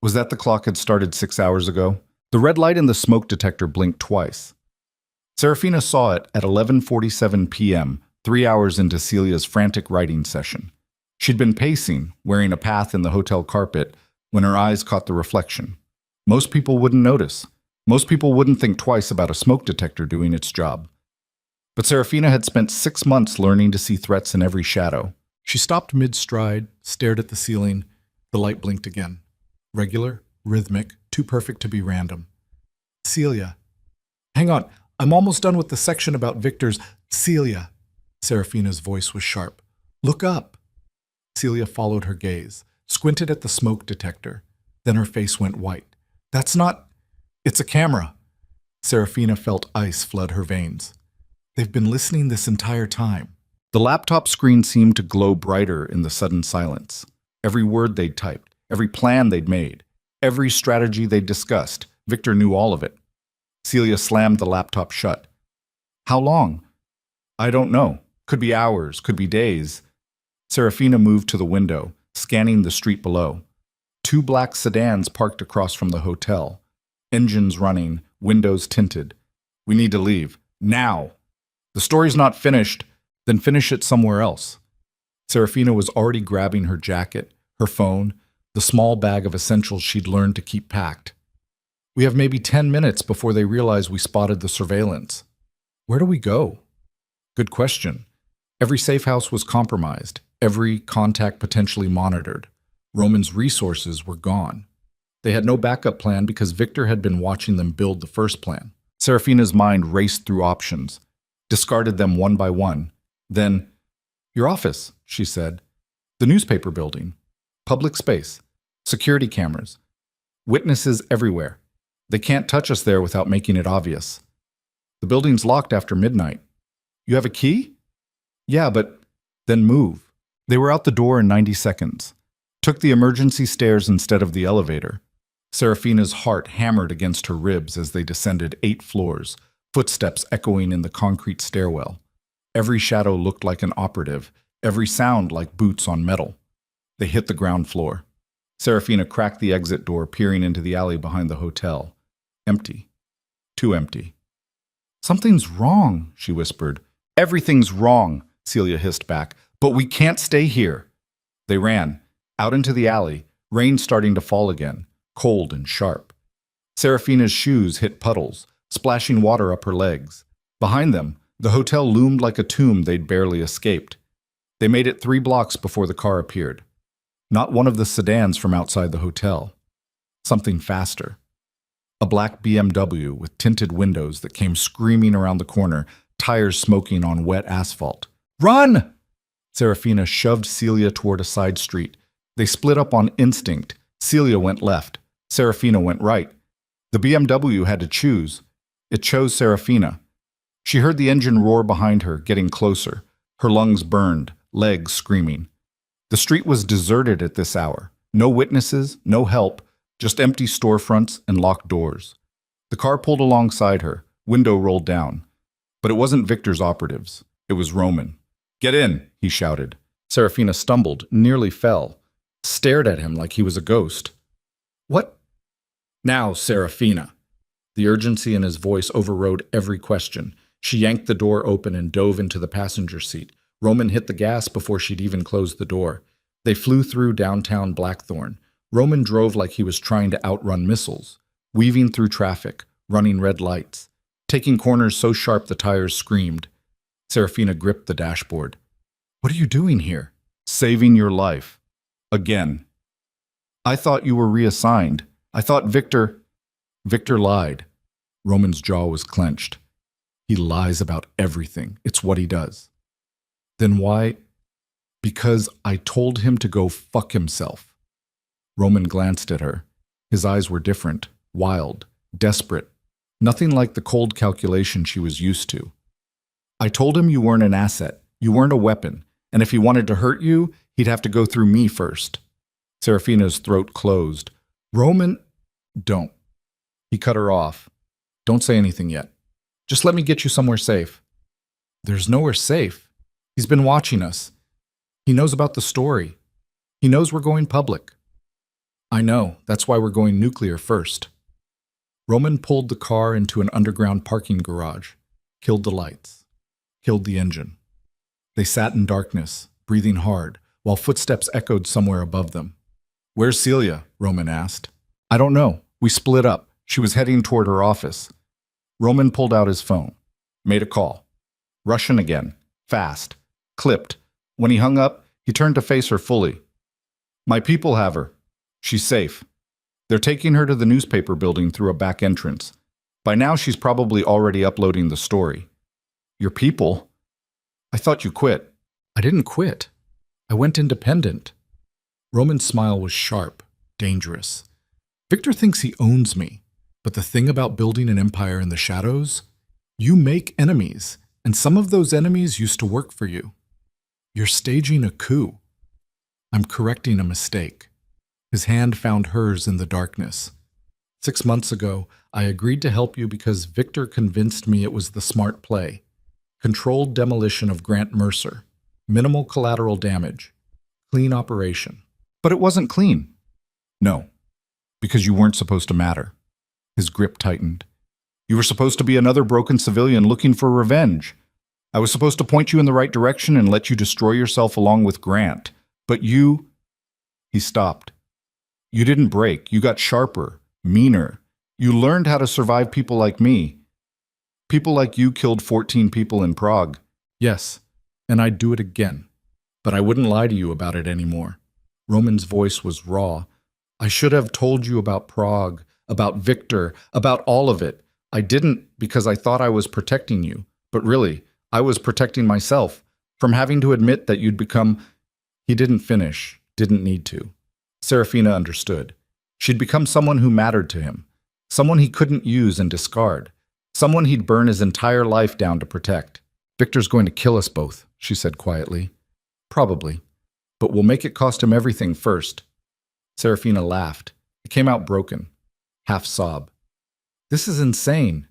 [SPEAKER 1] was that the clock had started 6 hours ago. The red light in the smoke detector blinked twice. Serafina saw it at 11:47 p.m., 3 hours into Celia's frantic writing session. She'd been pacing, wearing a path in the hotel carpet, when her eyes caught the reflection. Most people wouldn't notice. Most people wouldn't think twice about a smoke detector doing its job. But Serafina had spent 6 months learning to see threats in every shadow. She stopped mid-stride, stared at the ceiling. The light blinked again. Regular, rhythmic, too perfect to be random. "Celia." "Hang on, I'm almost done with the section about Victor's—" "Celia." Serafina's voice was sharp. "Look up." Celia followed her gaze, squinted at the smoke detector. Then her face went white. "That's not— It's a camera." Serafina felt ice flood her veins. They've been listening this entire time. The laptop screen seemed to glow brighter in the sudden silence. Every word they'd typed, every plan they'd made, every strategy they'd discussed, Victor knew all of it. Celia slammed the laptop shut. "How long?" "I don't know. Could be hours, could be days." Serafina moved to the window, scanning the street below. 2 black sedans parked across from the hotel. Engines running, windows tinted. "We need to leave. Now! The story's not finished, then finish it somewhere else." Serafina was already grabbing her jacket, her phone, the small bag of essentials she'd learned to keep packed. "We have maybe 10 minutes before they realize we spotted the surveillance." "Where do we go?" Good question. Every safe house was compromised, every contact potentially monitored. Roman's resources were gone. They had no backup plan because Victor had been watching them build the first plan. Serafina's mind raced through options, discarded them one by one. Then, "Your office," she said. "The newspaper building. Public space. Security cameras. Witnesses everywhere. They can't touch us there without making it obvious." The building's locked after midnight. You have a key? Yeah, but then move. They were out the door in 90 seconds. Took the emergency stairs instead of the elevator. Serafina's heart hammered against her ribs as they descended 8 floors, footsteps echoing in the concrete stairwell. Every shadow looked like an operative, every sound like boots on metal. They hit the ground floor. Serafina cracked the exit door, peering into the alley behind the hotel. Empty. Too empty. Something's wrong, she whispered. Everything's wrong, Celia hissed back. But we can't stay here. They ran, out into the alley, rain starting to fall again, cold and sharp. Serafina's shoes hit puddles, splashing water up her legs. Behind them, the hotel loomed like a tomb they'd barely escaped. They made it 3 blocks before the car appeared. Not one of the sedans from outside the hotel. Something faster. A black BMW with tinted windows that came screaming around the corner, tires smoking on wet asphalt. Run! Serafina shoved Celia toward a side street. They split up on instinct. Celia went left. Serafina went right. The BMW had to choose. It chose Serafina. She heard the engine roar behind her, getting closer. Her lungs burned, legs screaming. The street was deserted at this hour. No witnesses, no help, just empty storefronts and locked doors. The car pulled alongside her, window rolled down. But it wasn't Victor's operatives. It was Roman. Get in, he shouted. Serafina stumbled, nearly fell, stared at him like he was a ghost. What? Now, Serafina. The urgency in his voice overrode every question. She yanked the door open and dove into the passenger seat. Roman hit the gas before she'd even closed the door. They flew through downtown Blackthorn. Roman drove like he was trying to outrun missiles, weaving through traffic, running red lights, taking corners so sharp the tires screamed. Serafina gripped the dashboard. What are you doing here? Saving your life. Again. I thought you were reassigned. I thought Victor lied. Roman's jaw was clenched. He lies about everything. It's what he does. Then why? Because I told him to go fuck himself. Roman glanced at her. His eyes were different, wild, desperate. Nothing like the cold calculation she was used to. I told him you weren't an asset, you weren't a weapon, and if he wanted to hurt you, he'd have to go through me first. Serafina's throat closed. Roman, don't. He cut her off. Don't say anything yet. Just let me get you somewhere safe. There's nowhere safe. He's been watching us. He knows about the story. He knows we're going public. I know, that's why we're going nuclear first. Roman pulled the car into an underground parking garage, killed the lights. Killed the engine. They sat in darkness, breathing hard, while footsteps echoed somewhere above them. Where's Celia? Roman asked. I don't know. We split up. She was heading toward her office. Roman pulled out his phone. Made a call. Russian again. Fast. Clipped. When he hung up, he turned to face her fully. My people have her. She's safe. They're taking her to the newspaper building through a back entrance. By now she's probably already uploading the story. Your people? I thought you quit. I didn't quit. I went independent. Roman's smile was sharp, dangerous. Victor thinks he owns me, but the thing about building an empire in the shadows, you make enemies, and some of those enemies used to work for you. You're staging a coup. I'm correcting a mistake. His hand found hers in the darkness. 6 months ago, I agreed to help you because Victor convinced me it was the smart play. Controlled demolition of Grant Mercer. Minimal collateral damage. Clean operation. But it wasn't clean. No, because you weren't supposed to matter. His grip tightened. You were supposed to be another broken civilian looking for revenge. I was supposed to point you in the right direction and let you destroy yourself along with Grant. But you... He stopped. You didn't break. You got sharper, meaner. You learned how to survive people like me. People like you killed 14 people in Prague. Yes, and I'd do it again. But I wouldn't lie to you about it anymore. Roman's voice was raw. I should have told you about Prague, about Victor, about all of it. I didn't because I thought I was protecting you. But really, I was protecting myself from having to admit that you'd become... He didn't finish, didn't need to. Serafina understood. She'd become someone who mattered to him, someone he couldn't use and discard, Someone he'd burn his entire life down to protect. Victor's going to kill us both, she said quietly. Probably. But we'll make it cost him everything first. Serafina laughed. It came out broken. Half sob. This is insane.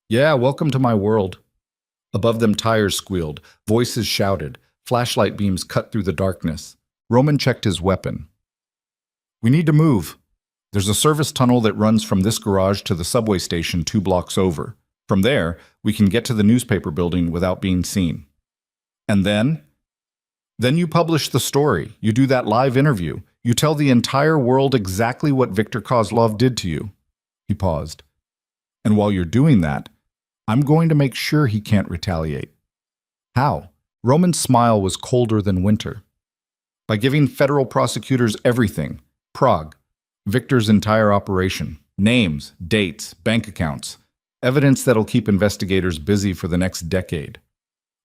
[SPEAKER 1] Yeah, welcome to my world. Above them tires squealed, voices shouted, flashlight beams cut through the darkness. Roman checked his weapon. We need to move. There's a service tunnel that runs from this garage to the subway station 2 blocks over. From there, we can get to the newspaper building without being seen. And then? Then you publish the story. You do that live interview. You tell the entire world exactly what Viktor Kozlov did to you. He paused. And while you're doing that, I'm going to make sure he can't retaliate. How? Roman's smile was colder than winter. By giving federal prosecutors everything. Prague. Viktor's entire operation. Names, dates, bank accounts. Evidence that'll keep investigators busy for the next decade.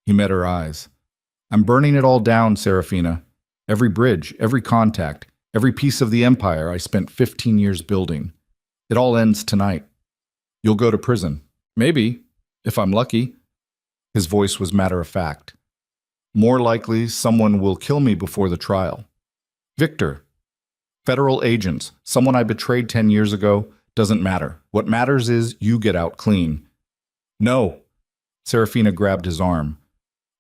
[SPEAKER 1] He met her eyes. I'm burning it all down, Serafina. Every bridge, every contact, every piece of the empire I spent 15 years building. It all ends tonight. You'll go to prison. Maybe, if I'm lucky. His voice was matter-of-fact. More likely, someone will kill me before the trial. Viktor. Federal agents, someone I betrayed 10 years ago, doesn't matter. What matters is you get out clean. No. Serafina grabbed his arm.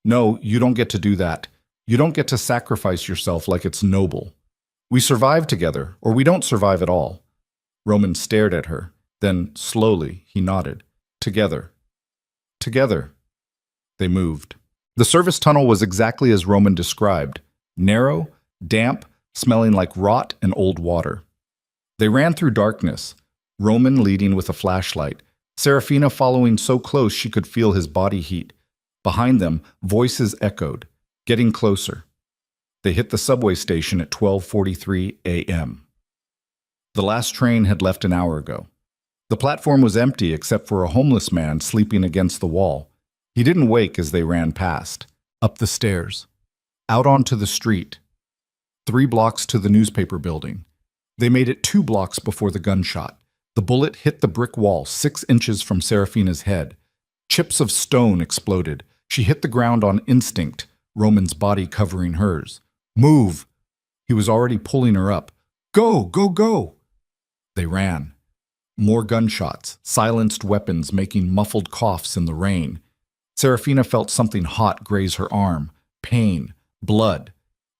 [SPEAKER 1] No, you don't get to do that. You don't get to sacrifice yourself like it's noble. We survive together, or we don't survive at all. Roman stared at her. Then, slowly, he nodded. Together. Together. They moved. The service tunnel was exactly as Roman described. Narrow, damp, smelling like rot and old water. They ran through darkness, Roman leading with a flashlight, Serafina following so close she could feel his body heat. Behind them, voices echoed, getting closer. They hit the subway station at 12:43 a.m. The last train had left an hour ago. The platform was empty except for a homeless man sleeping against the wall. He didn't wake as they ran past. Up the stairs. Out onto the street. 3 blocks to the newspaper building. They made it 2 blocks before the gunshot. The bullet hit the brick wall 6 inches from Serafina's head. Chips of stone exploded. She hit the ground on instinct, Roman's body covering hers. Move! He was already pulling her up. Go, go, go! They ran. More gunshots, silenced weapons making muffled coughs in the rain. Serafina felt something hot graze her arm. Pain. Blood.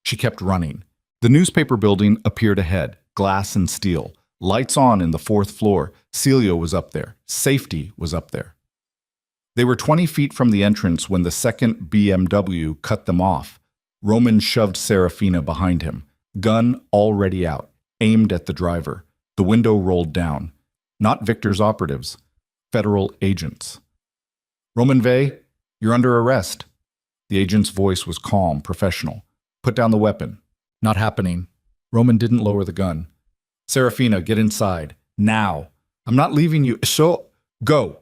[SPEAKER 1] She kept running. The newspaper building appeared ahead, glass and steel. Lights on in the 4th floor. Celia was up there. Safety was up there. They were 20 feet from the entrance when the second BMW cut them off. Roman shoved Serafina behind him. Gun already out, aimed at the driver. The window rolled down. Not Viktor's operatives. Federal agents. Roman Vey, you're under arrest. The agent's voice was calm, professional. Put down the weapon. Not happening. Roman didn't lower the gun. Serafina, get inside. Now. I'm not leaving you. So, go.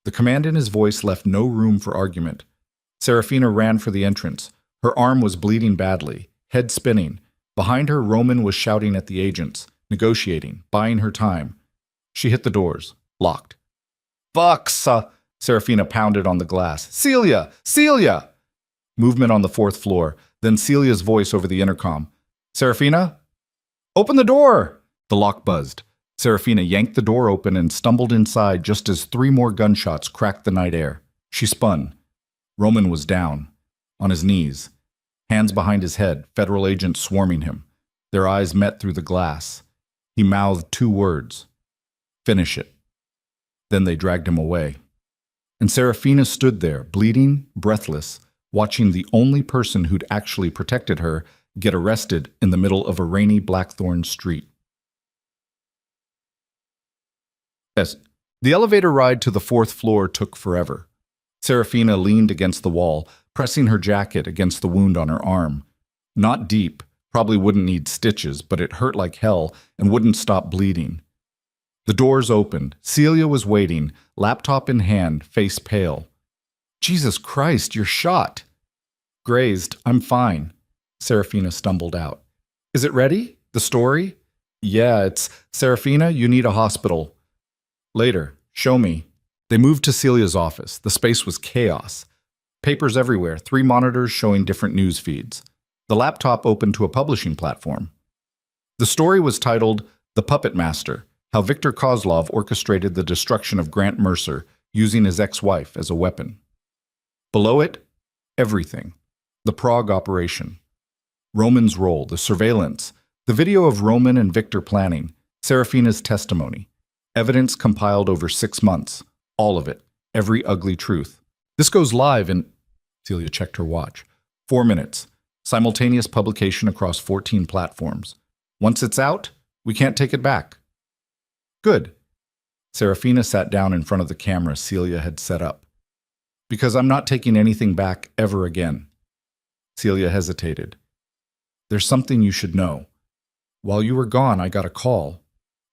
[SPEAKER 1] The command in his voice left no room for argument. Serafina ran for the entrance. Her arm was bleeding badly, head spinning. Behind her, Roman was shouting at the agents, negotiating, buying her time. She hit the doors, locked. Bucks! Serafina pounded on the glass. Celia! Celia! Movement on the 4th floor, then Celia's voice over the intercom. Serafina? Open the door! The lock buzzed. Serafina yanked the door open and stumbled inside just as 3 more gunshots cracked the night air. She spun. Roman was down, on his knees, hands behind his head, federal agents swarming him. Their eyes met through the glass. He mouthed 2 words. Finish it. Then they dragged him away. And Serafina stood there, bleeding, breathless, watching the only person who'd actually protected her get arrested in the middle of a rainy Blackthorn street. Yes, the elevator ride to the 4th floor took forever. Serafina leaned against the wall, pressing her jacket against the wound on her arm. Not deep, probably wouldn't need stitches, but it hurt like hell and wouldn't stop bleeding. The doors opened. Celia was waiting, laptop in hand, face pale. Jesus Christ, you're shot. Grazed, I'm fine. Serafina stumbled out. Is it ready? The story? Yeah, it's Serafina, you need a hospital. Later, show me. They moved to Celia's office. The space was chaos. Papers everywhere, 3 monitors showing different news feeds. The laptop opened to a publishing platform. The story was titled The Puppet Master, How Victor Kozlov Orchestrated the Destruction of Grant Mercer Using His Ex-Wife as a Weapon. Below it, everything. The Prague operation. Roman's role, the surveillance, the video of Roman and Victor planning, Serafina's testimony, evidence compiled over 6 months, all of it, every ugly truth. This goes live in, Celia checked her watch, 4 minutes, simultaneous publication across 14 platforms. Once it's out, we can't take it back. Good. Serafina sat down in front of the camera Celia had set up. Because I'm not taking anything back ever again. Celia hesitated. There's something you should know. While you were gone, I got a call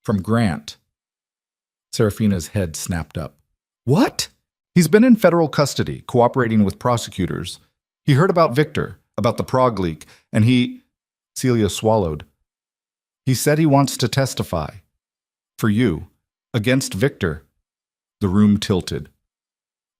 [SPEAKER 1] from Grant. Serafina's head snapped up. What? He's been in federal custody, cooperating with prosecutors. He heard about Victor, about the Prague leak, and he... Celia swallowed. He said he wants to testify. For you. Against Victor. The room tilted.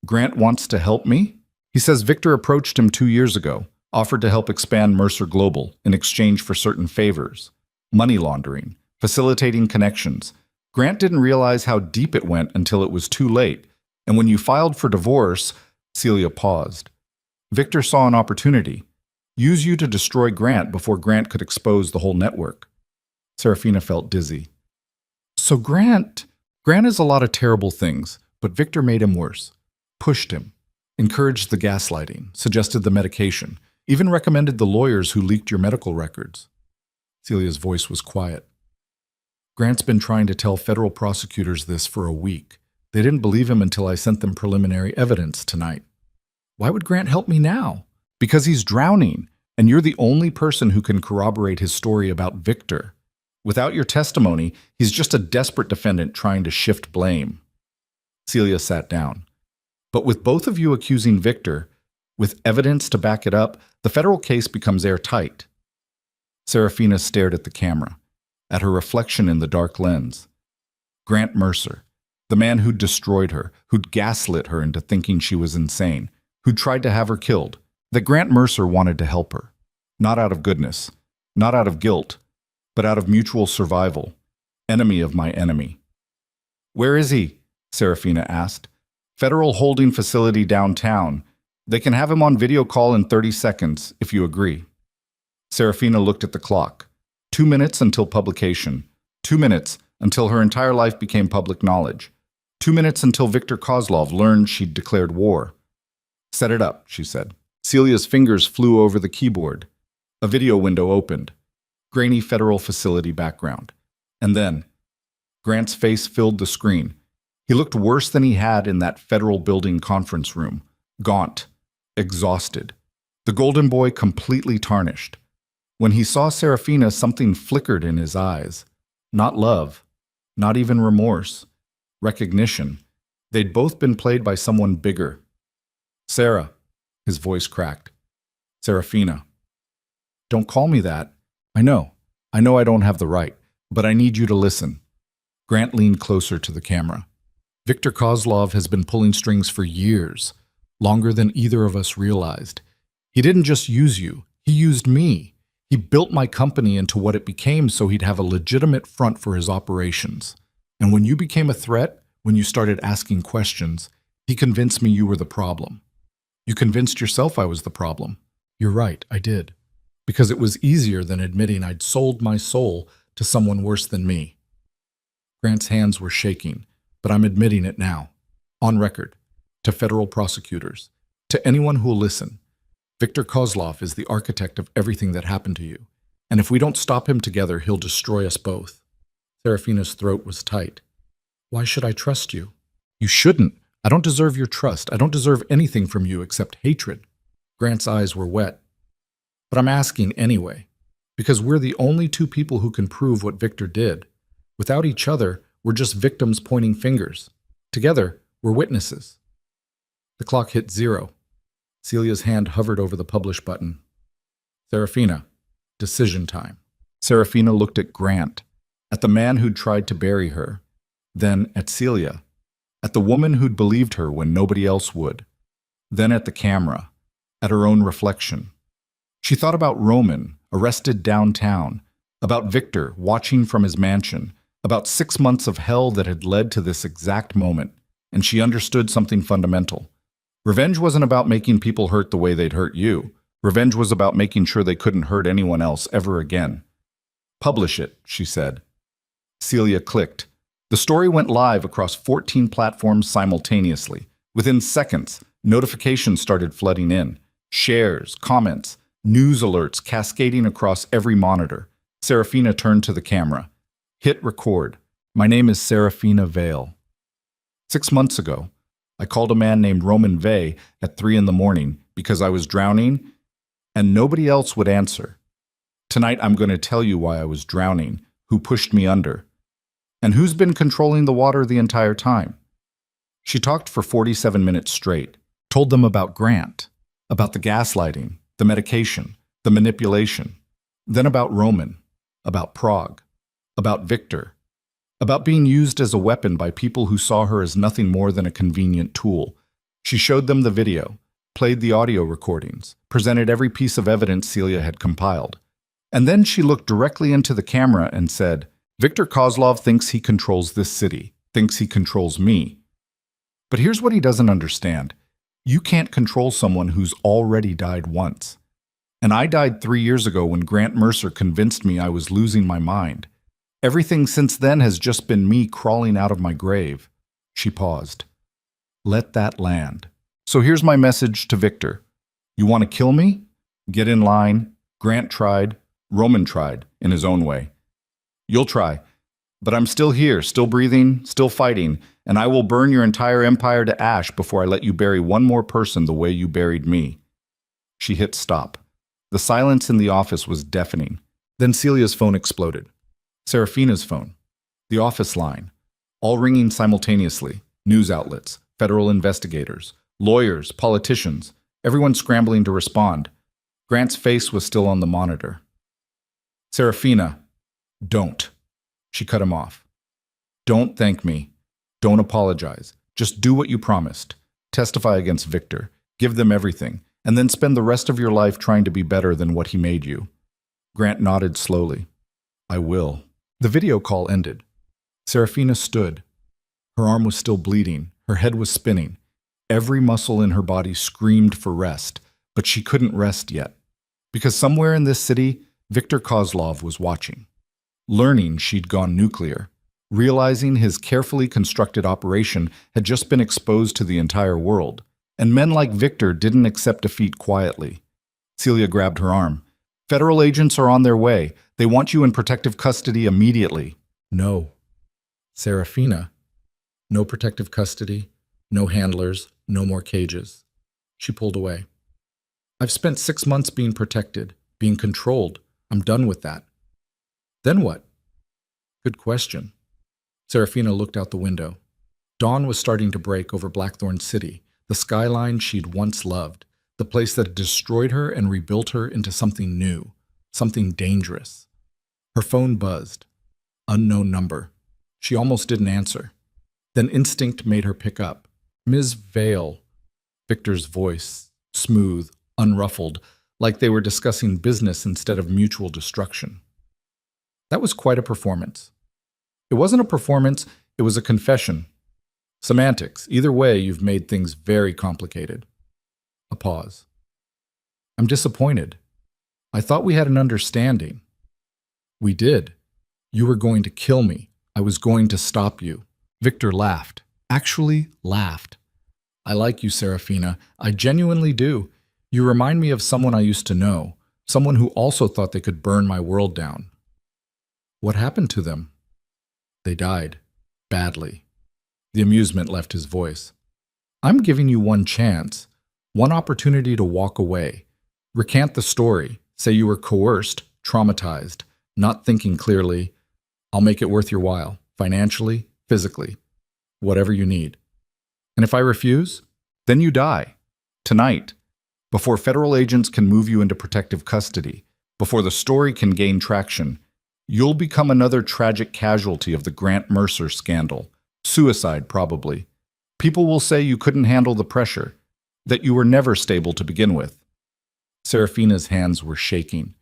[SPEAKER 1] Grant wants to help me? He says Victor approached him 2 years ago, offered to help expand Mercer Global in exchange for certain favors. Money laundering, facilitating connections. Grant didn't realize how deep it went until it was too late. And when you filed for divorce, Celia paused. Victor saw an opportunity. Use you to destroy Grant before Grant could expose the whole network. Serafina felt dizzy. So Grant is a lot of terrible things, but Victor made him worse. Pushed him. Encouraged the gaslighting. Suggested the medication. Even recommended the lawyers who leaked your medical records. Celia's voice was quiet. Grant's been trying to tell federal prosecutors this for a week. They didn't believe him until I sent them preliminary evidence tonight. Why would Grant help me now? Because he's drowning, and you're the only person who can corroborate his story about Victor. Without your testimony, he's just a desperate defendant trying to shift blame. Celia sat down. But with both of you accusing Victor, with evidence to back it up, the federal case becomes airtight. Serafina stared at the camera, at her reflection in the dark lens. Grant Mercer, the man who'd destroyed her, who'd gaslit her into thinking she was insane, who'd tried to have her killed, that Grant Mercer wanted to help her. Not out of goodness, not out of guilt, but out of mutual survival. Enemy of my enemy. Where is he? Serafina asked. Federal holding facility downtown. They can have him on video call in 30 seconds, if you agree. Serafina looked at the clock. 2 minutes until publication. 2 minutes until her entire life became public knowledge. 2 minutes until Victor Kozlov learned she'd declared war. Set it up, she said. Celia's fingers flew over the keyboard. A video window opened. Grainy federal facility background. And then, Grant's face filled the screen. He looked worse than he had in that federal building conference room. Gaunt. Exhausted. The golden boy completely tarnished. When he saw Serafina, something flickered in his eyes. Not love. Not even remorse. Recognition. They'd both been played by someone bigger. Sarah. His voice cracked. Serafina. Don't call me that. I know I don't have the right, but I need you to listen. Grant leaned closer to the camera. Victor Kozlov has been pulling strings for years, longer than either of us realized. He didn't just use you, he used me. He built my company into what it became so he'd have a legitimate front for his operations. And when you became a threat, when you started asking questions, he convinced me you were the problem. You convinced yourself I was the problem. You're right, I did. Because it was easier than admitting I'd sold my soul to someone worse than me. Grant's hands were shaking, but I'm admitting it now, on record, to federal prosecutors, to anyone who'll listen. Victor Kozlov is the architect of everything that happened to you, and if we don't stop him together, he'll destroy us both. Serafina's throat was tight. Why should I trust you? You shouldn't. I don't deserve your trust. I don't deserve anything from you except hatred. Grant's eyes were wet. But I'm asking anyway, because we're the only 2 people who can prove what Victor did. Without each other, we're just victims pointing fingers. Together, we're witnesses. The clock hit 0. Celia's hand hovered over the publish button. Serafina, decision time. Serafina looked at Grant, at the man who'd tried to bury her, then at Celia, at the woman who'd believed her when nobody else would, then at the camera, at her own reflection. She thought about Roman, arrested downtown, about Victor watching from his mansion, about 6 months of hell that had led to this exact moment, and she understood something fundamental. Revenge wasn't about making people hurt the way they'd hurt you. Revenge was about making sure they couldn't hurt anyone else ever again. Publish it, she said. Celia clicked. The story went live across 14 platforms simultaneously. Within seconds, notifications started flooding in. Shares, comments, news alerts cascading across every monitor. Serafina turned to the camera. Hit record. My name is Serafina Vale. 6 months ago, I called a man named Roman Vey at 3 a.m. because I was drowning, and nobody else would answer. Tonight I'm going to tell you why I was drowning, who pushed me under, and who's been controlling the water the entire time. She talked for 47 minutes straight, told them about Grant, about the gaslighting, the medication, the manipulation, then about Roman, about Prague, about Victor, about being used as a weapon by people who saw her as nothing more than a convenient tool. She showed them the video, played the audio recordings, presented every piece of evidence Celia had compiled. And then she looked directly into the camera and said, Victor Kozlov thinks he controls this city, thinks he controls me. But here's what he doesn't understand. You can't control someone who's already died once. And I died 3 years ago when Grant Mercer convinced me I was losing my mind. Everything since then has just been me crawling out of my grave. She paused. Let that land. So here's my message to Victor. You want to kill me? Get in line. Grant tried. Roman tried, in his own way. You'll try. But I'm still here, still breathing, still fighting, and I will burn your entire empire to ash before I let you bury one more person the way you buried me. She hit stop. The silence in the office was deafening. Then Celia's phone exploded. Serafina's phone. The office line. All ringing simultaneously. News outlets, federal investigators, lawyers, politicians, everyone scrambling to respond. Grant's face was still on the monitor. Serafina, don't. She cut him off. Don't thank me. Don't apologize. Just do what you promised. Testify against Victor. Give them everything. And then spend the rest of your life trying to be better than what he made you. Grant nodded slowly. I will. The video call ended. Serafina stood. Her arm was still bleeding. Her head was spinning. Every muscle in her body screamed for rest, but she couldn't rest yet. Because somewhere in this city, Victor Kozlov was watching. Learning she'd gone nuclear. Realizing his carefully constructed operation had just been exposed to the entire world. And men like Victor didn't accept defeat quietly. Celia grabbed her arm. Federal agents are on their way. They want you in protective custody immediately. No. Serafina. No protective custody, no handlers, no more cages. She pulled away. I've spent 6 months being protected, being controlled. I'm done with that. Then what? Good question. Serafina looked out the window. Dawn was starting to break over Blackthorn City, the skyline she'd once loved, the place that had destroyed her and rebuilt her into something new, something dangerous. Her phone buzzed. Unknown number. She almost didn't answer. Then instinct made her pick up. Ms. Vale. Victor's voice, smooth, unruffled, like they were discussing business instead of mutual destruction. That was quite a performance. It wasn't a performance, it was a confession. Semantics. Either way, you've made things very complicated. A pause. I'm disappointed. I thought we had an understanding. We did. You were going to kill me. I was going to stop you. Victor laughed. Actually laughed. I like you, Serafina. I genuinely do. You remind me of someone I used to know, someone who also thought they could burn my world down. What happened to them? They died. Badly. The amusement left his voice. I'm giving you one chance, one opportunity to walk away. Recant the story. Say you were coerced, traumatized, not thinking clearly. I'll make it worth your while, financially, physically, whatever you need. And if I refuse, then you die. Tonight, before federal agents can move you into protective custody, before the story can gain traction, you'll become another tragic casualty of the Grant Mercer scandal. Suicide, probably. People will say you couldn't handle the pressure, that you were never stable to begin with. Serafina's hands were shaking.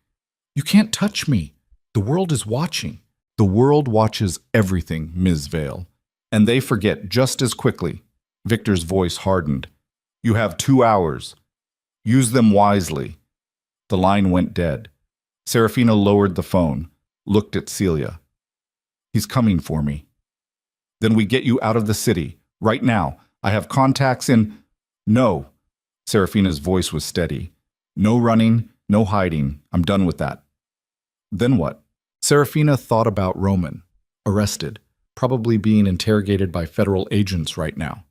[SPEAKER 1] You can't touch me. The world is watching. The world watches everything, Ms. Vale. And they forget just as quickly. Victor's voice hardened. You have 2 hours. Use them wisely. The line went dead. Serafina lowered the phone, looked at Celia. He's coming for me. Then we get you out of the city. Right now. I have contacts in... No. Serafina's voice was steady. No running, no hiding. I'm done with that. Then what? Serafina thought about Roman. Arrested. Probably being interrogated by federal agents right now.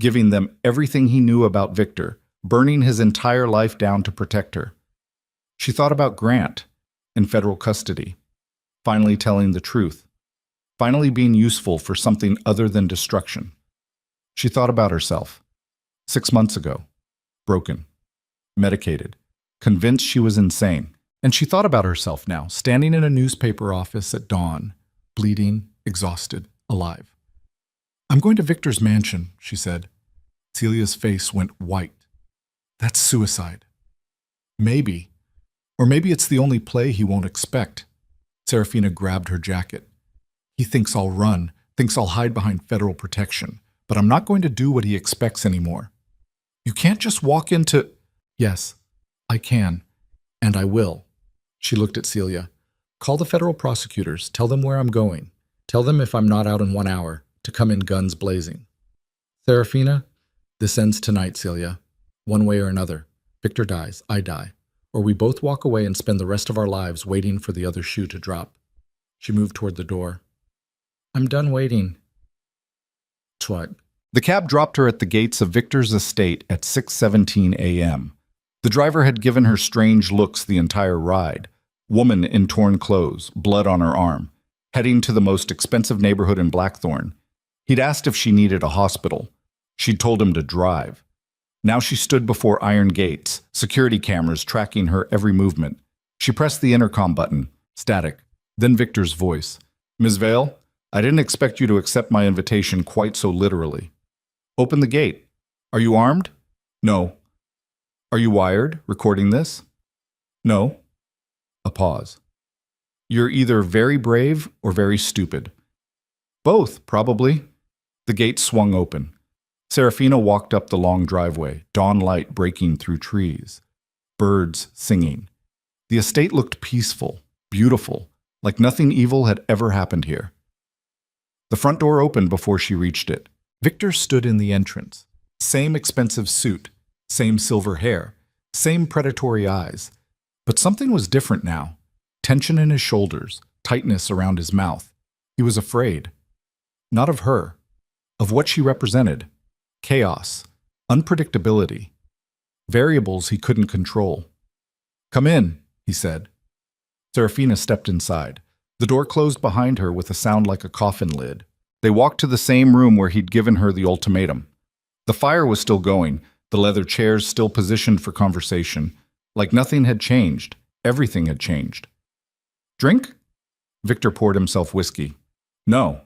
[SPEAKER 1] Giving them everything he knew about Victor. Burning his entire life down to protect her. She thought about Grant. In federal custody. Finally telling the truth. Finally being useful for something other than destruction. She thought about herself. 6 months ago. Broken. Medicated. Convinced she was insane. And she thought about herself now, standing in a newspaper office at dawn, bleeding, exhausted, alive. I'm going to Victor's mansion, she said. Celia's face went white. That's suicide. Maybe. Or maybe it's the only play he won't expect. Serafina grabbed her jacket. He thinks I'll run, thinks I'll hide behind federal protection. But I'm not going to do what he expects anymore. You can't just walk into... Yes, I can. And I will. She looked at Celia. Call the federal prosecutors. Tell them where I'm going. Tell them if I'm not out in 1 hour, to come in guns blazing. Serafina, this ends tonight, Celia. One way or another. Victor dies, I die. Or we both walk away and spend the rest of our lives waiting for the other shoe to drop. She moved toward the door. I'm done waiting. What? The cab dropped her at the gates of Victor's estate at 6:17 a.m. The driver had given her strange looks the entire ride. Woman in torn clothes, blood on her arm, heading to the most expensive neighborhood in Blackthorn. He'd asked if she needed a hospital. She'd told him to drive. Now she stood before iron gates, security cameras tracking her every movement. She pressed the intercom button. Static. Then Victor's voice. Ms. Vale? I didn't expect you to accept my invitation quite so literally. Open the gate. Are you armed? No. Are you wired, recording this? No. A pause. You're either very brave or very stupid. Both, probably. The gate swung open. Serafina walked up the long driveway, dawn light breaking through trees. Birds singing. The estate looked peaceful, beautiful, like nothing evil had ever happened here. The front door opened before she reached it. Victor stood in the entrance. Same expensive suit, same silver hair, same predatory eyes. But something was different now. Tension in his shoulders, tightness around his mouth. He was afraid. Not of her. Of what she represented. Chaos. Unpredictability. Variables he couldn't control. Come in, he said. Serafina stepped inside. The door closed behind her with a sound like a coffin lid. They walked to the same room where he'd given her the ultimatum. The fire was still going, the leather chairs still positioned for conversation. Like nothing had changed. Everything had changed. Drink? Victor poured himself whiskey. No.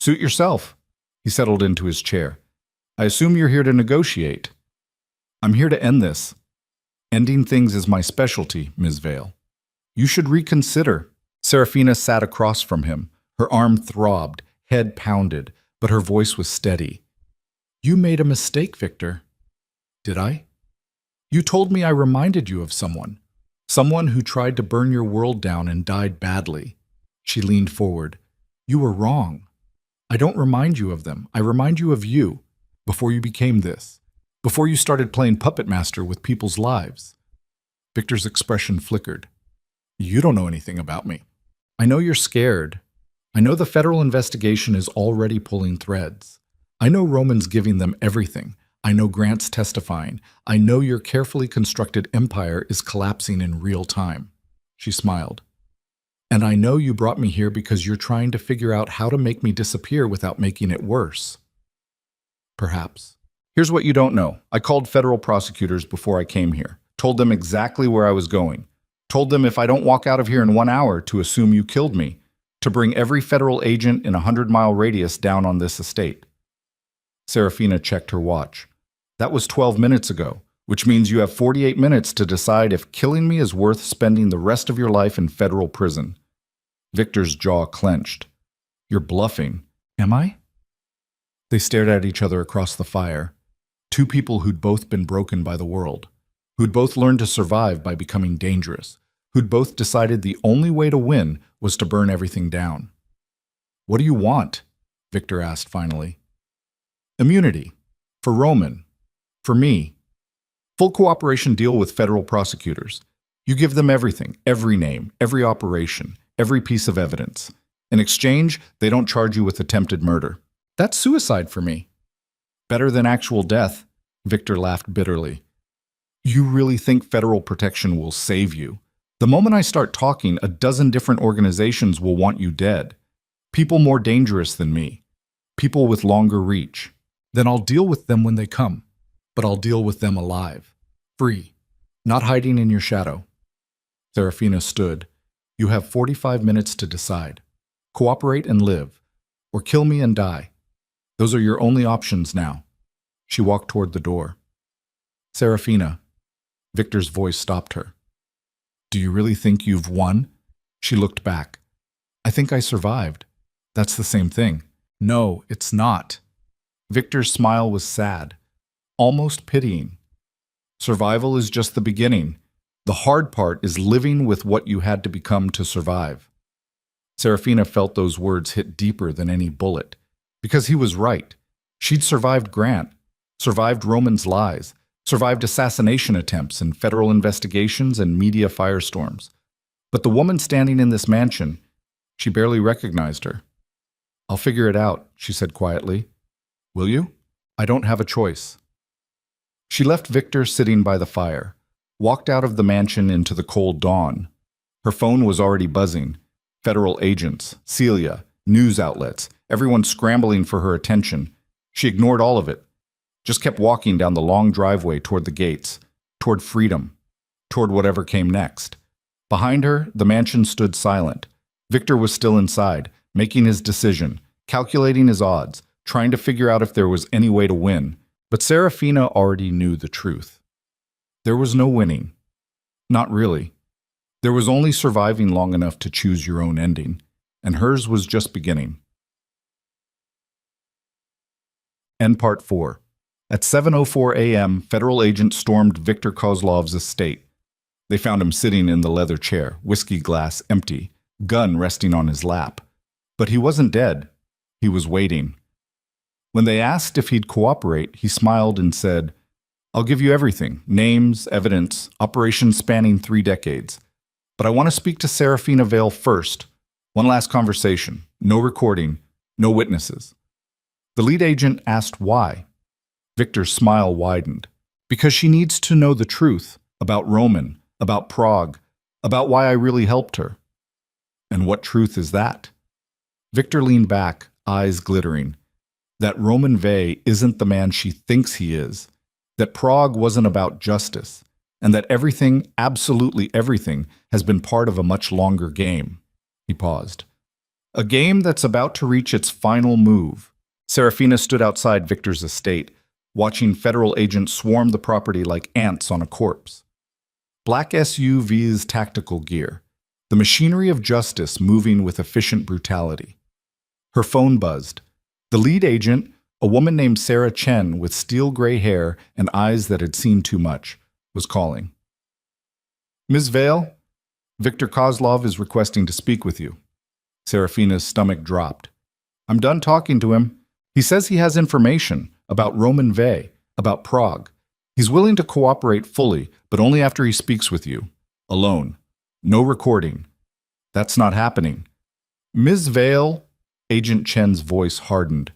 [SPEAKER 1] Suit yourself. He settled into his chair. I assume you're here to negotiate. I'm here to end this. Ending things is my specialty, Ms. Vale. You should reconsider. Serafina sat across from him. Her arm throbbed, head pounded, but her voice was steady. You made a mistake, Victor. Did I? You told me I reminded you of someone. Someone who tried to burn your world down and died badly. She leaned forward. You were wrong. I don't remind you of them. I remind you of you, before you became this. Before you started playing puppet master with people's lives. Victor's expression flickered. You don't know anything about me. I know you're scared. I know the federal investigation is already pulling threads. I know Roman's giving them everything. I know Grant's testifying. I know your carefully constructed empire is collapsing in real time. She smiled. And I know you brought me here because you're trying to figure out how to make me disappear without making it worse. Perhaps. Here's what you don't know. I called federal prosecutors before I came here. Told them exactly where I was going. Told them if I don't walk out of here in 1 hour to assume you killed me. To bring every federal agent in a 100-mile radius down on this estate. Serafina checked her watch. That was 12 minutes ago, which means you have 48 minutes to decide if killing me is worth spending the rest of your life in federal prison. Victor's jaw clenched. You're bluffing. Am I? They stared at each other across the fire. Two people who'd both been broken by the world, who'd both learned to survive by becoming dangerous, who'd both decided the only way to win was to burn everything down. What do you want? Victor asked finally. Immunity. For Roman. For me. Full cooperation deal with federal prosecutors. You give them everything, every name, every operation, every piece of evidence. In exchange, they don't charge you with attempted murder. That's suicide for me. Better than actual death, Victor laughed bitterly. You really think federal protection will save you? The moment I start talking, a dozen different organizations will want you dead. People more dangerous than me. People with longer reach. Then I'll deal with them when they come. But I'll deal with them alive. Free. Not hiding in your shadow. Serafina stood. You have 45 minutes to decide. Cooperate and live. Or kill me and die. Those are your only options now. She walked toward the door. Serafina. Victor's voice stopped her. Do you really think you've won? She looked back. I think I survived. That's the same thing. No, it's not. Victor's smile was sad, almost pitying. Survival is just the beginning. The hard part is living with what you had to become to survive. Serafina felt those words hit deeper than any bullet. Because he was right. She'd survived Grant, survived Roman's lies, survived assassination attempts and federal investigations and media firestorms. But the woman standing in this mansion, she barely recognized her. I'll figure it out, she said quietly. Will you? I don't have a choice. She left Victor sitting by the fire, walked out of the mansion into the cold dawn. Her phone was already buzzing. Federal agents, Celia, news outlets, everyone scrambling for her attention. She ignored all of it, just kept walking down the long driveway toward the gates, toward freedom, toward whatever came next. Behind her, the mansion stood silent. Victor was still inside, making his decision, calculating his odds, trying to figure out if there was any way to win. But Serafina already knew the truth. There was no winning. Not really. There was only surviving long enough to choose your own ending, and hers was just beginning. End Part 4. At 7:04 a.m., federal agents stormed Victor Kozlov's estate. They found him sitting in the leather chair, whiskey glass empty, gun resting on his lap. But he wasn't dead. He was waiting. When they asked if he'd cooperate, he smiled and said, I'll give you everything, names, evidence, operations spanning 3 decades. But I want to speak to Serafina Vale first. One last conversation. No recording. No witnesses. The lead agent asked why. Victor's smile widened. Because she needs to know the truth about Roman, about Prague, about why I really helped her. And what truth is that? Victor leaned back, eyes glittering. That Roman Vey isn't the man she thinks he is. That Prague wasn't about justice. And that everything, absolutely everything, has been part of a much longer game. He paused. A game that's about to reach its final move. Serafina stood outside Victor's estate, watching federal agents swarm the property like ants on a corpse. Black SUVs tactical gear. The machinery of justice moving with efficient brutality. Her phone buzzed. The lead agent, a woman named Sarah Chen with steel gray hair and eyes that had seen too much, was calling. Ms. Vale, Victor Kozlov is requesting to speak with you. Serafina's stomach dropped. I'm done talking to him. He says he has information about Roman Vey, about Prague. He's willing to cooperate fully, but only after he speaks with you. Alone. No recording. That's not happening. Ms. Vale, Agent Chen's voice hardened.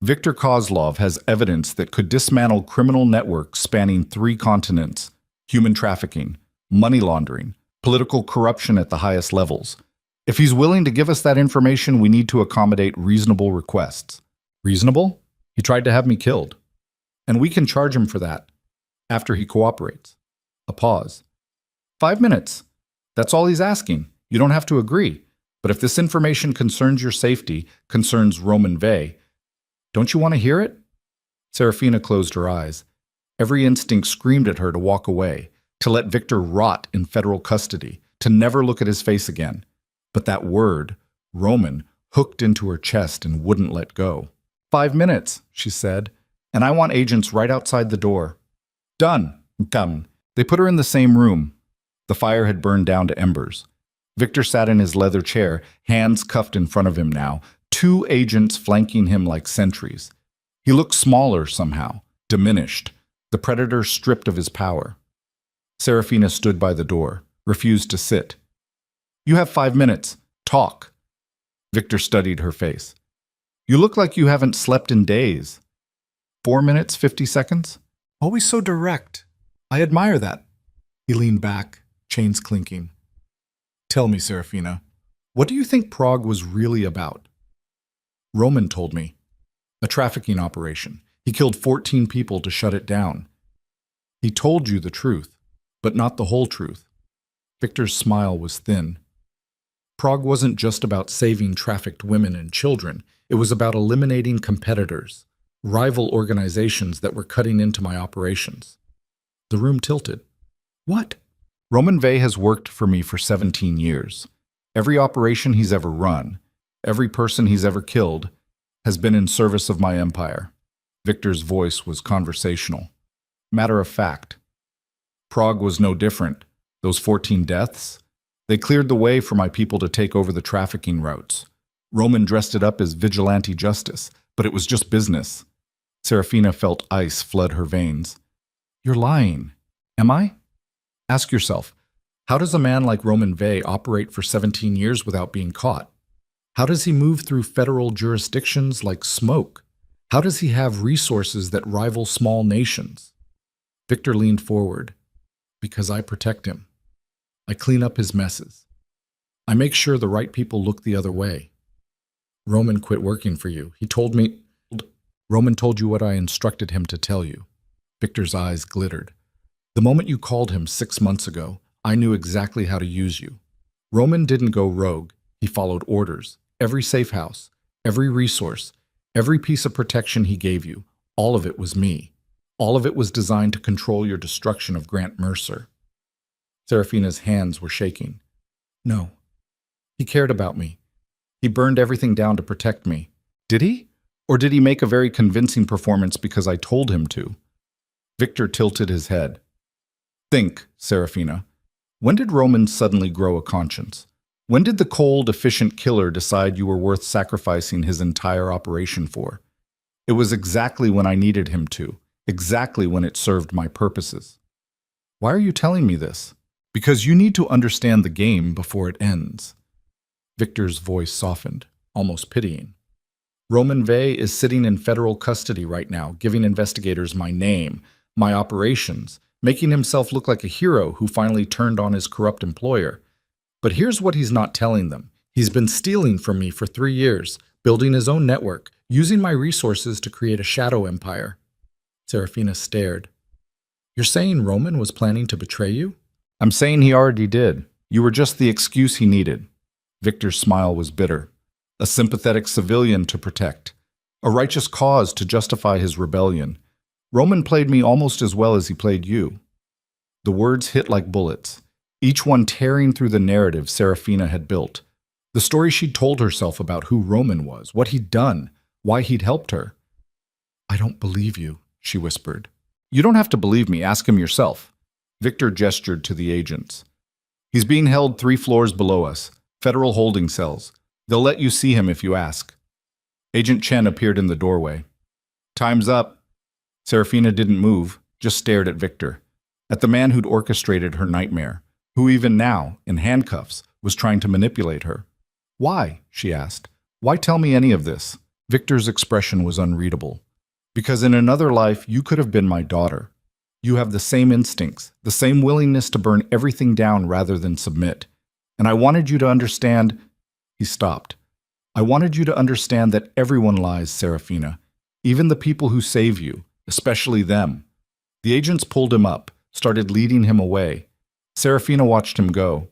[SPEAKER 1] Victor Kozlov has evidence that could dismantle criminal networks spanning 3 continents, human trafficking, money laundering, political corruption at the highest levels. If he's willing to give us that information, we need to accommodate reasonable requests. Reasonable? He tried to have me killed. And we can charge him for that, after he cooperates. A pause. 5 minutes. That's all he's asking. You don't have to agree. But if this information concerns your safety, concerns Roman Vey, don't you want to hear it? Serafina closed her eyes. Every instinct screamed at her to walk away, to let Victor rot in federal custody, to never look at his face again. But that word, Roman, hooked into her chest and wouldn't let go. 5 minutes, she said, and I want agents right outside the door. Done. Done. They put her in the same room. The fire had burned down to embers. Victor sat in his leather chair, hands cuffed in front of him now, 2 agents flanking him like sentries. He looked smaller somehow, diminished, the predator stripped of his power. Serafina stood by the door, refused to sit. You have 5 minutes. Talk. Victor studied her face. You look like you haven't slept in days. 4 minutes, 50 seconds? Always so direct. I admire that. He leaned back, chains clinking. Tell me, Serafina, what do you think Prague was really about? Roman told me. A trafficking operation. He killed 14 people to shut it down. He told you the truth, but not the whole truth. Victor's smile was thin. Prague wasn't just about saving trafficked women and children. It was about eliminating competitors, rival organizations that were cutting into my operations. The room tilted. What? Roman Vey has worked for me for 17 years. Every operation he's ever run, every person he's ever killed, has been in service of my empire. Victor's voice was conversational. Matter of fact. Prague was no different. Those 14 deaths, they cleared the way for my people to take over the trafficking routes. Roman dressed it up as vigilante justice, but it was just business. Serafina felt ice flood her veins. You're lying. Am I? Ask yourself, how does a man like Roman Vey operate for 17 years without being caught? How does he move through federal jurisdictions like smoke? How does he have resources that rival small nations? Victor leaned forward. Because I protect him. I clean up his messes. I make sure the right people look the other way. Roman quit working for you. He told me... Roman told you what I instructed him to tell you. Victor's eyes glittered. The moment you called him 6 months ago, I knew exactly how to use you. Roman didn't go rogue. He followed orders. Every safe house, every resource, every piece of protection he gave you, all of it was me. All of it was designed to control your destruction of Grant Mercer. Serafina's hands were shaking. No. He cared about me. He burned everything down to protect me. Did he? Or did he make a very convincing performance because I told him to? Victor tilted his head. Think, Serafina. When did Roman suddenly grow a conscience? When did the cold, efficient killer decide you were worth sacrificing his entire operation for? It was exactly when I needed him to, exactly when it served my purposes. Why are you telling me this? Because you need to understand the game before it ends. Victor's voice softened, almost pitying. Roman Vey is sitting in federal custody right now, giving investigators my name, my operations, making himself look like a hero who finally turned on his corrupt employer. But here's what he's not telling them. He's been stealing from me for 3 years, building his own network, using my resources to create a shadow empire. Serafina stared. You're saying Roman was planning to betray you? I'm saying he already did. You were just the excuse he needed. Victor's smile was bitter. A sympathetic civilian to protect. A righteous cause to justify his rebellion. Roman played me almost as well as he played you. The words hit like bullets, each one tearing through the narrative Serafina had built. The story she'd told herself about who Roman was, what he'd done, why he'd helped her. I don't believe you, she whispered. You don't have to believe me, ask him yourself. Victor gestured to the agents. He's being held 3 floors below us, federal holding cells. They'll let you see him if you ask. Agent Chen appeared in the doorway. Time's up. Serafina didn't move, just stared at Victor, at the man who'd orchestrated her nightmare, who even now, in handcuffs, was trying to manipulate her. Why? She asked. Why tell me any of this? Victor's expression was unreadable. Because in another life, you could have been my daughter. You have the same instincts, the same willingness to burn everything down rather than submit. And I wanted you to understand... He stopped. I wanted you to understand that everyone lies, Serafina. Even the people who save you, especially them. The agents pulled him up, started leading him away. Serafina watched him go.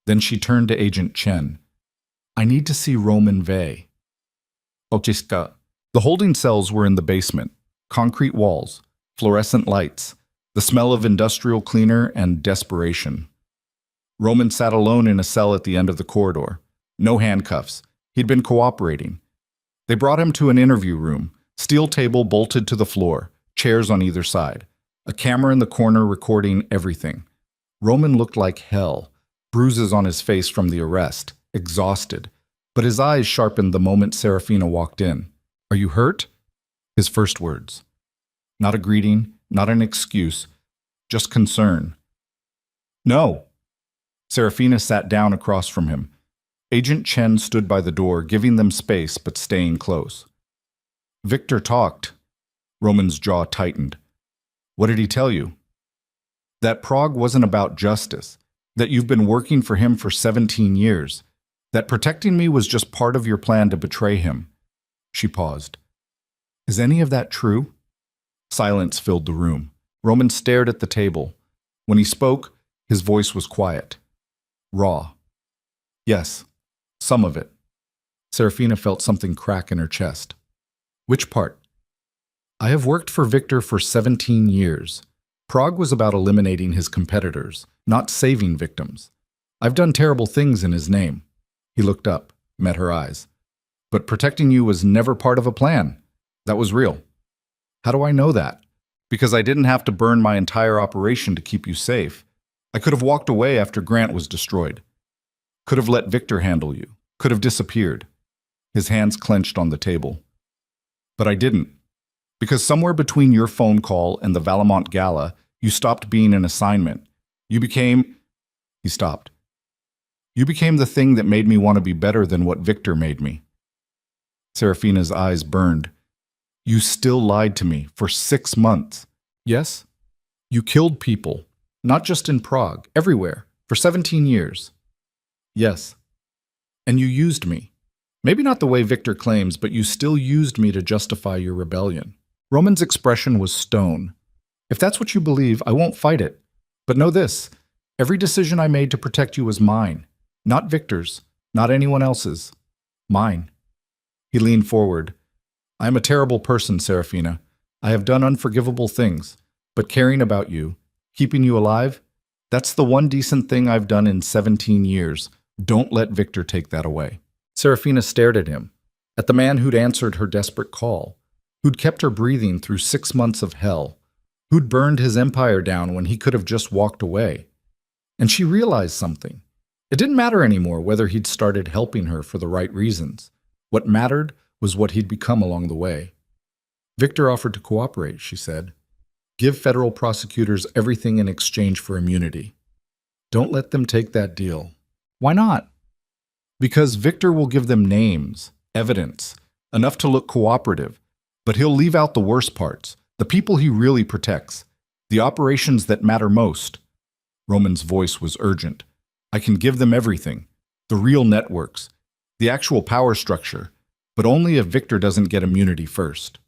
[SPEAKER 1] Then she turned to Agent Chen. I need to see Roman Vey. Ochiska. The holding cells were in the basement. Concrete walls, fluorescent lights, the smell of industrial cleaner and desperation. Roman sat alone in a cell at the end of the corridor. No handcuffs. He'd been cooperating. They brought him to an interview room, steel table bolted to the floor, chairs on either side, a camera in the corner recording everything. Roman looked like hell, bruises on his face from the arrest, exhausted, but his eyes sharpened the moment Serafina walked in. "Are you hurt?" His first words. Not a greeting, not an excuse, just concern. "No." Serafina sat down across from him. Agent Chen stood by the door, giving them space but staying close. "Victor talked." Roman's jaw tightened. "What did he tell you?" "That Prague wasn't about justice, that you've been working for him for 17 years, that protecting me was just part of your plan to betray him." She paused. "Is any of that true?" Silence filled the room. Roman stared at the table. When he spoke, his voice was quiet. Raw. "Yes, some of it." Serafina felt something crack in her chest. "Which part?" "I have worked for Victor for 17 years. Prague was about eliminating his competitors, not saving victims. I've done terrible things in his name." He looked up, met her eyes. "But protecting you was never part of a plan. That was real." "How do I know that?" "Because I didn't have to burn my entire operation to keep you safe. I could have walked away after Grant was destroyed. Could have let Victor handle you. Could have disappeared." His hands clenched on the table. "But I didn't. Because somewhere between your phone call and the Valamont Gala, you stopped being an assignment. You became—" He stopped. "You became the thing that made me want to be better than what Victor made me." Serafina's eyes burned. "You still lied to me for 6 months. Yes? You killed people, not just in Prague, everywhere, for 17 years. Yes. And you used me. Maybe not the way Victor claims, but you still used me to justify your rebellion." Roman's expression was stone. "If that's what you believe, I won't fight it. But know this, every decision I made to protect you was mine. Not Victor's, not anyone else's. Mine." He leaned forward. "I am a terrible person, Serafina. I have done unforgivable things. But caring about you, keeping you alive, that's the one decent thing I've done in 17 years. Don't let Victor take that away." Serafina stared at him, at the man who'd answered her desperate call, who'd kept her breathing through 6 months of hell, who'd burned his empire down when he could have just walked away. And she realized something. It didn't matter anymore whether he'd started helping her for the right reasons. What mattered was what he'd become along the way. "Victor offered to cooperate," she said. "Give federal prosecutors everything in exchange for immunity. Don't let them take that deal." "Why not?" "Because Victor will give them names, evidence, enough to look cooperative, but he'll leave out the worst parts, the people he really protects, the operations that matter most." Roman's voice was urgent. "I can give them everything, the real networks, the actual power structure, but only if Victor doesn't get immunity first."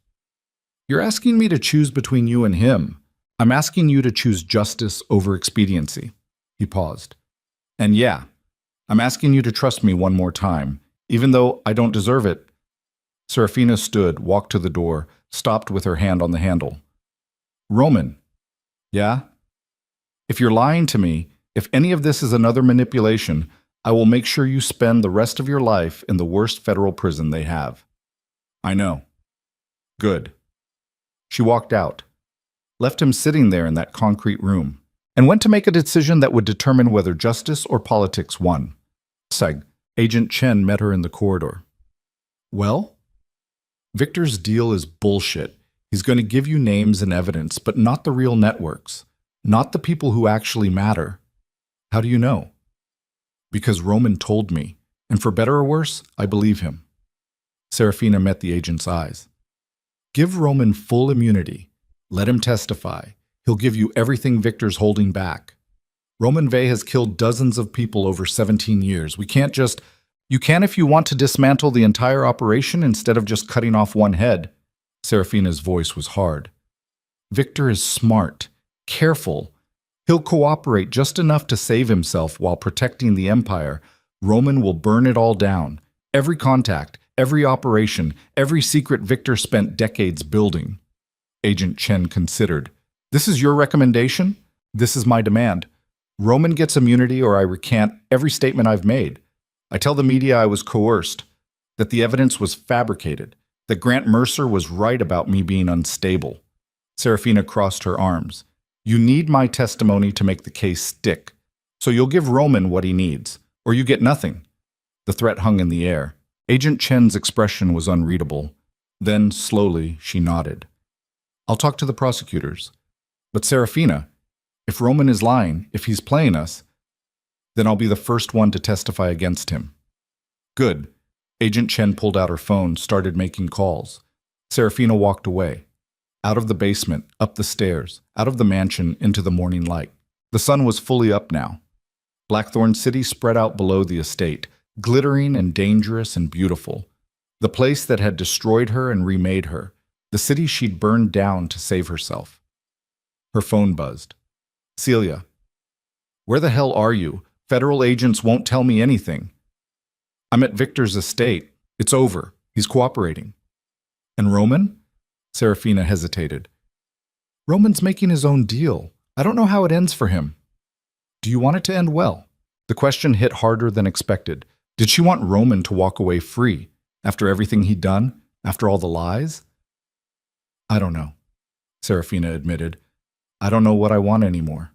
[SPEAKER 1] "You're asking me to choose between you and him. I'm asking you to choose justice over expediency." He paused. "And yeah, I'm asking you to trust me one more time, even though I don't deserve it." Serafina stood, walked to the door, stopped with her hand on the handle. "Roman." "Yeah?" "If you're lying to me, if any of this is another manipulation, I will make sure you spend the rest of your life in the worst federal prison they have." "I know." "Good." She walked out, left him sitting there in that concrete room, and went to make a decision that would determine whether justice or politics won. Agent Chen met her in the corridor. "Well?" "Victor's deal is bullshit. He's going to give you names and evidence, but not the real networks, not the people who actually matter." "How do you know?" "Because Roman told me, and for better or worse, I believe him." Serafina met the agent's eyes. "Give Roman full immunity. Let him testify. He'll give you everything Victor's holding back. Roman Vey has killed dozens of people over 17 years. We can't just... You can if you want to dismantle the entire operation instead of just cutting off one head." Serafina's voice was hard. "Victor is smart, careful. He'll cooperate just enough to save himself while protecting the empire. Roman will burn it all down. Every contact, every operation, every secret Victor spent decades building." Agent Chen considered. This is your recommendation? This is my demand. Roman gets immunity or I recant every statement I've made. I tell the media I was coerced, that the evidence was fabricated, that Grant Mercer was right about me being unstable. Serafina crossed her arms. You need my testimony to make the case stick. So you'll give Roman what he needs, or you get nothing. The threat hung in the air. Agent Chen's expression was unreadable. Then, slowly, she nodded. I'll talk to the prosecutors. But Serafina, if Roman is lying, if he's playing us, then I'll be the first one to testify against him. Good. Agent Chen pulled out her phone, started making calls. Serafina walked away. Out of the basement, up the stairs, out of the mansion into the morning light. The sun was fully up now. Blackthorn City spread out below the estate, glittering and dangerous and beautiful. The place that had destroyed her and remade her. The city she'd burned down to save herself. Her phone buzzed. Celia. Where the hell are you? Federal agents won't tell me anything. I'm at Victor's estate. It's over. He's cooperating. And Roman? Serafina hesitated. Roman's making his own deal. I don't know how it ends for him. Do you want it to end well? The question hit harder than expected. Did she want Roman to walk away free, after everything he'd done, after all the lies? I don't know, Serafina admitted. I don't know what I want anymore.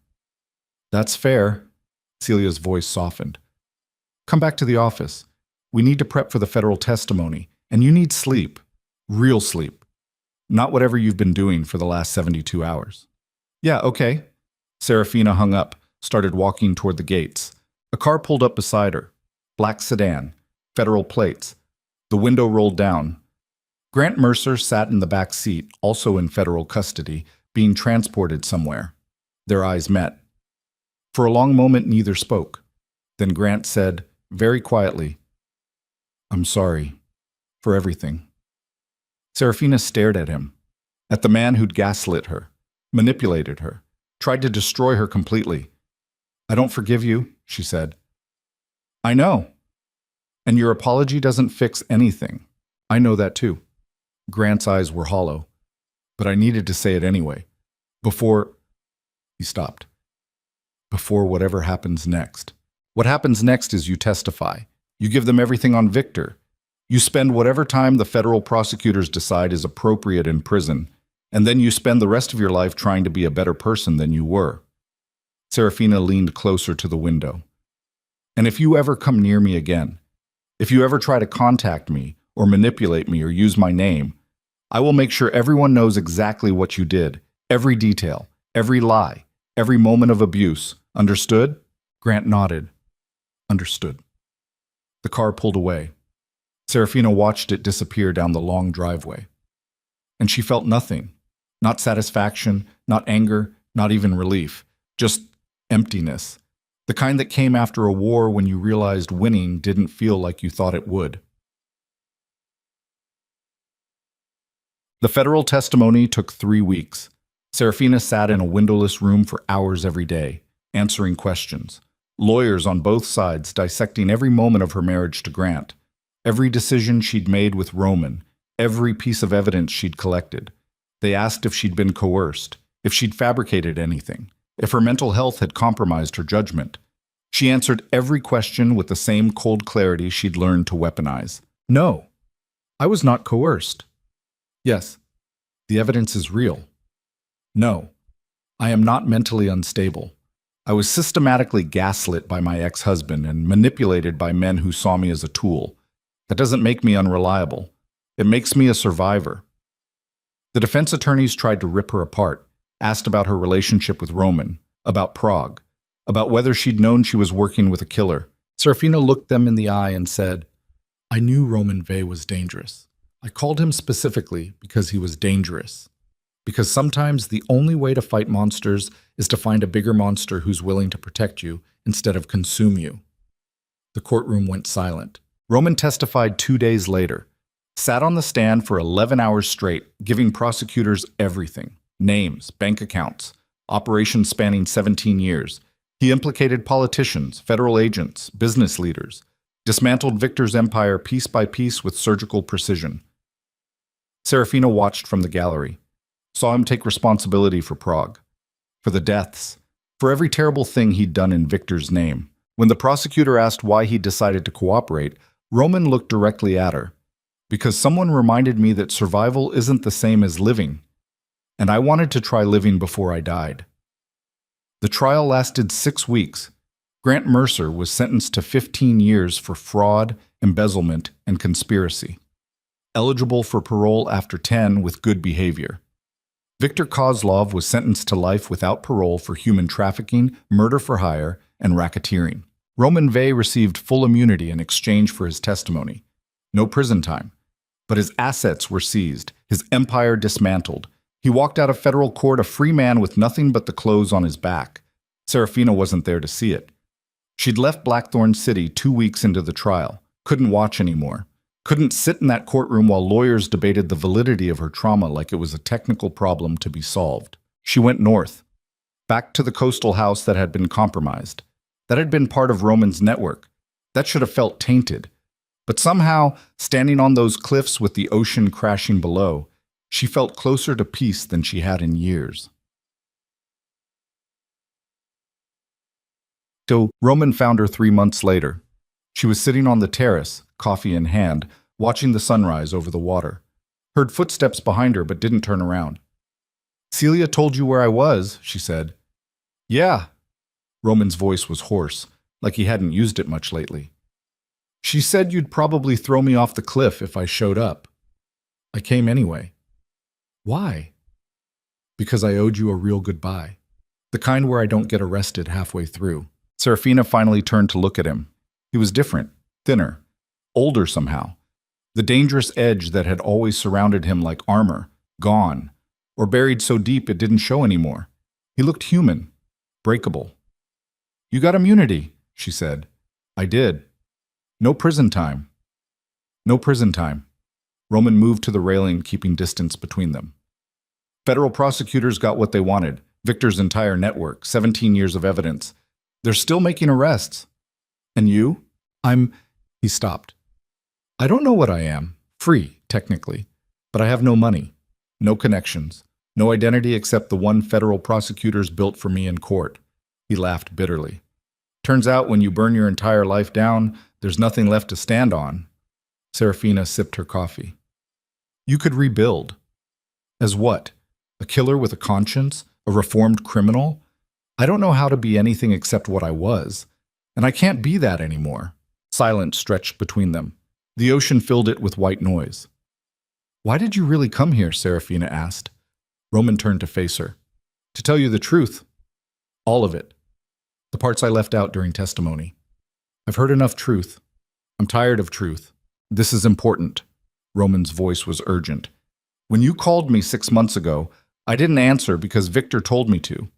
[SPEAKER 1] That's fair. Celia's voice softened. Come back to the office. We need to prep for the federal testimony, and you need sleep. Real sleep. Not whatever you've been doing for the last 72 hours. Yeah, okay. Serafina hung up, started walking toward the gates. A car pulled up beside her. Black sedan, federal plates. The window rolled down. Grant Mercer sat in the back seat, also in federal custody, being transported somewhere. Their eyes met. For a long moment, neither spoke. Then Grant said, very quietly, I'm sorry for everything. Serafina stared at him, at the man who'd gaslit her, manipulated her, tried to destroy her completely. I don't forgive you, she said. I know. And your apology doesn't fix anything. I know that too. Grant's eyes were hollow, but I needed to say it anyway. Before... He stopped. Before whatever happens next. What happens next is you testify. You give them everything on Victor. You spend whatever time the federal prosecutors decide is appropriate in prison, and then you spend the rest of your life trying to be a better person than you were. Serafina leaned closer to the window. And if you ever come near me again, if you ever try to contact me or manipulate me or use my name, I will make sure everyone knows exactly what you did, every detail, every lie, every moment of abuse. Understood? Grant nodded. Understood. The car pulled away. Serafina watched it disappear down the long driveway. And she felt nothing. Not satisfaction, not anger, not even relief. Just emptiness. The kind that came after a war when you realized winning didn't feel like you thought it would. The federal testimony took 3 weeks. Serafina sat in a windowless room for hours every day, answering questions. Lawyers on both sides dissecting every moment of her marriage to Grant, every decision she'd made with Roman, every piece of evidence she'd collected. They asked if she'd been coerced, if she'd fabricated anything, if her mental health had compromised her judgment. She answered every question with the same cold clarity she'd learned to weaponize. No, I was not coerced. Yes, the evidence is real. No, I am not mentally unstable. I was systematically gaslit by my ex-husband and manipulated by men who saw me as a tool. That doesn't make me unreliable. It makes me a survivor. The defense attorneys tried to rip her apart, asked about her relationship with Roman, about Prague, about whether she'd known she was working with a killer. Serafina looked them in the eye and said, I knew Roman Vey was dangerous. I called him specifically because he was dangerous. Because sometimes the only way to fight monsters is to find a bigger monster who's willing to protect you instead of consume you. The courtroom went silent. Roman testified 2 days later, sat on the stand for 11 hours straight, giving prosecutors everything. Names, bank accounts, operations spanning 17 years. He implicated politicians, federal agents, business leaders, dismantled Victor's empire piece by piece with surgical precision. Serafina watched from the gallery. Saw him take responsibility for Prague, for the deaths, for every terrible thing he'd done in Victor's name. When the prosecutor asked why he decided to cooperate, Roman looked directly at her. Because someone reminded me that survival isn't the same as living, and I wanted to try living before I died. The trial lasted 6 weeks. Grant Mercer was sentenced to 15 years for fraud, embezzlement, and conspiracy. Eligible for parole after 10 with good behavior. Viktor Kozlov was sentenced to life without parole for human trafficking, murder for hire, and racketeering. Roman Vey received full immunity in exchange for his testimony. No prison time. But his assets were seized, his empire dismantled. He walked out of federal court a free man with nothing but the clothes on his back. Serafina wasn't there to see it. She'd left Blackthorn City 2 weeks into the trial, couldn't watch anymore, couldn't sit in that courtroom while lawyers debated the validity of her trauma like it was a technical problem to be solved. She went north, back to the coastal house that had been compromised. That had been part of Roman's network. That should have felt tainted. But somehow, standing on those cliffs with the ocean crashing below, she felt closer to peace than she had in years. So Roman found her 3 months later. She was sitting on the terrace, coffee in hand, watching the sunrise over the water. Heard footsteps behind her but didn't turn around. "Celia told you where I was," she said. "Yeah." Roman's voice was hoarse, like he hadn't used it much lately. "She said you'd probably throw me off the cliff if I showed up. I came anyway." "Why?" "Because I owed you a real goodbye. The kind where I don't get arrested halfway through." Serafina finally turned to look at him. He was different, thinner, older somehow. The dangerous edge that had always surrounded him like armor, gone, or buried so deep it didn't show anymore. He looked human, breakable. "You got immunity," she said. "I did. No prison time." "No prison time." Roman moved to the railing, keeping distance between them. Federal prosecutors got what they wanted. Victor's entire network, 17 years of evidence. They're still making arrests. "And you?" He stopped. "I don't know what I am. Free, technically. But I have no money, no connections, no identity except the one federal prosecutors built for me in court." He laughed bitterly. "Turns out when you burn your entire life down, there's nothing left to stand on." Serafina sipped her coffee. "You could rebuild." "As what? A killer with a conscience? A reformed criminal? I don't know how to be anything except what I was. And I can't be that anymore." Silence stretched between them. The ocean filled it with white noise. "Why did you really come here?" Serafina asked. Roman turned to face her. "To tell you the truth. All of it. The parts I left out during testimony. I've heard enough truth. I'm tired of truth. This is important." Roman's voice was urgent. "When you called me 6 months ago, I didn't answer because Victor told me to.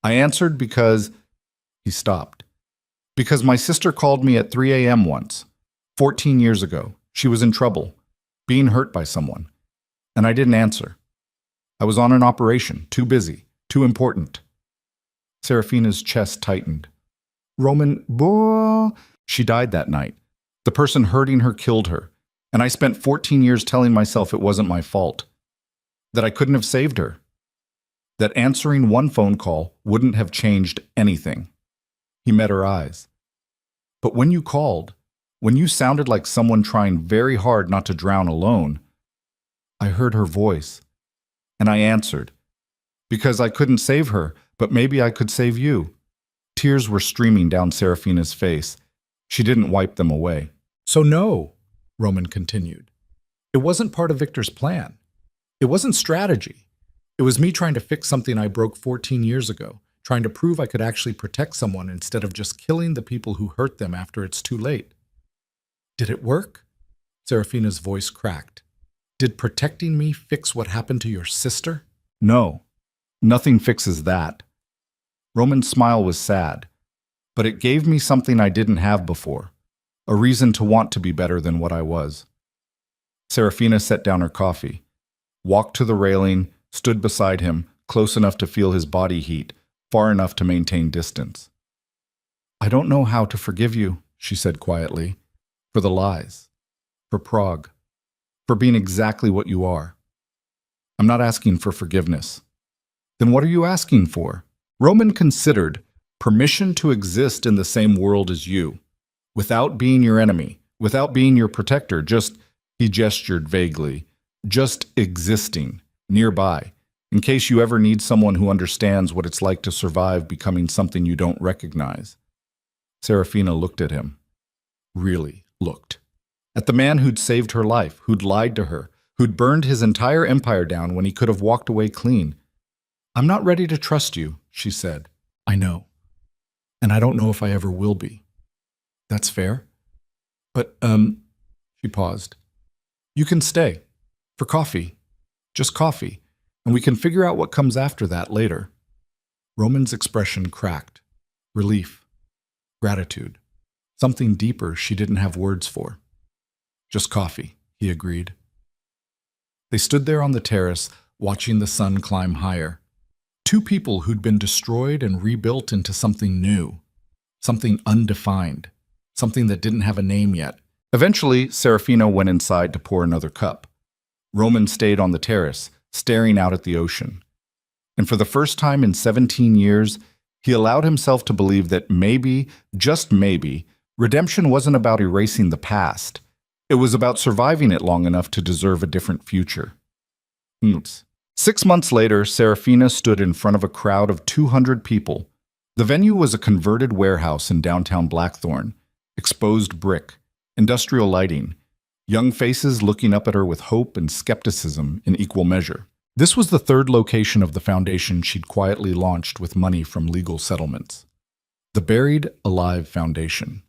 [SPEAKER 1] I answered because—" He stopped. "Because my sister called me at 3 a.m. once, 14 years ago. She was in trouble, being hurt by someone. And I didn't answer. I was on an operation, too busy, too important." Serafina's chest tightened. "Roman, boh." "She died that night. The person hurting her killed her. And I spent 14 years telling myself it wasn't my fault. That I couldn't have saved her. That answering one phone call wouldn't have changed anything." He met her eyes. "But when you called, when you sounded like someone trying very hard not to drown alone, I heard her voice. And I answered. Because I couldn't save her, but maybe I could save you." Tears were streaming down Serafina's face. She didn't wipe them away. "So no," Roman continued. "It wasn't part of Victor's plan. It wasn't strategy. It was me trying to fix something I broke 14 years ago, trying to prove I could actually protect someone instead of just killing the people who hurt them after it's too late." "Did it work?" Serafina's voice cracked. "Did protecting me fix what happened to your sister?" "No. Nothing fixes that." Roman's smile was sad, but it gave me something I didn't have before, a reason to want to be better than what I was. Serafina set down her coffee, walked to the railing, stood beside him, close enough to feel his body heat, far enough to maintain distance. "I don't know how to forgive you," she said quietly, "for the lies, for Prague, for being exactly what you are. I'm not asking for forgiveness. Then what are you asking for? Roman considered permission to exist in the same world as you, without being your enemy, without being your protector, he gestured vaguely, just existing, nearby, in case you ever need someone who understands what it's like to survive becoming something you don't recognize. Serafina looked at him. Really looked. At the man who'd saved her life, who'd lied to her, who'd burned his entire empire down when he could have walked away clean. I'm not ready to trust you, she said. I know. And I don't know if I ever will be. That's fair. But, she paused. You can stay. For coffee. Just coffee. And we can figure out what comes after that later. Roman's expression cracked. Relief. Gratitude. Something deeper she didn't have words for. Just coffee, he agreed. They stood there on the terrace, watching the sun climb higher. Two people who'd been destroyed and rebuilt into something new. Something undefined. Something that didn't have a name yet. Eventually, Serafina went inside to pour another cup. Roman stayed on the terrace, staring out at the ocean. And for the first time in 17 years, he allowed himself to believe that maybe, just maybe, redemption wasn't about erasing the past. It was about surviving it long enough to deserve a different future. 6 months later, Serafina stood in front of a crowd of 200 people. The venue was a converted warehouse in downtown Blackthorn. Exposed brick, industrial lighting, young faces looking up at her with hope and skepticism in equal measure. This was the third location of the foundation she'd quietly launched with money from legal settlements. The Buried Alive Foundation.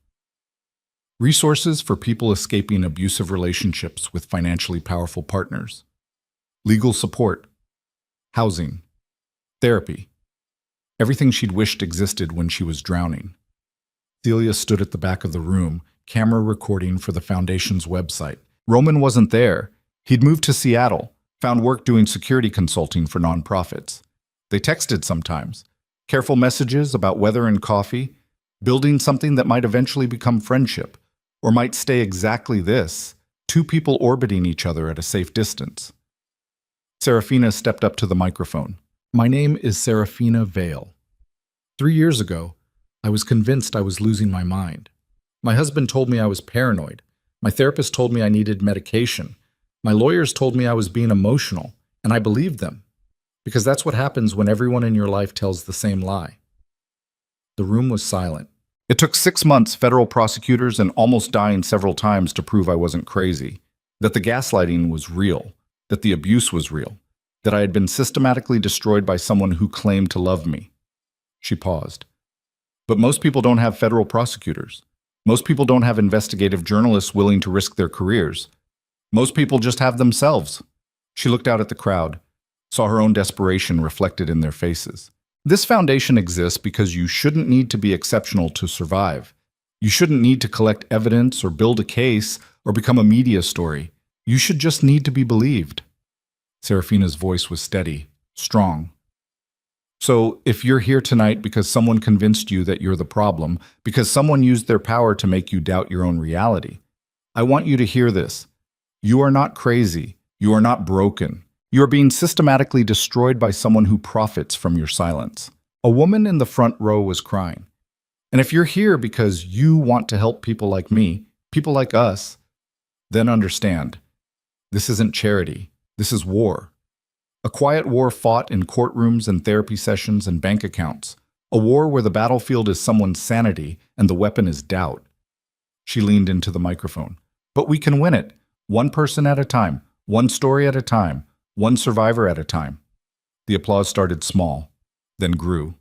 [SPEAKER 1] Resources for people escaping abusive relationships with financially powerful partners. Legal support. Housing. Therapy. Everything she'd wished existed when she was drowning. Celia stood at the back of the room, camera recording for the foundation's website. Roman wasn't there. He'd moved to Seattle, found work doing security consulting for nonprofits. They texted sometimes. Careful messages about weather and coffee, building something that might eventually become friendship, or might stay exactly this, two people orbiting each other at a safe distance. Serafina stepped up to the microphone. My name is Serafina Vale. 3 years ago, I was convinced I was losing my mind. My husband told me I was paranoid. My therapist told me I needed medication. My lawyers told me I was being emotional, and I believed them. Because that's what happens when everyone in your life tells the same lie. The room was silent. It took 6 months, federal prosecutors, and almost dying several times to prove I wasn't crazy, that the gaslighting was real, that the abuse was real, that I had been systematically destroyed by someone who claimed to love me. She paused. But most people don't have federal prosecutors. Most people don't have investigative journalists willing to risk their careers. Most people just have themselves. She looked out at the crowd, saw her own desperation reflected in their faces. This foundation exists because you shouldn't need to be exceptional to survive. You shouldn't need to collect evidence or build a case or become a media story. You should just need to be believed. Serafina's voice was steady, strong. So, if you're here tonight because someone convinced you that you're the problem, because someone used their power to make you doubt your own reality, I want you to hear this. You are not crazy. You are not broken. You are being systematically destroyed by someone who profits from your silence. A woman in the front row was crying. And if you're here because you want to help people like me, people like us, then understand. This isn't charity. This is war. A quiet war fought in courtrooms and therapy sessions and bank accounts. A war where the battlefield is someone's sanity and the weapon is doubt. She leaned into the microphone. But we can win it. One person at a time. One story at a time. One survivor at a time. The applause started small, then grew,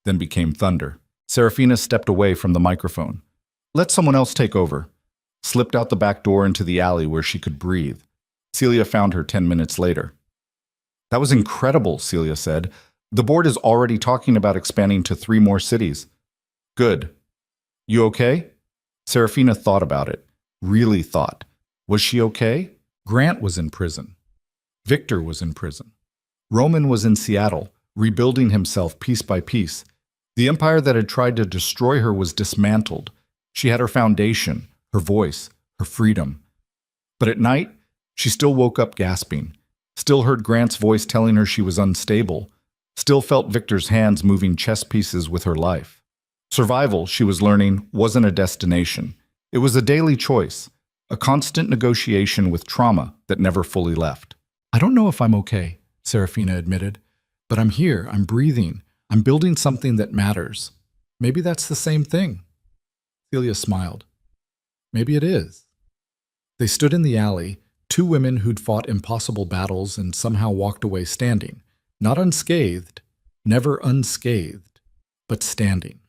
[SPEAKER 1] then became thunder. Serafina stepped away from the microphone. Let someone else take over. Slipped out the back door into the alley where she could breathe. Celia found her 10 minutes later. That was incredible, Celia said. The board is already talking about expanding to 3 more cities. Good. You okay? Serafina thought about it. Really thought. Was she okay? Grant was in prison. Victor was in prison. Roman was in Seattle, rebuilding himself piece by piece. The empire that had tried to destroy her was dismantled. She had her foundation, her voice, her freedom. But at night, she still woke up gasping, Still heard Grant's voice telling her she was unstable. Still felt Victor's hands moving chess pieces with her life. Survival, she was learning, wasn't a destination. It was a daily choice, a constant negotiation with trauma that never fully left. I don't know if I'm okay, Serafina admitted, but I'm here, I'm breathing, I'm building something that matters. Maybe that's the same thing. Celia smiled. Maybe it is. They stood in the alley, two women who'd fought impossible battles and somehow walked away standing, not unscathed, never unscathed, but standing.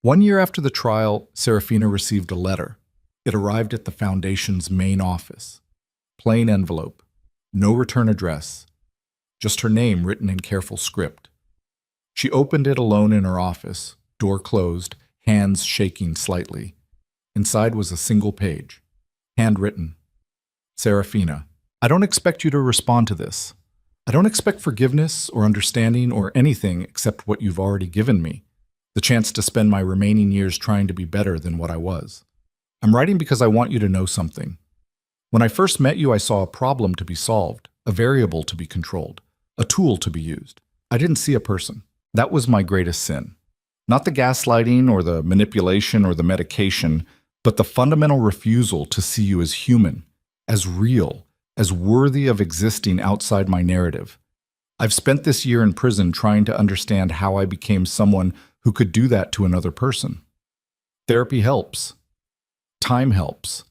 [SPEAKER 1] 1 year after the trial, Serafina received a letter. It arrived at the Foundation's main office. Plain envelope, no return address, just her name written in careful script. She opened it alone in her office, door closed, hands shaking slightly. Inside was a single page, handwritten. Serafina, I don't expect you to respond to this. I don't expect forgiveness or understanding or anything except what you've already given me, the chance to spend my remaining years trying to be better than what I was. I'm writing because I want you to know something. When I first met you, I saw a problem to be solved, a variable to be controlled, a tool to be used. I didn't see a person. That was my greatest sin. Not the gaslighting or the manipulation or the medication, but the fundamental refusal to see you as human, as real, as worthy of existing outside my narrative. I've spent this year in prison trying to understand how I became someone who could do that to another person. Therapy helps. Time helps.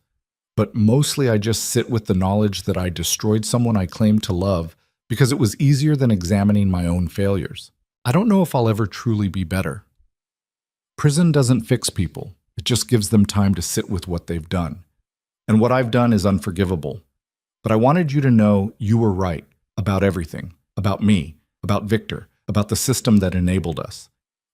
[SPEAKER 1] But mostly I just sit with the knowledge that I destroyed someone I claimed to love because it was easier than examining my own failures. I don't know if I'll ever truly be better. Prison doesn't fix people. It just gives them time to sit with what they've done. And what I've done is unforgivable. But I wanted you to know you were right about everything, about me, about Victor, about the system that enabled us.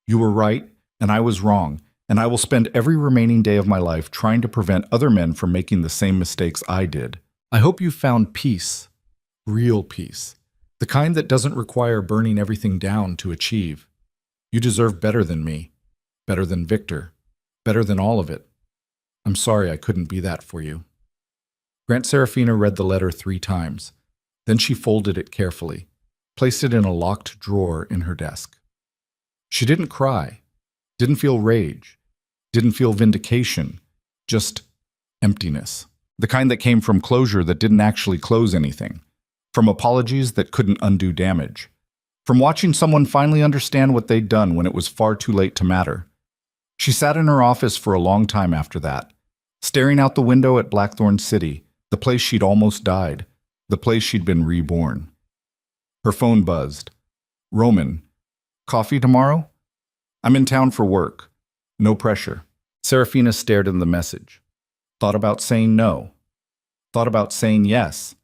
[SPEAKER 1] You were right, and I was wrong, and I will spend every remaining day of my life trying to prevent other men from making the same mistakes I did. I hope you found peace, real peace, the kind that doesn't require burning everything down to achieve. You deserve better than me, better than Victor, better than all of it. I'm sorry I couldn't be that for you. Grant Serafina read the letter 3 times. Then she folded it carefully, placed it in a locked drawer in her desk. She didn't cry, didn't feel rage, didn't feel vindication, just emptiness. The kind that came from closure that didn't actually close anything, from apologies that couldn't undo damage, from watching someone finally understand what they'd done when it was far too late to matter. She sat in her office for a long time after that, staring out the window at Blackthorn City, the place she'd almost died, the place she'd been reborn. Her phone buzzed. Roman, coffee tomorrow? I'm in town for work. No pressure. Serafina stared in the message. Thought about saying no. Thought about saying yes.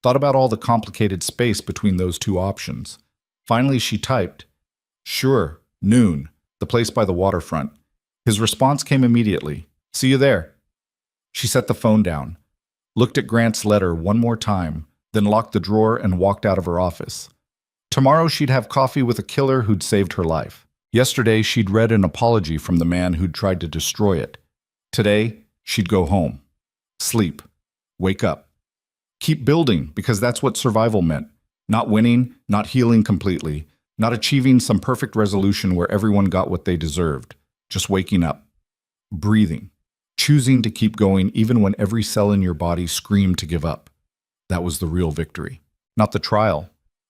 [SPEAKER 1] Thought about all the complicated space between those two options. Finally, she typed, "Sure, noon, the place by the waterfront." His response came immediately. "See you there." She set the phone down, looked at Grant's letter one more time, then locked the drawer and walked out of her office. Tomorrow she'd have coffee with a killer who'd saved her life. Yesterday she'd read an apology from the man who'd tried to destroy it. Today she'd go home. Sleep. Wake up. Keep building, because that's what survival meant. Not winning, not healing completely, not achieving some perfect resolution where everyone got what they deserved. Just waking up. Breathing. Choosing to keep going even when every cell in your body screamed to give up. That was the real victory. Not the trial.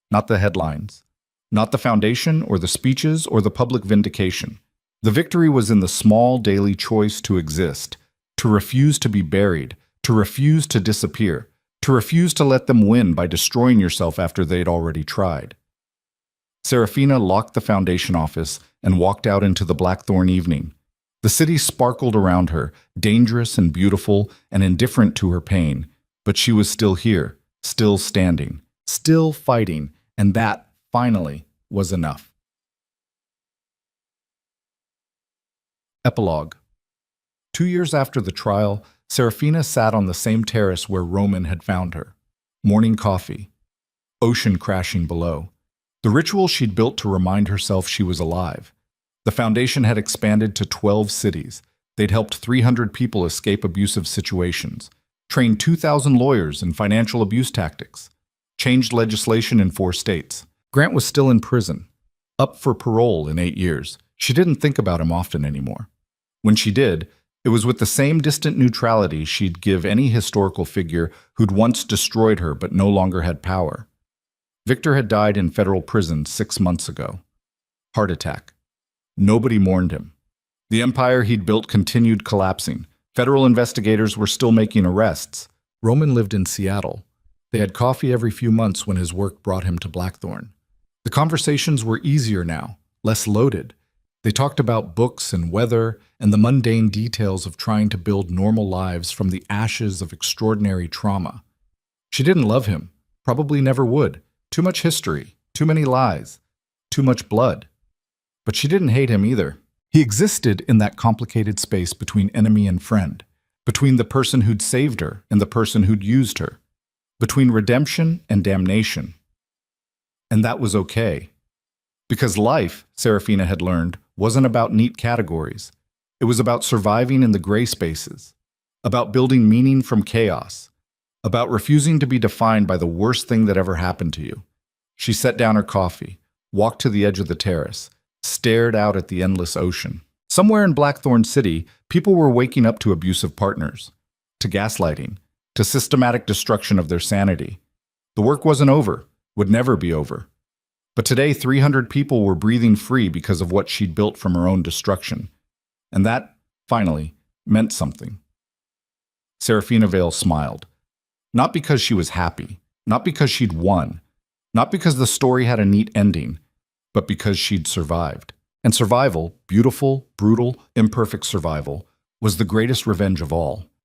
[SPEAKER 1] Not the headlines. Not the foundation or the speeches or the public vindication. The victory was in the small daily choice to exist, to refuse to be buried, to refuse to disappear, to refuse to let them win by destroying yourself after they'd already tried. Serafina locked the foundation office and walked out into the Blackthorn evening. The city sparkled around her, dangerous and beautiful and indifferent to her pain, but she was still here, still standing, still fighting, and that, finally, was enough. Epilogue. 2 years after the trial, Serafina sat on the same terrace where Roman had found her. Morning coffee. Ocean crashing below. The ritual she'd built to remind herself she was alive. The foundation had expanded to 12 cities. They'd helped 300 people escape abusive situations. trained 2,000 lawyers in financial abuse tactics, changed legislation in 4 states. Grant was still in prison, up for parole in 8 years. She didn't think about him often anymore. When she did, it was with the same distant neutrality she'd give any historical figure who'd once destroyed her but no longer had power. Victor had died in federal prison 6 months ago. Heart attack. Nobody mourned him. The empire he'd built continued collapsing. Federal investigators were still making arrests. Roman lived in Seattle. They had coffee every few months when his work brought him to Blackthorn. The conversations were easier now, less loaded. They talked about books and weather and the mundane details of trying to build normal lives from the ashes of extraordinary trauma. She didn't love him, probably never would. Too much history, too many lies, too much blood. But she didn't hate him either. He existed in that complicated space between enemy and friend, between the person who'd saved her and the person who'd used her, between redemption and damnation. And that was okay. Because life, Serafina had learned, wasn't about neat categories. It was about surviving in the gray spaces, about building meaning from chaos, about refusing to be defined by the worst thing that ever happened to you. She set down her coffee, walked to the edge of the terrace, stared out at the endless ocean. Somewhere in Blackthorn City, people were waking up to abusive partners, to gaslighting, to systematic destruction of their sanity. The work wasn't over, would never be over. But today, 300 people were breathing free because of what she'd built from her own destruction. And that, finally, meant something. Serafina Vale smiled. Not because she was happy, not because she'd won, not because the story had a neat ending, but because she'd survived. And survival, beautiful, brutal, imperfect survival, was the greatest revenge of all.